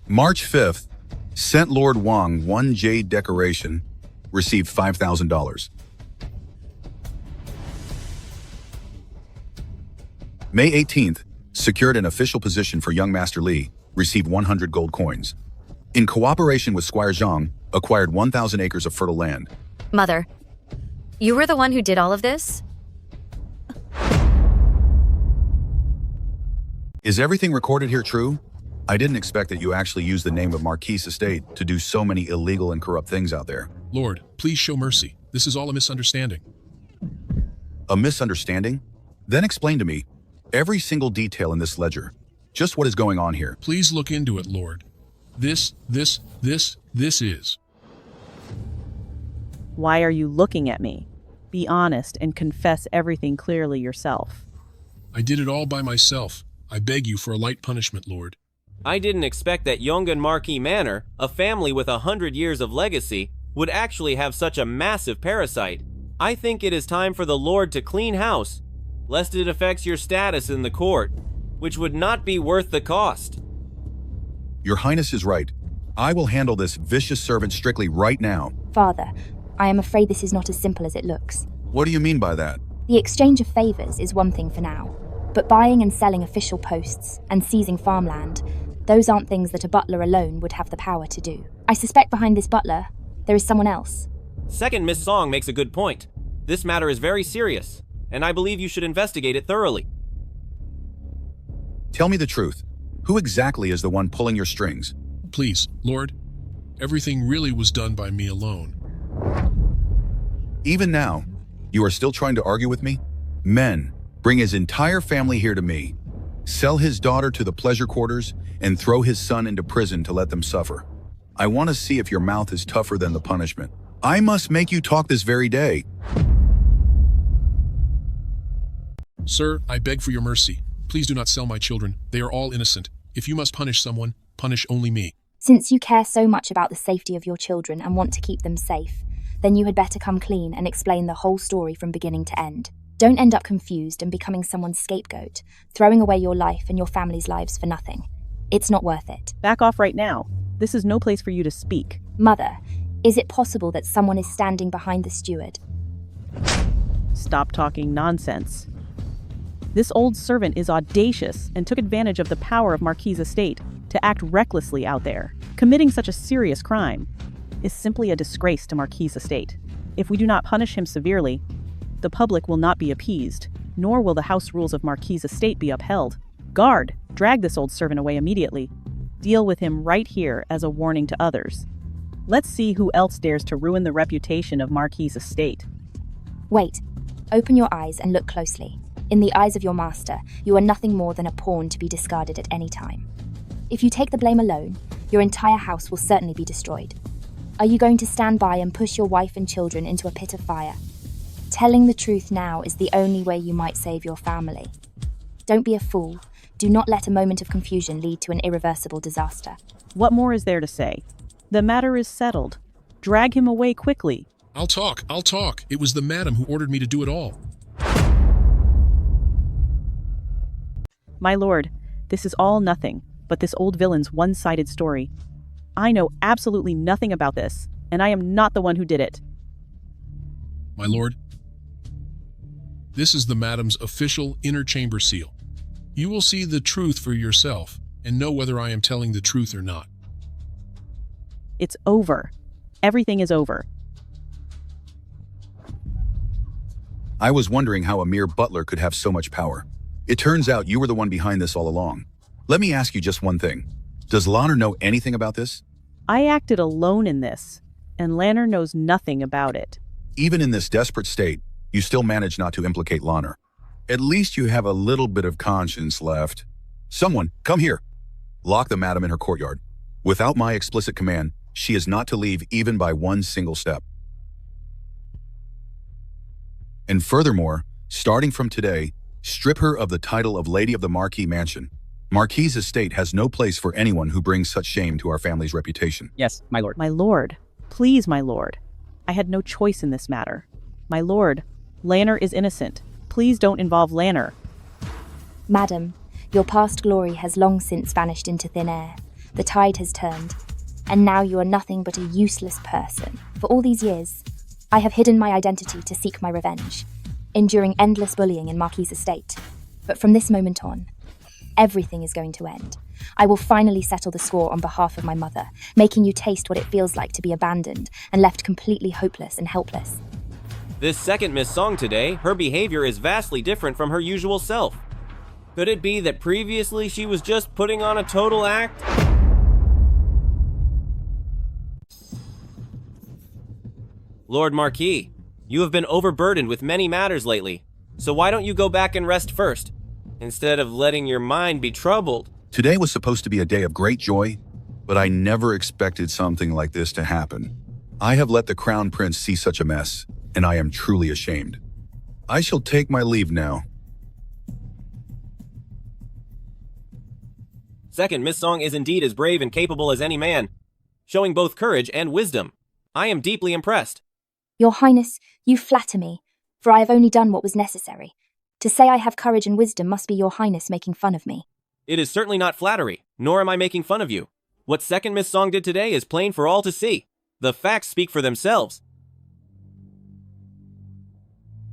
March 5th, sent Lord Wang 1 jade decoration, received $5,000. May 18th, secured an official position for young Master Li, received 100 gold coins. In cooperation with Squire Zhang, acquired 1,000 acres of fertile land. Mother, you were the one who did all of this? Is everything recorded here true? I didn't expect that you actually used the name of Marquis Estate to do so many illegal and corrupt things out there. Lord, please show mercy. This is all a misunderstanding. A misunderstanding? Then explain to me every single detail in this ledger. Just what is going on here. Please look into it, Lord. This is. Why are you looking at me? Be honest and confess everything clearly yourself. I did it all by myself. I beg you for a light punishment, Lord. I didn't expect that Yongan Marquis Manor, a family with 100 years of legacy, would actually have such a massive parasite. I think it is time for the Lord to clean house, lest it affects your status in the court, which would not be worth the cost. Your Highness is right. I will handle this vicious servant strictly right now. Father, I am afraid this is not as simple as it looks. What do you mean by that? The exchange of favors is one thing for now, but buying and selling official posts and seizing farmland, those aren't things that a butler alone would have the power to do. I suspect behind this butler, there is someone else. Second Miss Song makes a good point. This matter is very serious, and I believe you should investigate it thoroughly. Tell me the truth. Who exactly is the one pulling your strings? Please, Lord. Everything really was done by me alone. Even now, you are still trying to argue with me? Men, bring his entire family here to me. Sell his daughter to the pleasure quarters and throw his son into prison to let them suffer. I want to see if your mouth is tougher than the punishment. I must make you talk this very day. Sir, I beg for your mercy. Please do not sell my children. They are all innocent. If you must punish someone, punish only me. Since you care so much about the safety of your children and want to keep them safe, then you had better come clean and explain the whole story from beginning to end. Don't end up confused and becoming someone's scapegoat, throwing away your life and your family's lives for nothing. It's not worth it. Back off right now. This is no place for you to speak. Mother, is it possible that someone is standing behind the steward? Stop talking nonsense. This old servant is audacious and took advantage of the power of Marquis' estate to act recklessly out there. Committing such a serious crime is simply a disgrace to Marquis' estate. If we do not punish him severely, the public will not be appeased, nor will the house rules of Marquis' estate be upheld. Guard, drag this old servant away immediately. Deal with him right here as a warning to others. Let's see who else dares to ruin the reputation of Marquis' estate. Wait, open your eyes and look closely. In the eyes of your master, you are nothing more than a pawn to be discarded at any time. If you take the blame alone, your entire house will certainly be destroyed. Are you going to stand by and push your wife and children into a pit of fire? Telling the truth now is the only way you might save your family. Don't be a fool. Do not let a moment of confusion lead to an irreversible disaster. What more is there to say? The matter is settled. Drag him away quickly. I'll talk. It was the madam who ordered me to do it all. My lord, this is all nothing but this old villain's one-sided story. I know absolutely nothing about this, and I am not the one who did it. My lord, this is the madam's official inner chamber seal. You will see the truth for yourself and know whether I am telling the truth or not. It's over. Everything is over. I was wondering how a mere butler could have so much power. It turns out you were the one behind this all along. Let me ask you just one thing. Does Lanner know anything about this? I acted alone in this, and Lanner knows nothing about it. Even in this desperate state, you still manage not to implicate Lanner. At least you have a little bit of conscience left. Someone, come here. Lock the madam in her courtyard. Without my explicit command, she is not to leave even by one single step. And furthermore, starting from today, strip her of the title of Lady of the Marquis Mansion. Marquis' estate has no place for anyone who brings such shame to our family's reputation. Yes, my lord. My lord, please, my lord. I had no choice in this matter. My lord, Lanner is innocent. Please don't involve Lanner. Madam, your past glory has long since vanished into thin air. The tide has turned, and now you are nothing but a useless person. For all these years, I have hidden my identity to seek my revenge, enduring endless bullying in Marquis' estate. But from this moment on, everything is going to end. I will finally settle the score on behalf of my mother, making you taste what it feels like to be abandoned and left completely hopeless and helpless. This second Miss Song today, her behavior is vastly different from her usual self. Could it be that previously she was just putting on a total act? Lord Marquis, you have been overburdened with many matters lately, so why don't you go back and rest first, instead of letting your mind be troubled? Today was supposed to be a day of great joy, but I never expected something like this to happen. I have let the Crown Prince see such a mess, and I am truly ashamed. I shall take my leave now. Second Miss Song is indeed as brave and capable as any man, showing both courage and wisdom. I am deeply impressed. Your Highness, you flatter me, for I have only done what was necessary. To say I have courage and wisdom must be your Highness making fun of me. It is certainly not flattery, nor am I making fun of you. What second Miss Song did today is plain for all to see. The facts speak for themselves.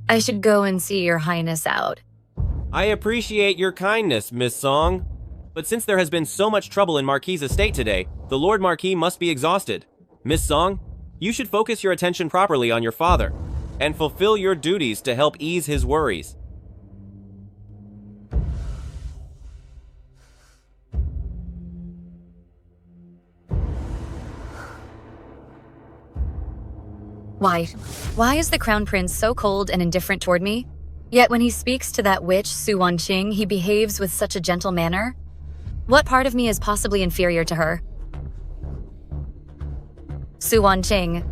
I should go and see your Highness out. I appreciate your kindness, Miss Song. But since there has been so much trouble in Marquis' estate today, the Lord Marquis must be exhausted. Miss Song, you should focus your attention properly on your father, and fulfill your duties to help ease his worries. Why is the Crown Prince so cold and indifferent toward me? Yet when he speaks to that witch, Su Wanqing, he behaves with such a gentle manner? What part of me is possibly inferior to her? Su Wanqing,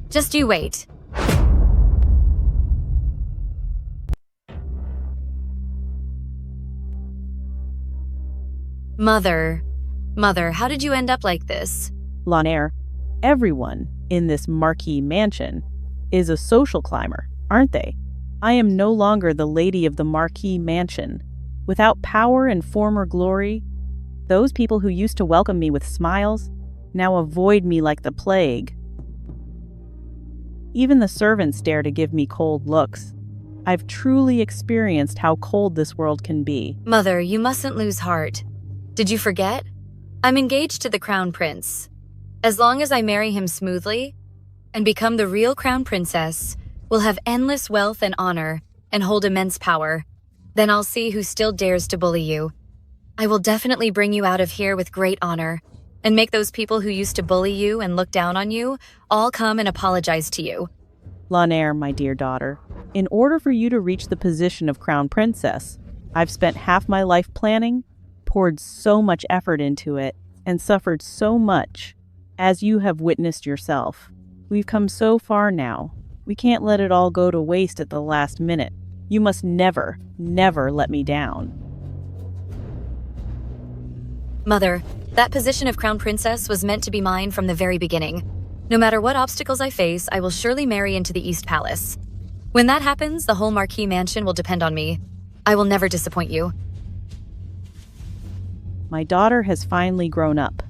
just you wait. Mother, how did you end up like this? Lanner, everyone in this Marquis mansion is a social climber, aren't they? I am no longer the lady of the Marquis mansion. Without power and former glory, those people who used to welcome me with smiles now avoid me like the plague. Even the servants dare to give me cold looks. I've truly experienced how cold this world can be. Mother, you mustn't lose heart. Did you forget? I'm engaged to the Crown Prince. As long as I marry him smoothly and become the real Crown Princess, we'll have endless wealth and honor and hold immense power. Then I'll see who still dares to bully you. I will definitely bring you out of here with great honor and make those people who used to bully you and look down on you all come and apologize to you. Lanner, my dear daughter, in order for you to reach the position of Crown Princess, I've spent half my life planning, poured so much effort into it, and suffered so much, as you have witnessed yourself. We've come so far now. We can't let it all go to waste at the last minute. You must never, never let me down. Mother, that position of Crown Princess was meant to be mine from the very beginning. No matter what obstacles I face, I will surely marry into the East Palace. When that happens, the whole Marquis mansion will depend on me. I will never disappoint you. My daughter has finally grown up.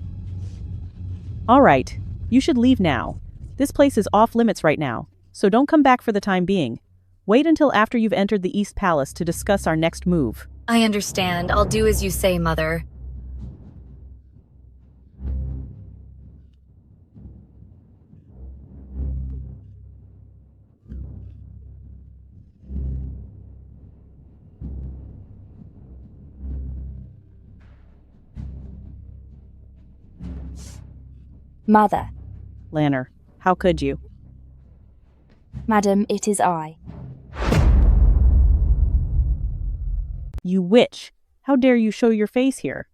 All right, you should leave now. This place is off limits right now, so don't come back for the time being. Wait until after you've entered the East Palace to discuss our next move. I understand. I'll do as you say, Mother. Mother. Lanner, how could you? Madam, it is I. You witch! How dare you show your face here?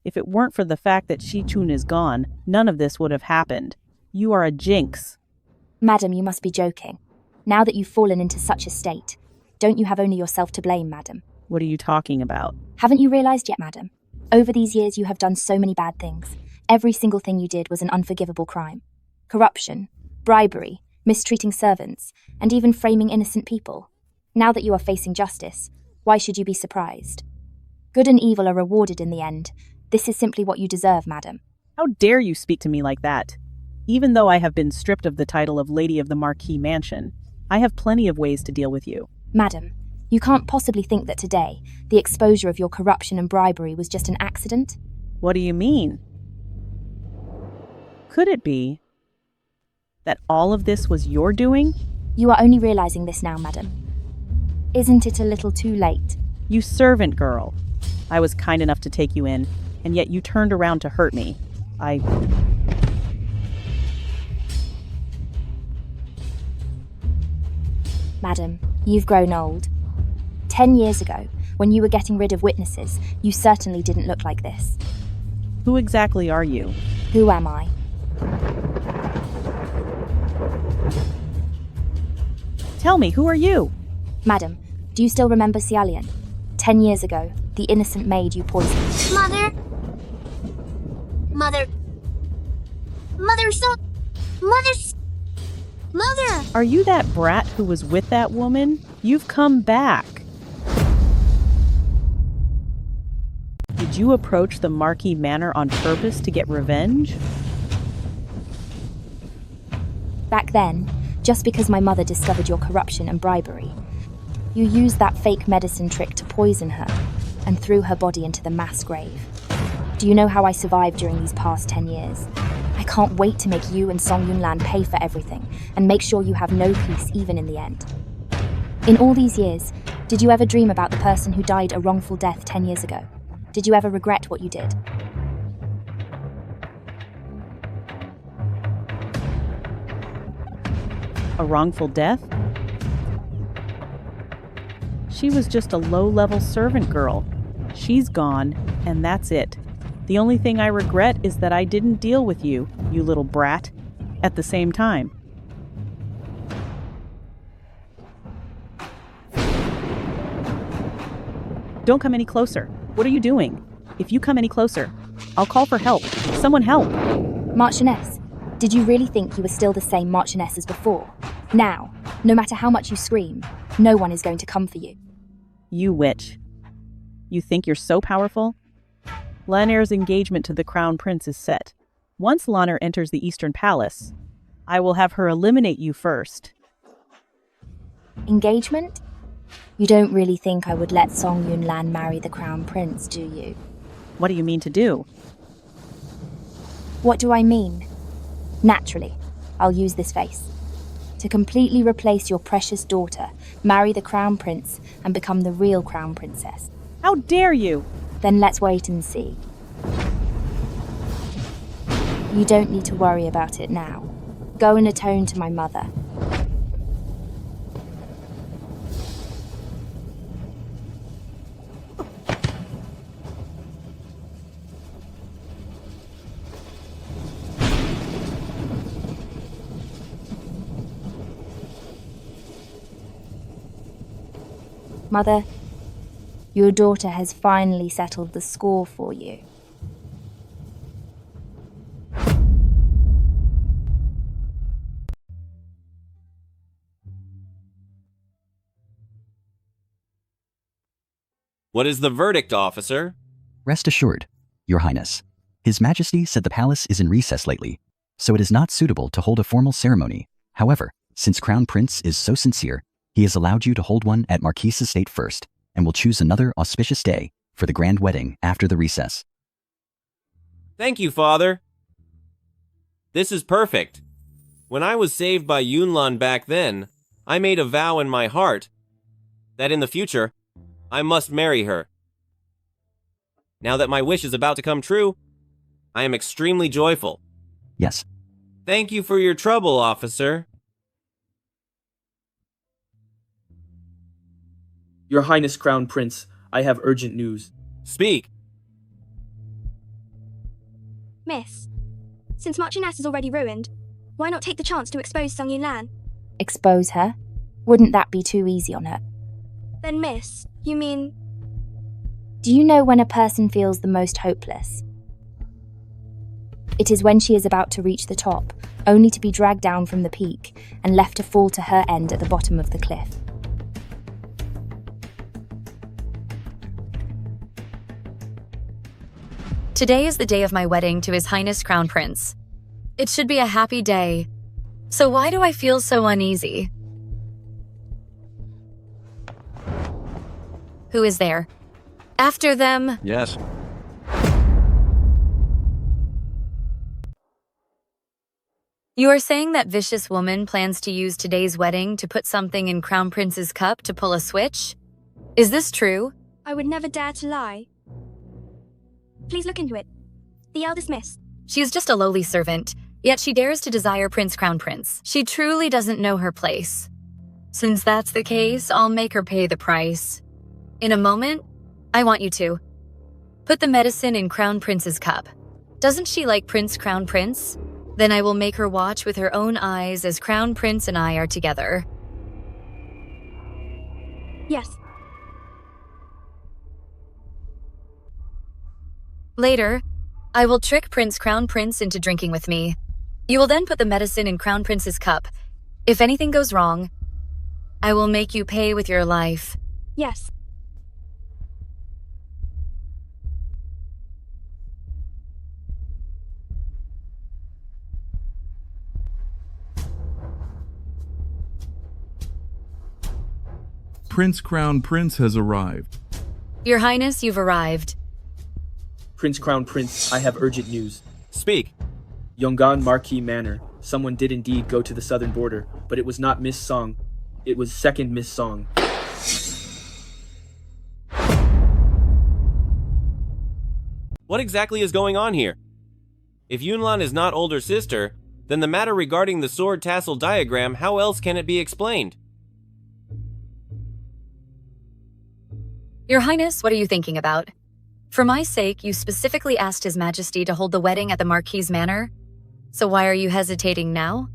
If it weren't for the fact that Chun is gone, none of this would have happened. You are a jinx. Madam, you must be joking. Now that you've fallen into such a state, don't you have only yourself to blame, madam? What are you talking about? Haven't you realized yet, madam? Over these years you have done so many bad things. Every single thing you did was an unforgivable crime. Corruption, bribery, mistreating servants, and even framing innocent people. Now that you are facing justice, why should you be surprised? Good and evil are rewarded in the end. This is simply what you deserve, madam. How dare you speak to me like that? Even though I have been stripped of the title of Lady of the Marquis Mansion, I have plenty of ways to deal with you. Madam, you can't possibly think that today, the exposure of your corruption and bribery was just an accident? What do you mean? Could it be that all of this was your doing? You are only realizing this now, madam. Isn't it a little too late? You servant girl. I was kind enough to take you in, and yet you turned around to hurt me. Madam, you've grown old. 10 years ago, when you were getting rid of witnesses, you certainly didn't look like this. Who exactly are you? Who am I? Tell me, who are you? Madam, do you still remember Xiaolian? 10 years ago, the innocent maid you poisoned. Mother? Mother? Mother! Are you that brat who was with that woman? You've come back. Did you approach the Marquis Manor on purpose to get revenge? Back then, just because my mother discovered your corruption and bribery, you used that fake medicine trick to poison her and threw her body into the mass grave. Do you know how I survived during these past 10 years? I can't wait to make you and Song Yunlan pay for everything and make sure you have no peace even in the end. In all these years, did you ever dream about the person who died a wrongful death 10 years ago? Did you ever regret what you did? A wrongful death? She was just a low-level servant girl. She's gone, and that's it. The only thing I regret is that I didn't deal with you, you little brat, at the same time. Don't come any closer. What are you doing? If you come any closer, I'll call for help. Someone help! Marchioness, did you really think you were still the same Marchioness as before? Now, no matter how much you scream, no one is going to come for you. You witch. You think you're so powerful? Lanner's engagement to the Crown Prince is set. Once Lanner enters the Eastern Palace, I will have her eliminate you first. Engagement? You don't really think I would let Song Yunlan marry the Crown Prince, do you? What do you mean to do? What do I mean? Naturally, I'll use this face. To completely replace your precious daughter, marry the Crown Prince, and become the real Crown Princess. How dare you! Then let's wait and see. You don't need to worry about it now. Go and atone to my mother. Mother, your daughter has finally settled the score for you. What is the verdict, officer? Rest assured, Your Highness. His Majesty said the palace is in recess lately, so it is not suitable to hold a formal ceremony. However, since Crown Prince is so sincere, he has allowed you to hold one at Marquis' estate first, and will choose another auspicious day for the grand wedding after the recess. Thank you, Father. This is perfect. When I was saved by Yunlan back then, I made a vow in my heart that in the future, I must marry her. Now that my wish is about to come true, I am extremely joyful. Yes. Thank you for your trouble, officer. Your Highness Crown Prince, I have urgent news. Speak. Miss, since Marchioness is already ruined, why not take the chance to expose Sung Yunlan? Expose her? Wouldn't that be too easy on her? Then miss, you mean... Do you know when a person feels the most hopeless? It is when she is about to reach the top, only to be dragged down from the peak and left to fall to her end at the bottom of the cliff. Today is the day of my wedding to His Highness Crown Prince. It should be a happy day. So why do I feel so uneasy? Who is there? After them. Yes. You are saying that vicious woman plans to use today's wedding to put something in Crown Prince's cup to pull a switch? Is this true? I would never dare to lie. Please look into it. The eldest miss. She is just a lowly servant, yet she dares to desire Crown Prince. She truly doesn't know her place. Since that's the case, I'll make her pay the price. In a moment, I want you to. Put the medicine in Crown Prince's cup. Doesn't she like Crown Prince? Then I will make her watch with her own eyes as Crown Prince and I are together. Yes. Later, I will trick Crown Prince into drinking with me. You will then put the medicine in Crown Prince's cup. If anything goes wrong, I will make you pay with your life. Yes. Crown Prince has arrived. Your Highness, you've arrived. Crown Prince, I have urgent news. Speak. Yongan Marquis Manor. Someone did indeed go to the southern border, but it was not Miss Song. It was second Miss Song. What exactly is going on here? If Yunlan is not older sister, then the matter regarding the sword tassel diagram, how else can it be explained? Your Highness, what are you thinking about? For my sake, you specifically asked His Majesty to hold the wedding at the Marquis' manor. So why are you hesitating now?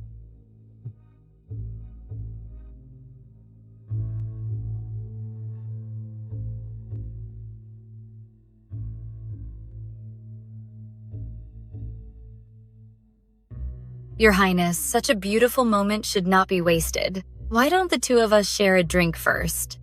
Your Highness, such a beautiful moment should not be wasted. Why don't the two of us share a drink first?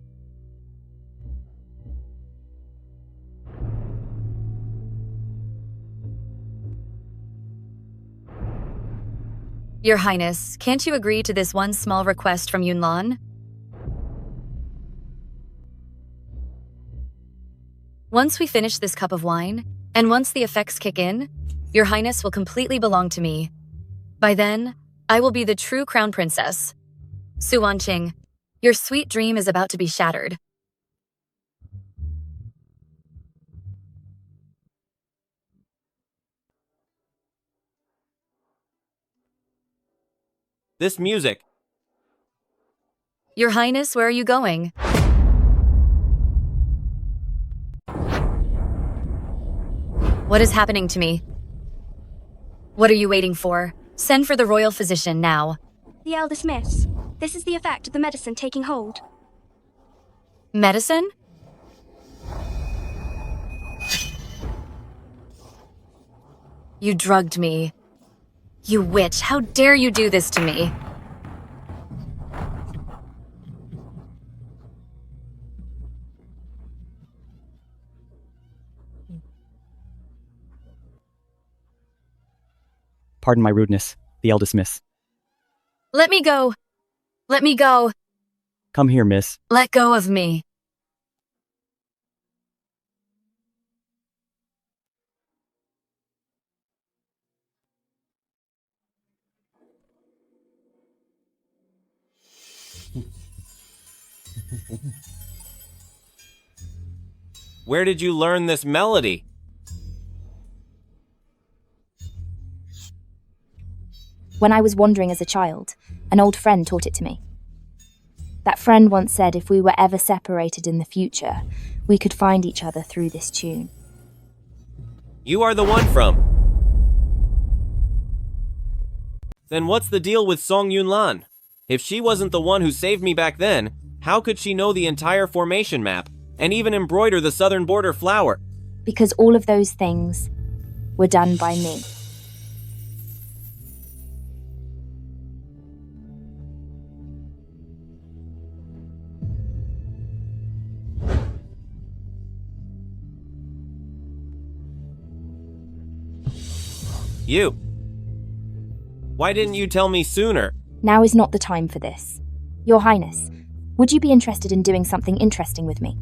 Your Highness, can't you agree to this one small request from Yunlan? Once we finish this cup of wine, and once the effects kick in, Your Highness will completely belong to me. By then, I will be the true Crown Princess. Su Wanqing, your sweet dream is about to be shattered. This music. Your Highness, where are you going? What is happening to me? What are you waiting for? Send for the royal physician now. The eldest miss. This is the effect of the medicine taking hold. Medicine? You drugged me. You witch, how dare you do this to me? Pardon my rudeness, the eldest miss. Let me go. Let me go. Come here, miss. Let go of me. Where did you learn this melody? When I was wandering as a child, an old friend taught it to me. That friend once said if we were ever separated in the future, we could find each other through this tune. You are the one from. Then what's the deal with Song Yunlan? If she wasn't the one who saved me back then, how could she know the entire formation map and even embroider the southern border flower? Because all of those things were done by me. You. Why didn't you tell me sooner? Now is not the time for this. Your Highness, would you be interested in doing something interesting with me?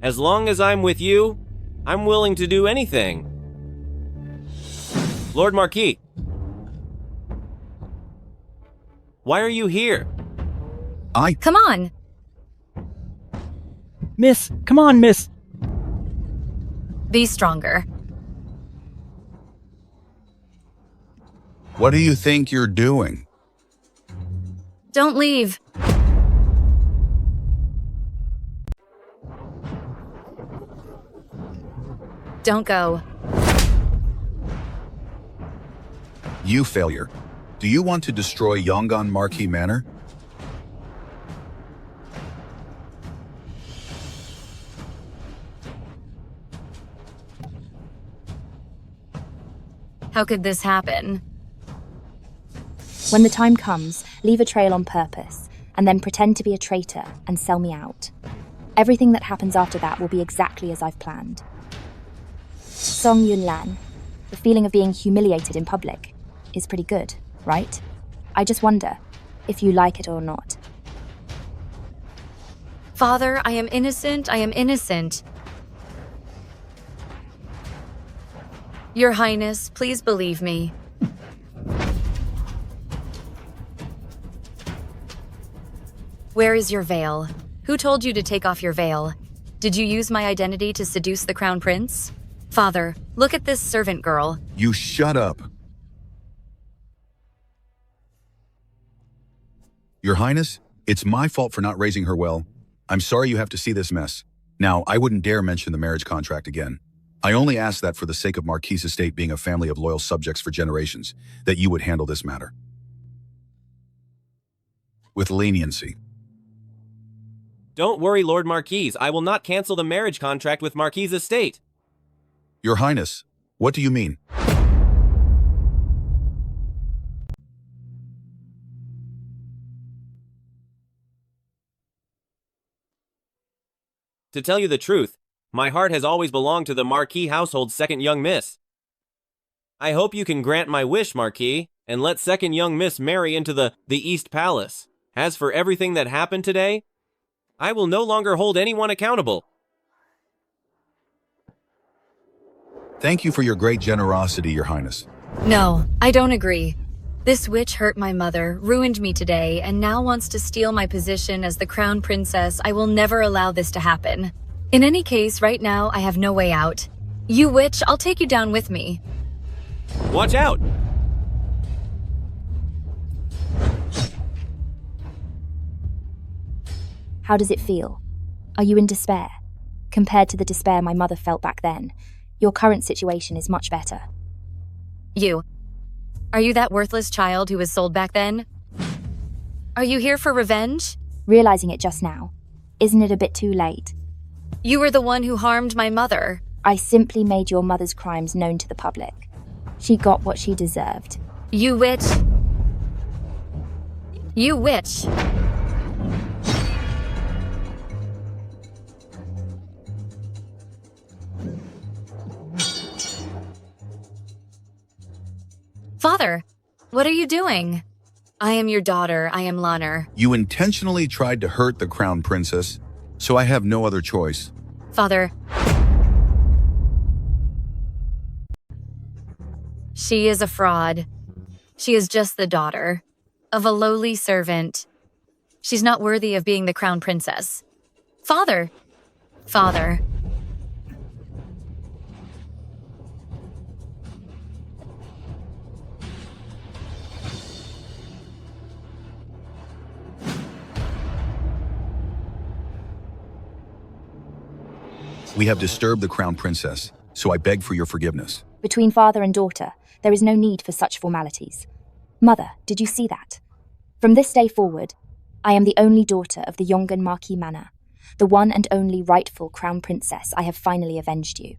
As long as I'm with you, I'm willing to do anything. Lord Marquis. Why are you here? Come on! Miss, come on, miss! Be stronger. What do you think you're doing? Don't leave. Don't go. You failure. Do you want to destroy Yongan Marquis Manor? How could this happen? When the time comes, leave a trail on purpose, and then pretend to be a traitor and sell me out. Everything that happens after that will be exactly as I've planned. Song Yunlan, the feeling of being humiliated in public, is pretty good, right? I just wonder if you like it or not. Father, I am innocent, I am innocent. Your Highness, please believe me. Where is your veil? Who told you to take off your veil? Did you use my identity to seduce the Crown Prince? Father, look at this servant girl. You shut up. Your Highness, it's my fault for not raising her well. I'm sorry you have to see this mess. Now, I wouldn't dare mention the marriage contract again. I only ask that for the sake of Marquis' estate being a family of loyal subjects for generations, that you would handle this matter with leniency. Don't worry, Lord Marquis. I will not cancel the marriage contract with Marquis' estate. Your Highness, what do you mean? To tell you the truth, my heart has always belonged to the Marquis household's second young miss. I hope you can grant my wish, Marquis, and let second young miss marry into the East Palace. As for everything that happened today, I will no longer hold anyone accountable. Thank you for your great generosity, Your Highness. No, I don't agree. This witch hurt my mother, ruined me today, and now wants to steal my position as the Crown Princess. I will never allow this to happen. In any case, right now, I have no way out. You witch, I'll take you down with me. Watch out! How does it feel? Are you in despair? Compared to the despair my mother felt back then, your current situation is much better. You. Are you that worthless child who was sold back then? Are you here for revenge? Realizing it just now, isn't it a bit too late? You were the one who harmed my mother. I simply made your mother's crimes known to the public. She got what she deserved. You witch. You witch. Father, what are you doing? I am your daughter. I am Lanner. You intentionally tried to hurt the Crown Princess, so I have no other choice. Father. She is a fraud. She is just the daughter of a lowly servant. She's not worthy of being the Crown Princess. Father. Father. We have disturbed the Crown Princess, so I beg for your forgiveness. Between father and daughter, there is no need for such formalities. Mother, did you see that? From this day forward, I am the only daughter of the Yongan Marquis Manor, the one and only rightful Crown Princess. I have finally avenged you.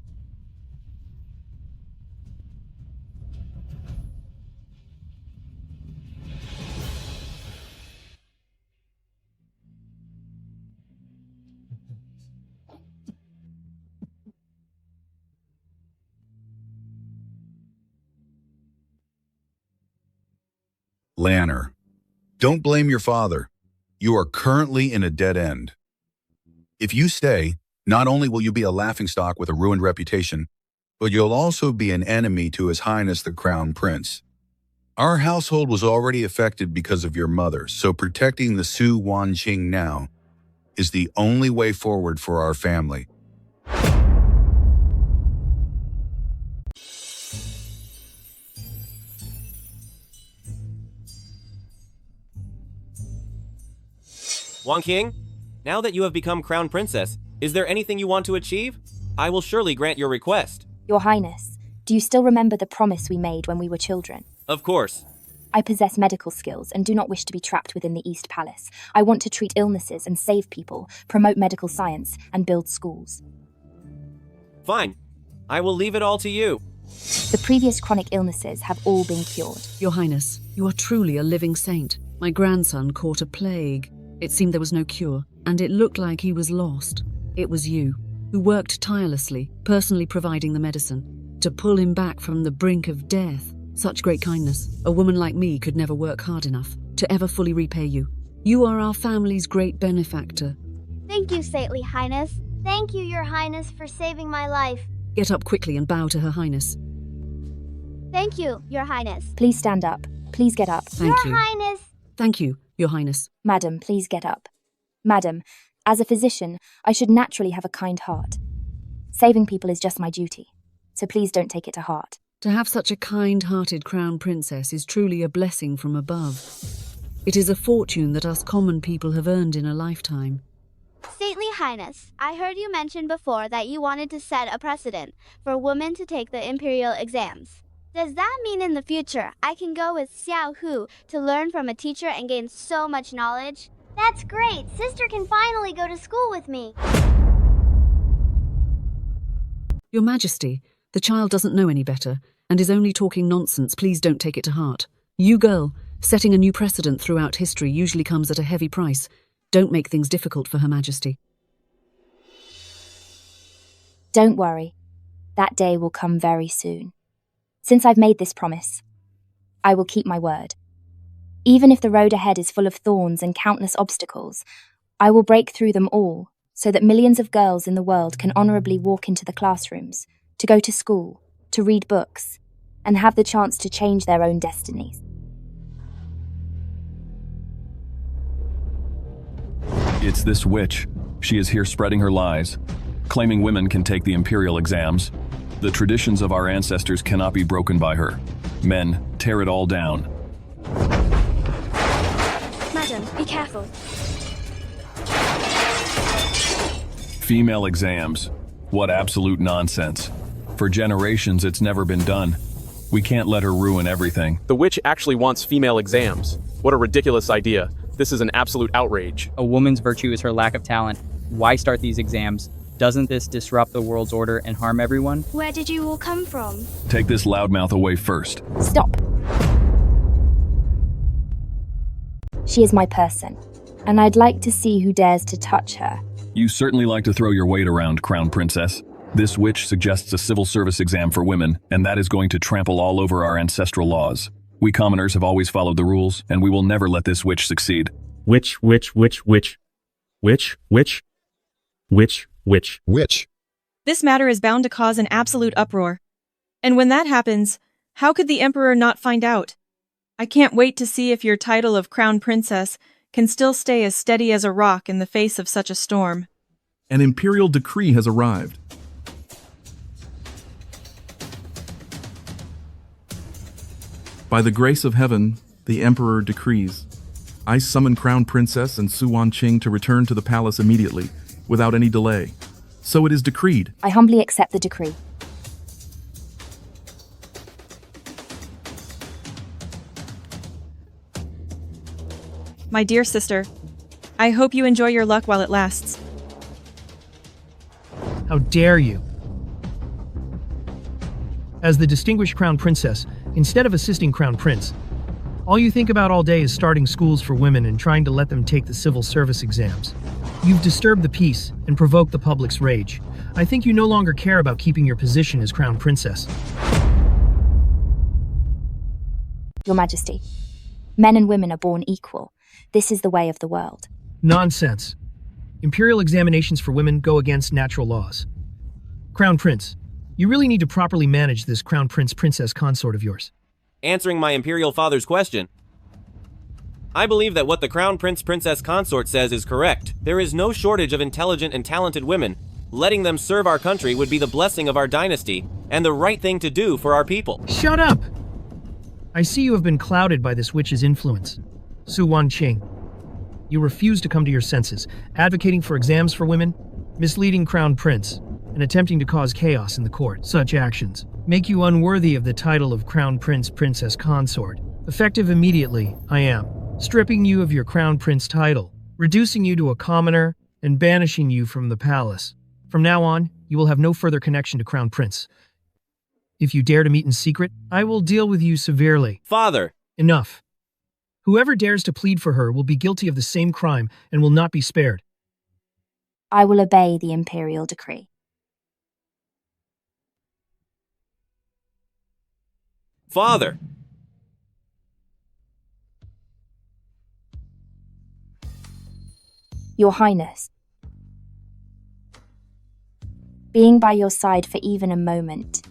Lanner, don't blame your father. You are currently in a dead end. If you stay, not only will you be a laughingstock with a ruined reputation, but you'll also be an enemy to His Highness the Crown Prince. Our household was already affected because of your mother, so protecting the Su Wanqing now is the only way forward for our family. Wanqing, now that you have become Crown Princess, is there anything you want to achieve? I will surely grant your request. Your Highness, do you still remember the promise we made when we were children? Of course. I possess medical skills and do not wish to be trapped within the East Palace. I want to treat illnesses and save people, promote medical science, and build schools. Fine. I will leave it all to you. The previous chronic illnesses have all been cured. Your Highness, you are truly a living saint. My grandson caught a plague. It seemed there was no cure, and it looked like he was lost. It was you, who worked tirelessly, personally providing the medicine, to pull him back from the brink of death. Such great kindness. A woman like me could never work hard enough to ever fully repay you. You are our family's great benefactor. Thank you, Saintly Highness. Thank you, Your Highness, for saving my life. Get up quickly and bow to Her Highness. Thank you, Your Highness. Please stand up. Please get up. Thank you. Your Highness. Thank you, Your Highness. Madam, please get up. Madam, as a physician, I should naturally have a kind heart. Saving people is just my duty, so please don't take it to heart. To have such a kind-hearted crown princess is truly a blessing from above. It is a fortune that us common people have earned in a lifetime. Saintly Highness, I heard you mention before that you wanted to set a precedent for women to take the imperial exams. Does that mean in the future I can go with Xiao Hu to learn from a teacher and gain so much knowledge? That's great! Sister can finally go to school with me! Your Majesty, the child doesn't know any better, and is only talking nonsense. Please don't take it to heart. You girl, setting a new precedent throughout history usually comes at a heavy price. Don't make things difficult for Her Majesty. Don't worry. That day will come very soon. Since I've made this promise, I will keep my word. Even if the road ahead is full of thorns and countless obstacles, I will break through them all so that millions of girls in the world can honorably walk into the classrooms, to go to school, to read books, and have the chance to change their own destinies. It's this witch. She is here spreading her lies, claiming women can take the imperial exams. The traditions of our ancestors cannot be broken by her. Men, tear it all down. Madam, be careful. Female exams. What absolute nonsense. For generations, it's never been done. We can't let her ruin everything. The witch actually wants female exams. What a ridiculous idea. This is an absolute outrage. A woman's virtue is her lack of talent. Why start these exams? Doesn't this disrupt the world's order and harm everyone? Where did you all come from? Take this loudmouth away first. Stop. She is my person, and I'd like to see who dares to touch her. You certainly like to throw your weight around, Crown Princess. This witch suggests a civil service exam for women, and that is going to trample all over our ancestral laws. We commoners have always followed the rules, and we will never let this witch succeed. Witch. This matter is bound to cause an absolute uproar. And when that happens, how could the Emperor not find out? I can't wait to see if your title of Crown Princess can still stay as steady as a rock in the face of such a storm. An imperial decree has arrived. By the grace of heaven, the Emperor decrees. I summon Crown Princess and Su Wanqing to return to the palace immediately, without any delay. So it is decreed. I humbly accept the decree. My dear sister, I hope you enjoy your luck while it lasts. How dare you? As the distinguished Crown Princess, instead of assisting Crown Prince, all you think about all day is starting schools for women and trying to let them take the civil service exams. You've disturbed the peace and provoked the public's rage. I think you no longer care about keeping your position as Crown Princess. Your Majesty, men and women are born equal. This is the way of the world. Nonsense. Imperial examinations for women go against natural laws. Crown Prince, you really need to properly manage this Crown Princess consort of yours. Answering my Imperial father's question, I believe that what the Crown Princess consort says is correct. There is no shortage of intelligent and talented women. Letting them serve our country would be the blessing of our dynasty and the right thing to do for our people. Shut up! I see you have been clouded by this witch's influence. Su Wanqing. You refuse to come to your senses, advocating for exams for women, misleading Crown Prince, and attempting to cause chaos in the court. Such actions make you unworthy of the title of Crown Princess Consort. Effective immediately, I am stripping you of your Crown Prince title, reducing you to a commoner, and banishing you from the palace. From now on, you will have no further connection to Crown Prince. If you dare to meet in secret, I will deal with you severely. Father! Enough. Whoever dares to plead for her will be guilty of the same crime and will not be spared. I will obey the imperial decree. Father! Your Highness, being by your side for even a moment,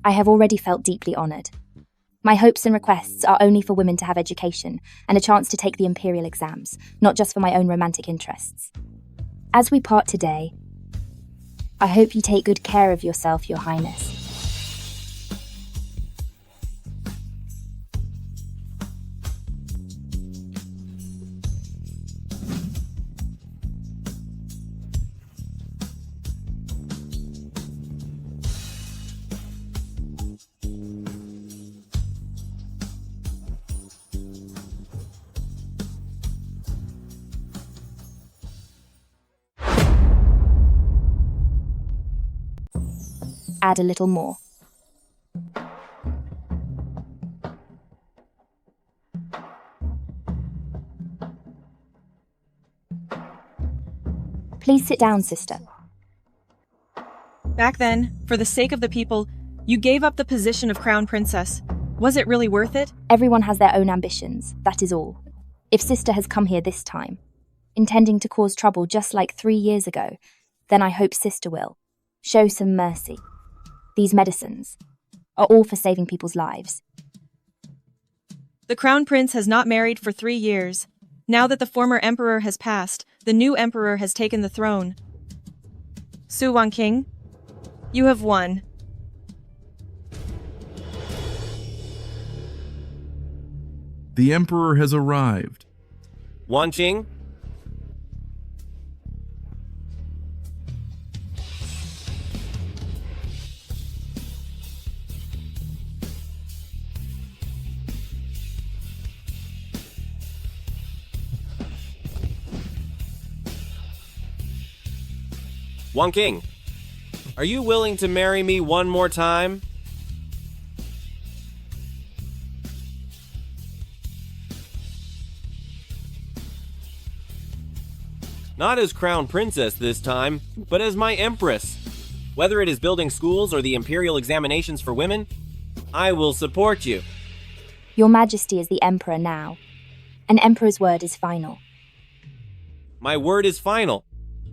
I have already felt deeply honored. My hopes and requests are only for women to have education and a chance to take the imperial exams, not just for my own romantic interests. As we part today, I hope you take good care of yourself, Your Highness. Add a little more. Please sit down, sister. Back then, for the sake of the people, you gave up the position of Crown Princess. Was it really worth it? Everyone has their own ambitions, that is all. If sister has come here this time, intending to cause trouble just like 3 years ago, then I hope sister will show some mercy. These medicines are all for saving people's lives. The Crown Prince has not married for 3 years. Now that the former emperor has passed, the new emperor has taken the throne. Su Wanqing, you have won. The Emperor has arrived. Wanqing? Wanqing, are you willing to marry me one more time? Not as Crown Princess this time, but as my Empress. Whether it is building schools or the imperial examinations for women, I will support you. Your Majesty is the Emperor now. An Emperor's word is final. My word is final.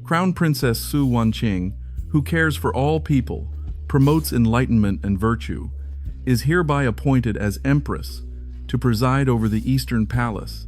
Crown Princess Su Wanqing, who cares for all people, promotes enlightenment and virtue, is hereby appointed as Empress to preside over the Eastern Palace